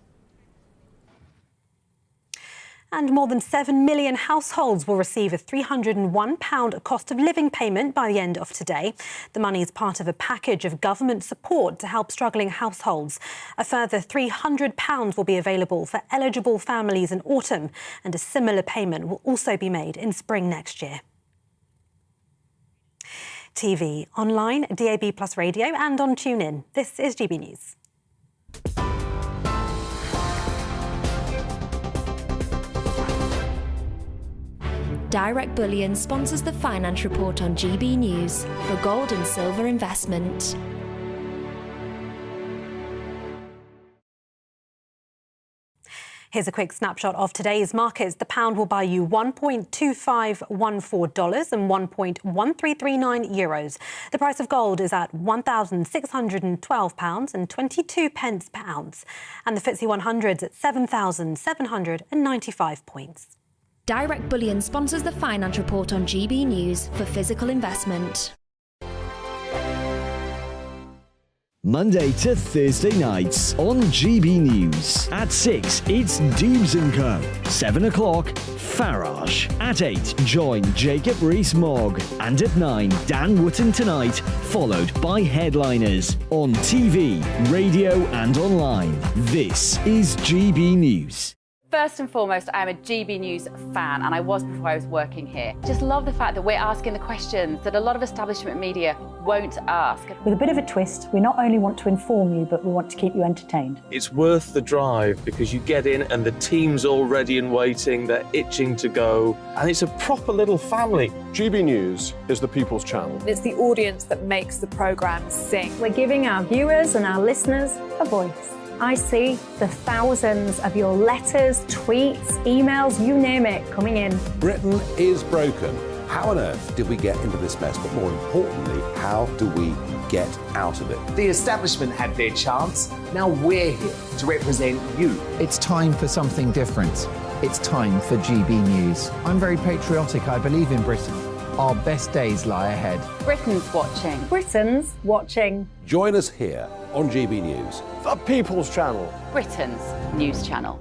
And more than 7 million households will receive a £301 cost of living payment by the end of today. The money is part of a package of government support to help struggling households. A further £300 will be available for eligible families in autumn, and a similar payment will also be made in spring next year. TV, online, DAB+ radio and on TuneIn. This is GB News. Direct Bullion sponsors the finance report on GB News for gold and silver investment. Here's a quick snapshot of today's markets. The pound will buy you $1.2514 and 1.1339 euros. The price of gold is at £1,612 and 22 pence per ounce. And the FTSE 100 is at 7,795 points. Direct Bullion sponsors the finance report on GB News for physical investment. Monday to Thursday nights on GB News. At 6, it's Dubes & Co. 7 o'clock, Farage. At 8, join Jacob Rees-Mogg. And at 9, Dan Wootton Tonight, followed by Headliners. On TV, radio and online. This is GB News. First and foremost, I'm a GB News fan, and I was before I was working here. Just love the fact that we're asking the questions that a lot of establishment media won't ask. With a bit of a twist, we not only want to inform you, but we want to keep you entertained. It's worth the drive because you get in and the team's all ready and waiting, they're itching to go, and it's a proper little family. GB News is the People's Channel. It's the audience that makes the programme sing. We're giving our viewers and our listeners a voice. I see the thousands of your letters, tweets, emails, you name it, coming in. Britain is broken. How on earth did we get into this mess? But more importantly, how do we get out of it? The establishment had their chance. Now we're here to represent you. It's time for something different. It's time for GB News. I'm very patriotic. I believe in Britain. Our best days lie ahead. Britain's watching. Britain's watching. Join us here on GB News. The People's Channel. Britain's news channel.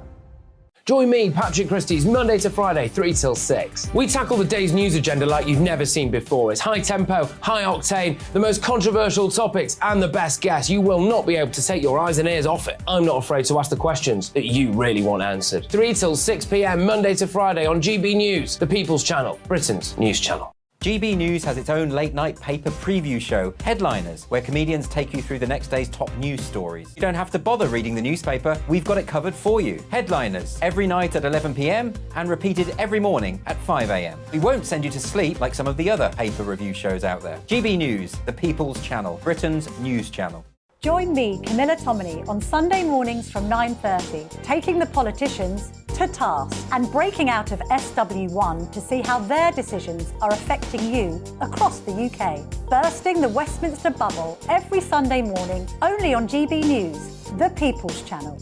Join me, Patrick Christie's, Monday to Friday, 3 till 6. We tackle the day's news agenda like you've never seen before. It's high tempo, high octane, the most controversial topics and the best guests. You will not be able to take your eyes and ears off it. I'm not afraid to ask the questions that you really want answered. 3 till 6 p.m, Monday to Friday on GB News, the People's Channel, Britain's news channel. GB News has its own late-night paper preview show, Headliners, where comedians take you through the next day's top news stories. You don't have to bother reading the newspaper, we've got it covered for you. Headliners, every night at 11 p.m. and repeated every morning at 5 a.m. We won't send you to sleep like some of the other paper review shows out there. GB News, the People's Channel, Britain's news channel. Join me, Camilla Tominey, on Sunday mornings from 9:30, taking the politicians to task and breaking out of SW1 to see how their decisions are affecting you across the UK. Bursting the Westminster bubble every Sunday morning, only on GB News, the People's Channel.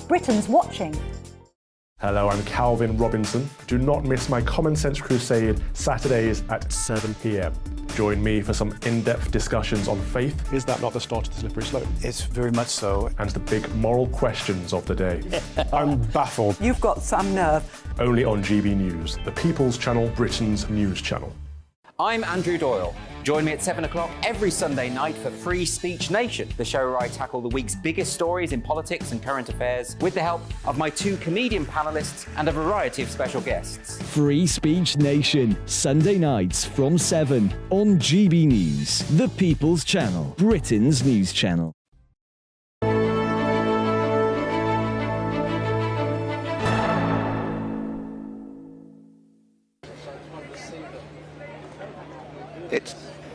Britain's watching. Hello, I'm Calvin Robinson. Do not miss my Common Sense Crusade Saturdays at 7 p.m. Join me for some in-depth discussions on faith. Is that not the start of the slippery slope? It's very much so. And the big moral questions of the day. I'm baffled. You've got some nerve. Only on GB News, the People's Channel, Britain's news channel. I'm Andrew Doyle. Join me at 7 o'clock every Sunday night for Free Speech Nation, the show where I tackle the week's biggest stories in politics and current affairs with the help of my 2 comedian panellists and a variety of special guests. Free Speech Nation, Sunday nights from 7 on GB News, the People's Channel, Britain's news channel.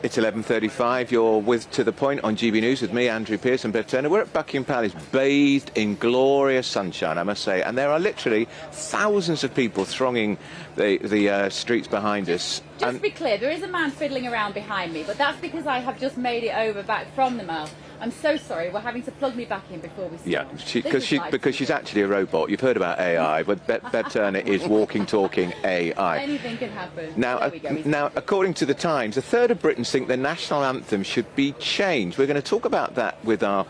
It's 11:35. You're with To The Point on GB News with me, Andrew Pearce and Bev Turner. We're at Buckingham Palace, bathed in glorious sunshine, I must say. And there are literally thousands of people thronging the streets behind us. Just to be clear, there is a man fiddling around behind me, but that's because I have just made it over back from the mall. I'm so sorry, we're having to plug me back in before we start. Yeah, because she's actually a robot. You've heard about AI, but Bev Turner is walking, talking AI. Anything can happen. Now, now, according to the Times, a third of Britons think the national anthem should be changed. We're going to talk about that with our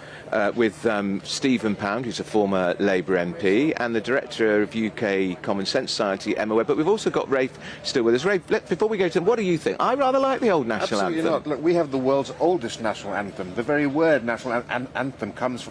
Stephen Pound, who's a former Labour MP, and the director of UK Common Sense Society, Emma Webb. But we've also got Rafe still with us. Rafe, before we go to them, what do you think? I rather like the old national anthem. anthem. Not. Look, we have the world's oldest national anthem. The very word national anthem comes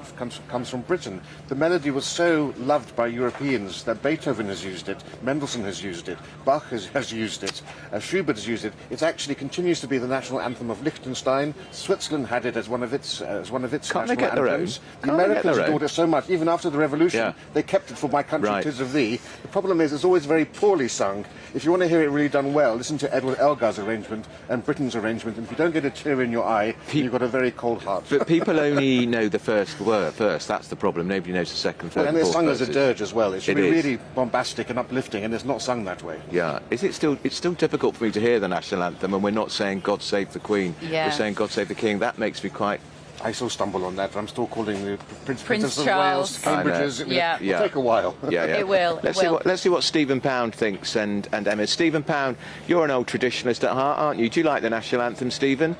from Britain. The melody was so loved by Europeans that Beethoven has used it, Mendelssohn has used it, Bach has used it, Schubert has used it. It actually continues to be the national anthem of Liechtenstein. Switzerland had it as one of its Can't they national get their own? anthems. The Americans adored it so much, even after the revolution, Yeah. they kept it for My Country, Right. 'Tis of Thee. The problem is it's always very poorly sung. If you want to hear it really done well, listen to Edward Elgar's arrangement and Britain's arrangement, and if you don't get a tear in your eye, you've got a very cold heart. But people only know the first word first. That's the problem. Nobody knows the second, third, And it's fourth sung as a verses. dirge as well. It should It be is. really bombastic and uplifting, and it's not sung that way. Yeah, it's still difficult for me to hear the national anthem, and we're not saying God Save the Queen. Yeah. We're saying God Save the King. That makes me quite. I still stumble on that. I'm still calling the Princess of Charles. Wales, Cambridges. It'll take a while. Yeah, yeah. It will. Let's see what Stephen Pound thinks and Emma. Stephen Pound, you're an old traditionalist at heart, aren't you? Do you like the national anthem, Stephen?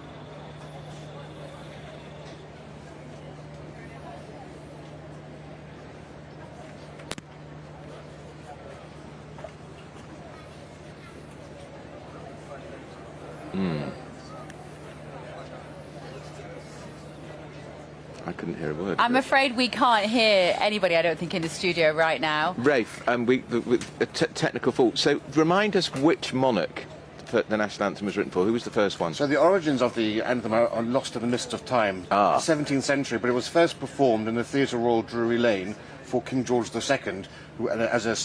I couldn't hear a word. I'm afraid we can't hear anybody, I don't think, in the studio right now. Rafe, with a technical fault. So remind us which monarch the national anthem was written for. Who was the first one? So the origins of the anthem are lost in the mist of time. The 17th century, but it was first performed in the Theatre Royal Drury Lane for King George II as a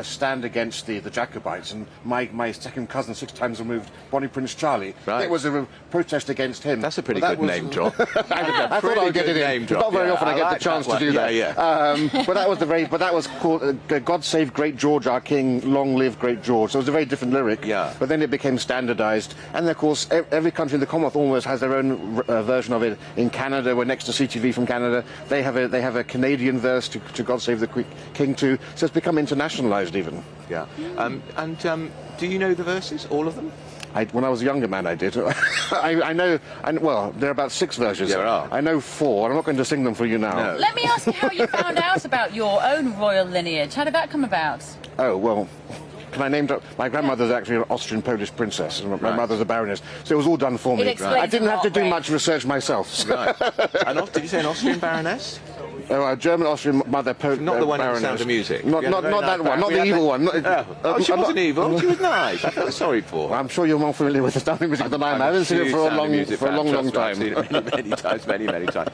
stand against the Jacobites. And my second cousin, 6 times removed, Bonnie Prince Charlie. Right. It was a protest against him. That's a pretty good name drop. I thought I'd get it in. Not very often I get the chance to do that. But that was that was called God Save Great George, Our King, Long Live Great George. So it was a very different lyric. Yeah. But then it became standardised, and of course every country in the Commonwealth almost has their own version of it. In Canada, we're next to CTV from Canada. They have a Canadian verse to God Save the King too. So it's become internationalised even. Yeah. Do you know the verses, all of them? When I was a younger man, I did. I know. Well, there are about 6 versions. There are. I know 4. I'm not going to sing them for you now. No. Let me ask you how you found out about your own royal lineage. How did that come about? Oh, well, can I name drop? My grandmother's actually an Austrian-Polish princess, and my mother's a baroness, so it was all done for me. It explains I didn't a have to lot, do Ray. much research myself. Right. Did you say an Austrian baroness? Oh, a German-Austrian mother, Not the one in The baroness. Sound of Music. Not that one. Not the evil one. She wasn't evil. She was nice. I felt sorry for her. I'm sure you're more familiar with the Sound of Music than I am. I haven't seen it for a long time. I've seen it many times.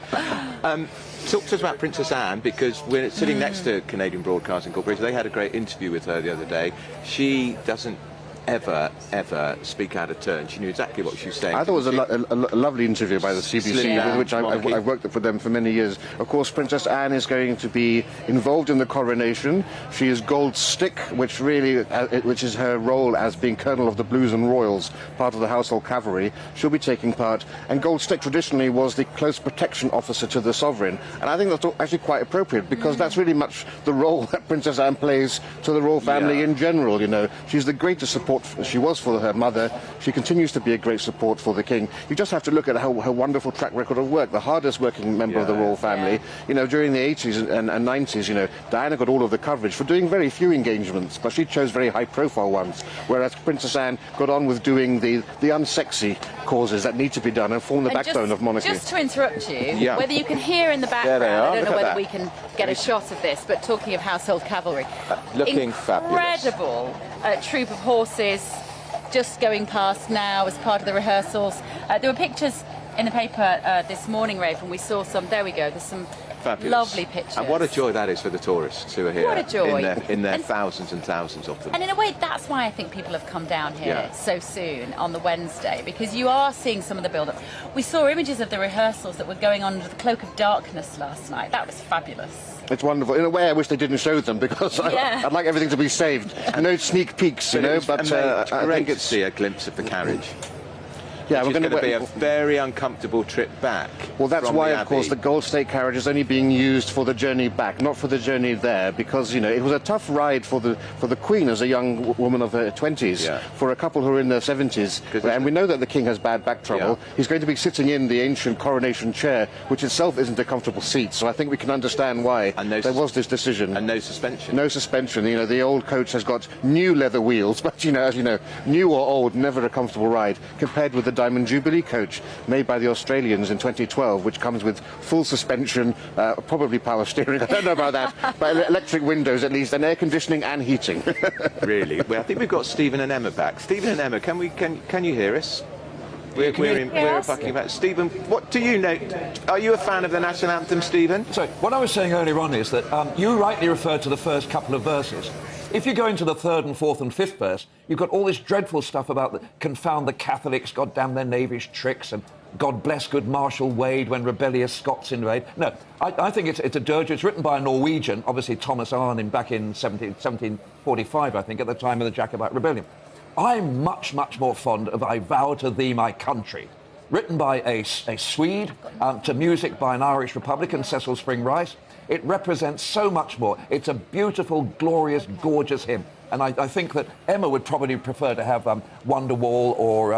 Talk to us about Princess Anne, because we're sitting next to Canadian Broadcasting Corporation. They had a great interview with her the other day. She doesn't ever speak out of turn. She knew exactly what she was saying. I thought it was a lovely interview by the CBC, with which I've worked for them for many years. Of course, Princess Anne is going to be involved in the coronation. She is Gold Stick, which is her role as being Colonel of the Blues and Royals, part of the Household Cavalry. She'll be taking part. And Gold Stick traditionally was the close protection officer to the sovereign. And I think that's actually quite appropriate, because that's really much the role that Princess Anne plays to the royal family in general. You know, she's the greatest support she was for her mother. She continues to be a great support for the king. You just have to look at her wonderful track record of work, the hardest working member of the royal family. You know, during the 80s and 90s, you know, Diana got all of the coverage for doing very few engagements, but she chose very high profile ones, whereas Princess Anne got on with doing the unsexy causes that need to be done and form the backbone of monarchy. Just to interrupt you, whether you can hear in the background, I don't know whether we can get a shot of this, but talking of household cavalry, looking fabulous. Incredible troop of horses just going past now as part of the rehearsals. There were pictures in the paper this morning, Rafe, and we saw some. There we go. There's some Fabulous. lovely pictures. And what a joy that is for the tourists who are here. What a joy. In their thousands and thousands of them. And in a way, that's why I think people have come down here so soon on the Wednesday, because you are seeing some of the build-up. We saw images of the rehearsals that were going on under the cloak of darkness last night. That was fabulous. It's wonderful. In a way, I wish they didn't show them because I'd like everything to be saved. No sneak peeks, you know. But I think it's see a glimpse of the carriage. Yeah, we're going to be a very uncomfortable trip back. Well, that's why, of course, the Gold State carriage is only being used for the journey back, not for the journey there, because you know it was a tough ride for the Queen as a young woman of her 20s, for a couple who are in their 70s, and we know that the King has bad back trouble. He's going to be sitting in the ancient coronation chair, which itself isn't a comfortable seat. So I think we can understand why there was this decision. And no suspension. No suspension. You know, the old coach has got new leather wheels, but you know, as you know, new or old, never a comfortable ride compared with the Diamond Jubilee coach made by the Australians in 2012, which comes with full suspension, probably power steering, I don't know about that, but electric windows at least, and air conditioning and heating. Really? Well, I think we've got Stephen and Emma back. Stephen and Emma, can you hear us? We're fucking about. Stephen, what do you know? Are you a fan of the national anthem, Stephen? So, what I was saying earlier on is that you rightly referred to the first couple of verses. If you go into the third and fourth and fifth verse, you've got all this dreadful stuff about confound the Catholics, God damn their knavish tricks, and God bless good Marshal Wade when rebellious Scots invade. No, I think it's a dirge. It's written by a Norwegian, obviously Thomas Arne, back in 1745, I think, at the time of the Jacobite Rebellion. I'm much, much more fond of I Vow to Thee, My Country, written by a Swede, to music by an Irish Republican, Cecil Spring Rice. It represents so much more. It's a beautiful, glorious, gorgeous hymn. And I think that Emma would probably prefer to have Wonderwall or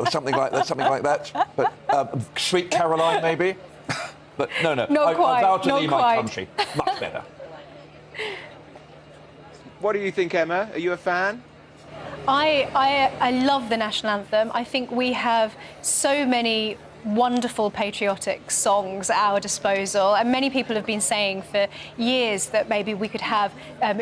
something like that. But Sweet Caroline, maybe. But no. Not quite. I Vow to Not Thee, quite. My Country. Much better. What do you think, Emma? Are you a fan? I love the national anthem. I think we have so many wonderful patriotic songs at our disposal, and many people have been saying for years that maybe we could have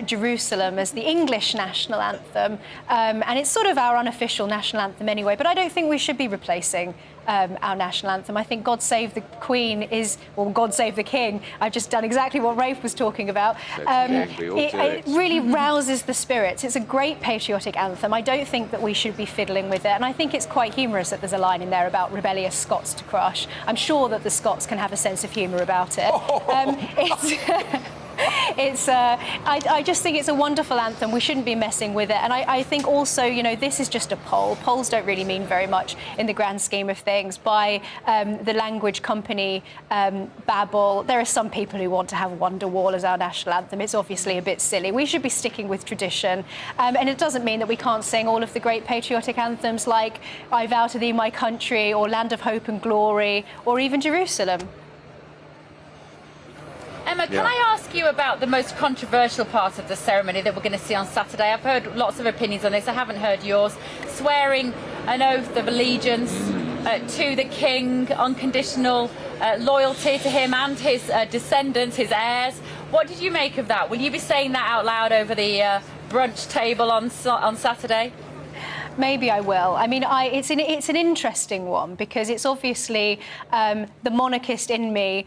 Jerusalem as the English national anthem, and it's sort of our unofficial national anthem anyway, but I don't think we should be replacing our national anthem. I think God Save the Queen is, well, God Save the King. I've just done exactly what Rafe was talking about. It really rouses the spirits. It's a great patriotic anthem. I don't think that we should be fiddling with it, and I think it's quite humorous that there's a line in there about rebellious Scots to crush. I'm sure that the Scots can have a sense of humour about it. I just think it's a wonderful anthem. We shouldn't be messing with it. And I think also, you know, this is just a poll. Polls don't really mean very much in the grand scheme of things. By the language company Babel, there are some people who want to have Wonderwall as our national anthem. It's obviously a bit silly. We should be sticking with tradition. And it doesn't mean that we can't sing all of the great patriotic anthems like I Vow to Thee, My Country, or Land of Hope and Glory, or even Jerusalem. Emma, can I ask you about the most controversial part of the ceremony that we're going to see on Saturday? I've heard lots of opinions on this. I haven't heard yours. Swearing an oath of allegiance to the King, unconditional loyalty to him and his descendants, his heirs. What did you make of that? Will you be saying that out loud over the brunch table on Saturday? Maybe I will. I mean, it's an interesting one because it's obviously the monarchist in me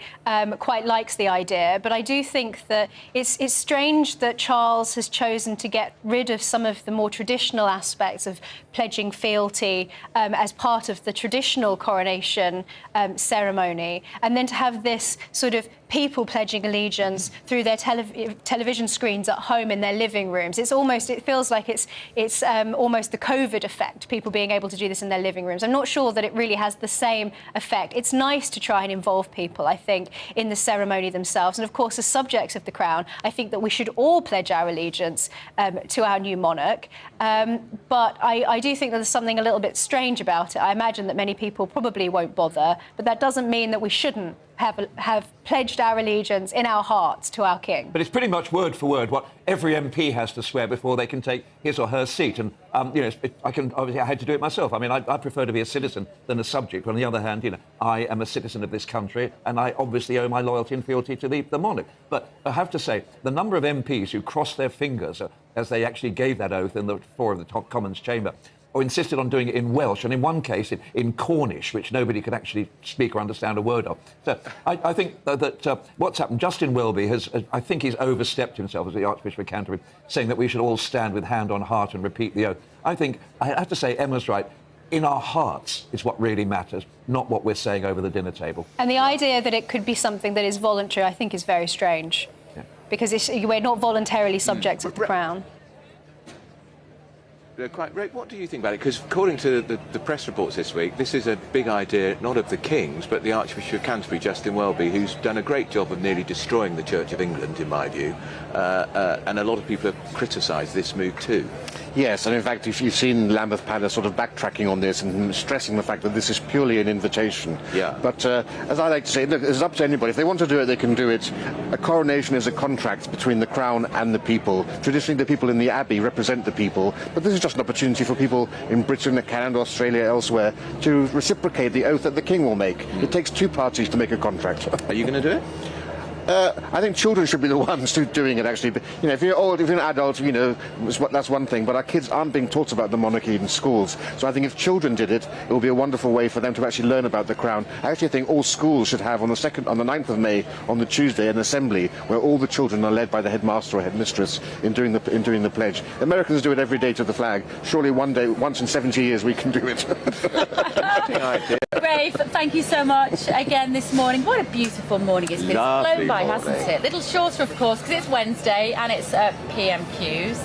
quite likes the idea, but I do think that it's strange that Charles has chosen to get rid of some of the more traditional aspects of pledging fealty as part of the traditional coronation ceremony, and then to have this sort of people pledging allegiance through their television screens at home in their living rooms. It feels like it's almost the COVID effect, people being able to do this in their living rooms. I'm not sure that it really has the same effect. It's nice to try and involve people, I think, in the ceremony themselves. And of course, as subjects of the crown, I think that we should all pledge our allegiance to our new monarch. But I do think that there's something a little bit strange about it. I imagine that many people probably won't bother, but that doesn't mean that we shouldn't have pledged our allegiance in our hearts to our king. But it's pretty much word for word what every MP has to swear before they can take his or her seat. And, you know, I had to do it myself. I mean, I prefer to be a citizen than a subject. But on the other hand, you know, I am a citizen of this country and I obviously owe my loyalty and fealty to the monarch. But I have to say, the number of MPs who crossed their fingers as they actually gave that oath in the floor of the top Commons chamber, or insisted on doing it in Welsh, and in one case in Cornish, which nobody could actually speak or understand a word of. So I think that what's happened, Justin Welby I think he's overstepped himself as the Archbishop of Canterbury, saying that we should all stand with hand on heart and repeat the oath. I think, I have to say, Emma's right. in our hearts is what really matters, not what we're saying over the dinner table. And the idea that it could be something that is voluntary, I think, is very strange. Yeah. Because we're not voluntarily subjects of the crown. Quite, Rick, what do you think about it? Because according to the press reports this week, this is a big idea, not of the King's, but the Archbishop of Canterbury, Justin Welby, who's done a great job of nearly destroying the Church of England, in my view. And a lot of people have criticised this move too. Yes, and in fact, if you've seen Lambeth Palace sort of backtracking on this and stressing the fact that this is purely an invitation. Yeah. But as I like to say, look, it's up to anybody. If they want to do it, they can do it. A coronation is a contract between the Crown and the people. Traditionally, the people in the Abbey represent the people, but this is just an opportunity for people in Britain, Canada, Australia, elsewhere, to reciprocate the oath that the King will make. It takes two parties to make a contract. Are you going to do it? I think children should be the ones doing it, actually. But, you know, if you're old, if you're an adult, you know, that's one thing. But our kids aren't being taught about the monarchy in schools. So I think if children did it, it would be a wonderful way for them to actually learn about the Crown. I actually think all schools should have on the 9th of May, on the Tuesday, an assembly where all the children are led by the headmaster or headmistress in doing the pledge. Americans do it every day to the flag. Surely one day, once in 70 years, we can do it. Rafe, thank you so much again this morning. What a beautiful morning it's been. It's flown by, hasn't it? A little shorter, of course, because it's Wednesday and it's PMQs.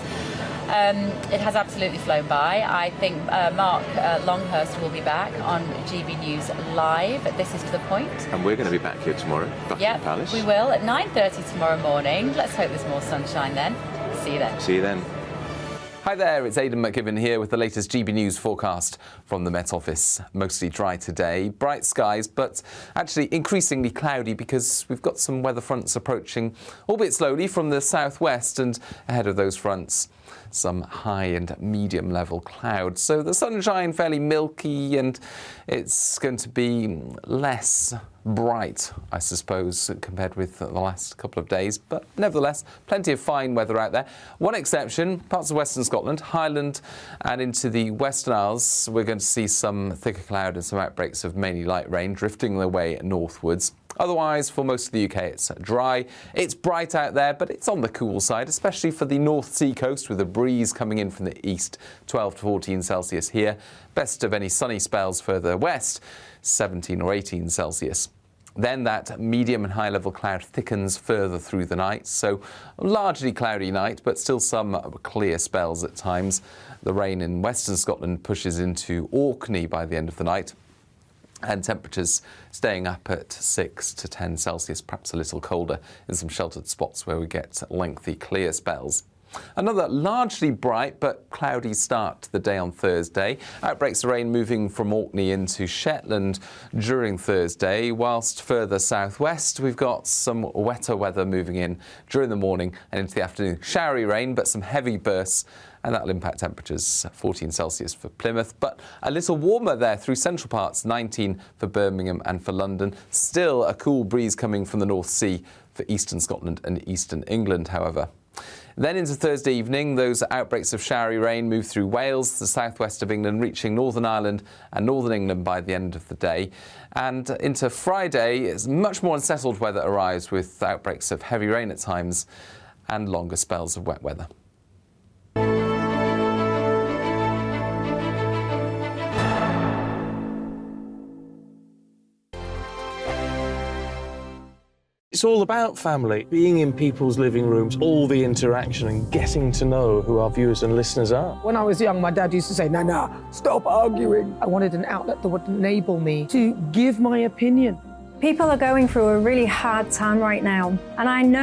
It has absolutely flown by. I think Mark Longhurst will be back on GB News Live. This is To The Point. And we're going to be back here tomorrow, Buckingham Palace. We will, at 9:30 tomorrow morning. Let's hope there's more sunshine then. See you then. See you then. Hi there, it's Aidan McGibbon here with the latest GB News forecast from the Met Office. Mostly dry today, bright skies, but actually increasingly cloudy because we've got some weather fronts approaching, albeit slowly, from the southwest, and ahead of those fronts, some high and medium level clouds. So the sunshine fairly milky, and it's going to be less bright, I suppose, compared with the last couple of days, but nevertheless plenty of fine weather out there. One exception, parts of western Scotland, Highland and into the Western Isles, we're going to see some thicker cloud and some outbreaks of mainly light rain drifting their way northwards. Otherwise, for most of the UK, it's dry. It's bright out there, but it's on the cool side, especially for the North Sea coast with a breeze coming in from the east, 12 to 14 Celsius here. Best of any sunny spells further west, 17 or 18 Celsius. Then that medium and high level cloud thickens further through the night, so largely cloudy night, but still some clear spells at times. The rain in western Scotland pushes into Orkney by the end of the night, and temperatures staying up at 6 to 10 Celsius, perhaps a little colder in some sheltered spots where we get lengthy clear spells. Another largely bright but cloudy start to the day on Thursday. Outbreaks of rain moving from Orkney into Shetland during Thursday, whilst further southwest we've got some wetter weather moving in during the morning and into the afternoon. Showery rain, but some heavy bursts, and that'll impact temperatures 14 Celsius for Plymouth, but a little warmer there through central parts, 19 for Birmingham and for London. Still a cool breeze coming from the North Sea for eastern Scotland and eastern England, however. Then into Thursday evening, those outbreaks of showery rain move through Wales, the southwest of England, reaching Northern Ireland and Northern England by the end of the day. And into Friday, it's much more unsettled weather arrives with outbreaks of heavy rain at times and longer spells of wet weather. It's all about family, being in people's living rooms, all the interaction and getting to know who our viewers and listeners are. When I was young, my dad used to say, "Nah, stop arguing." I wanted an outlet that would enable me to give my opinion. People are going through a really hard time right now, and I know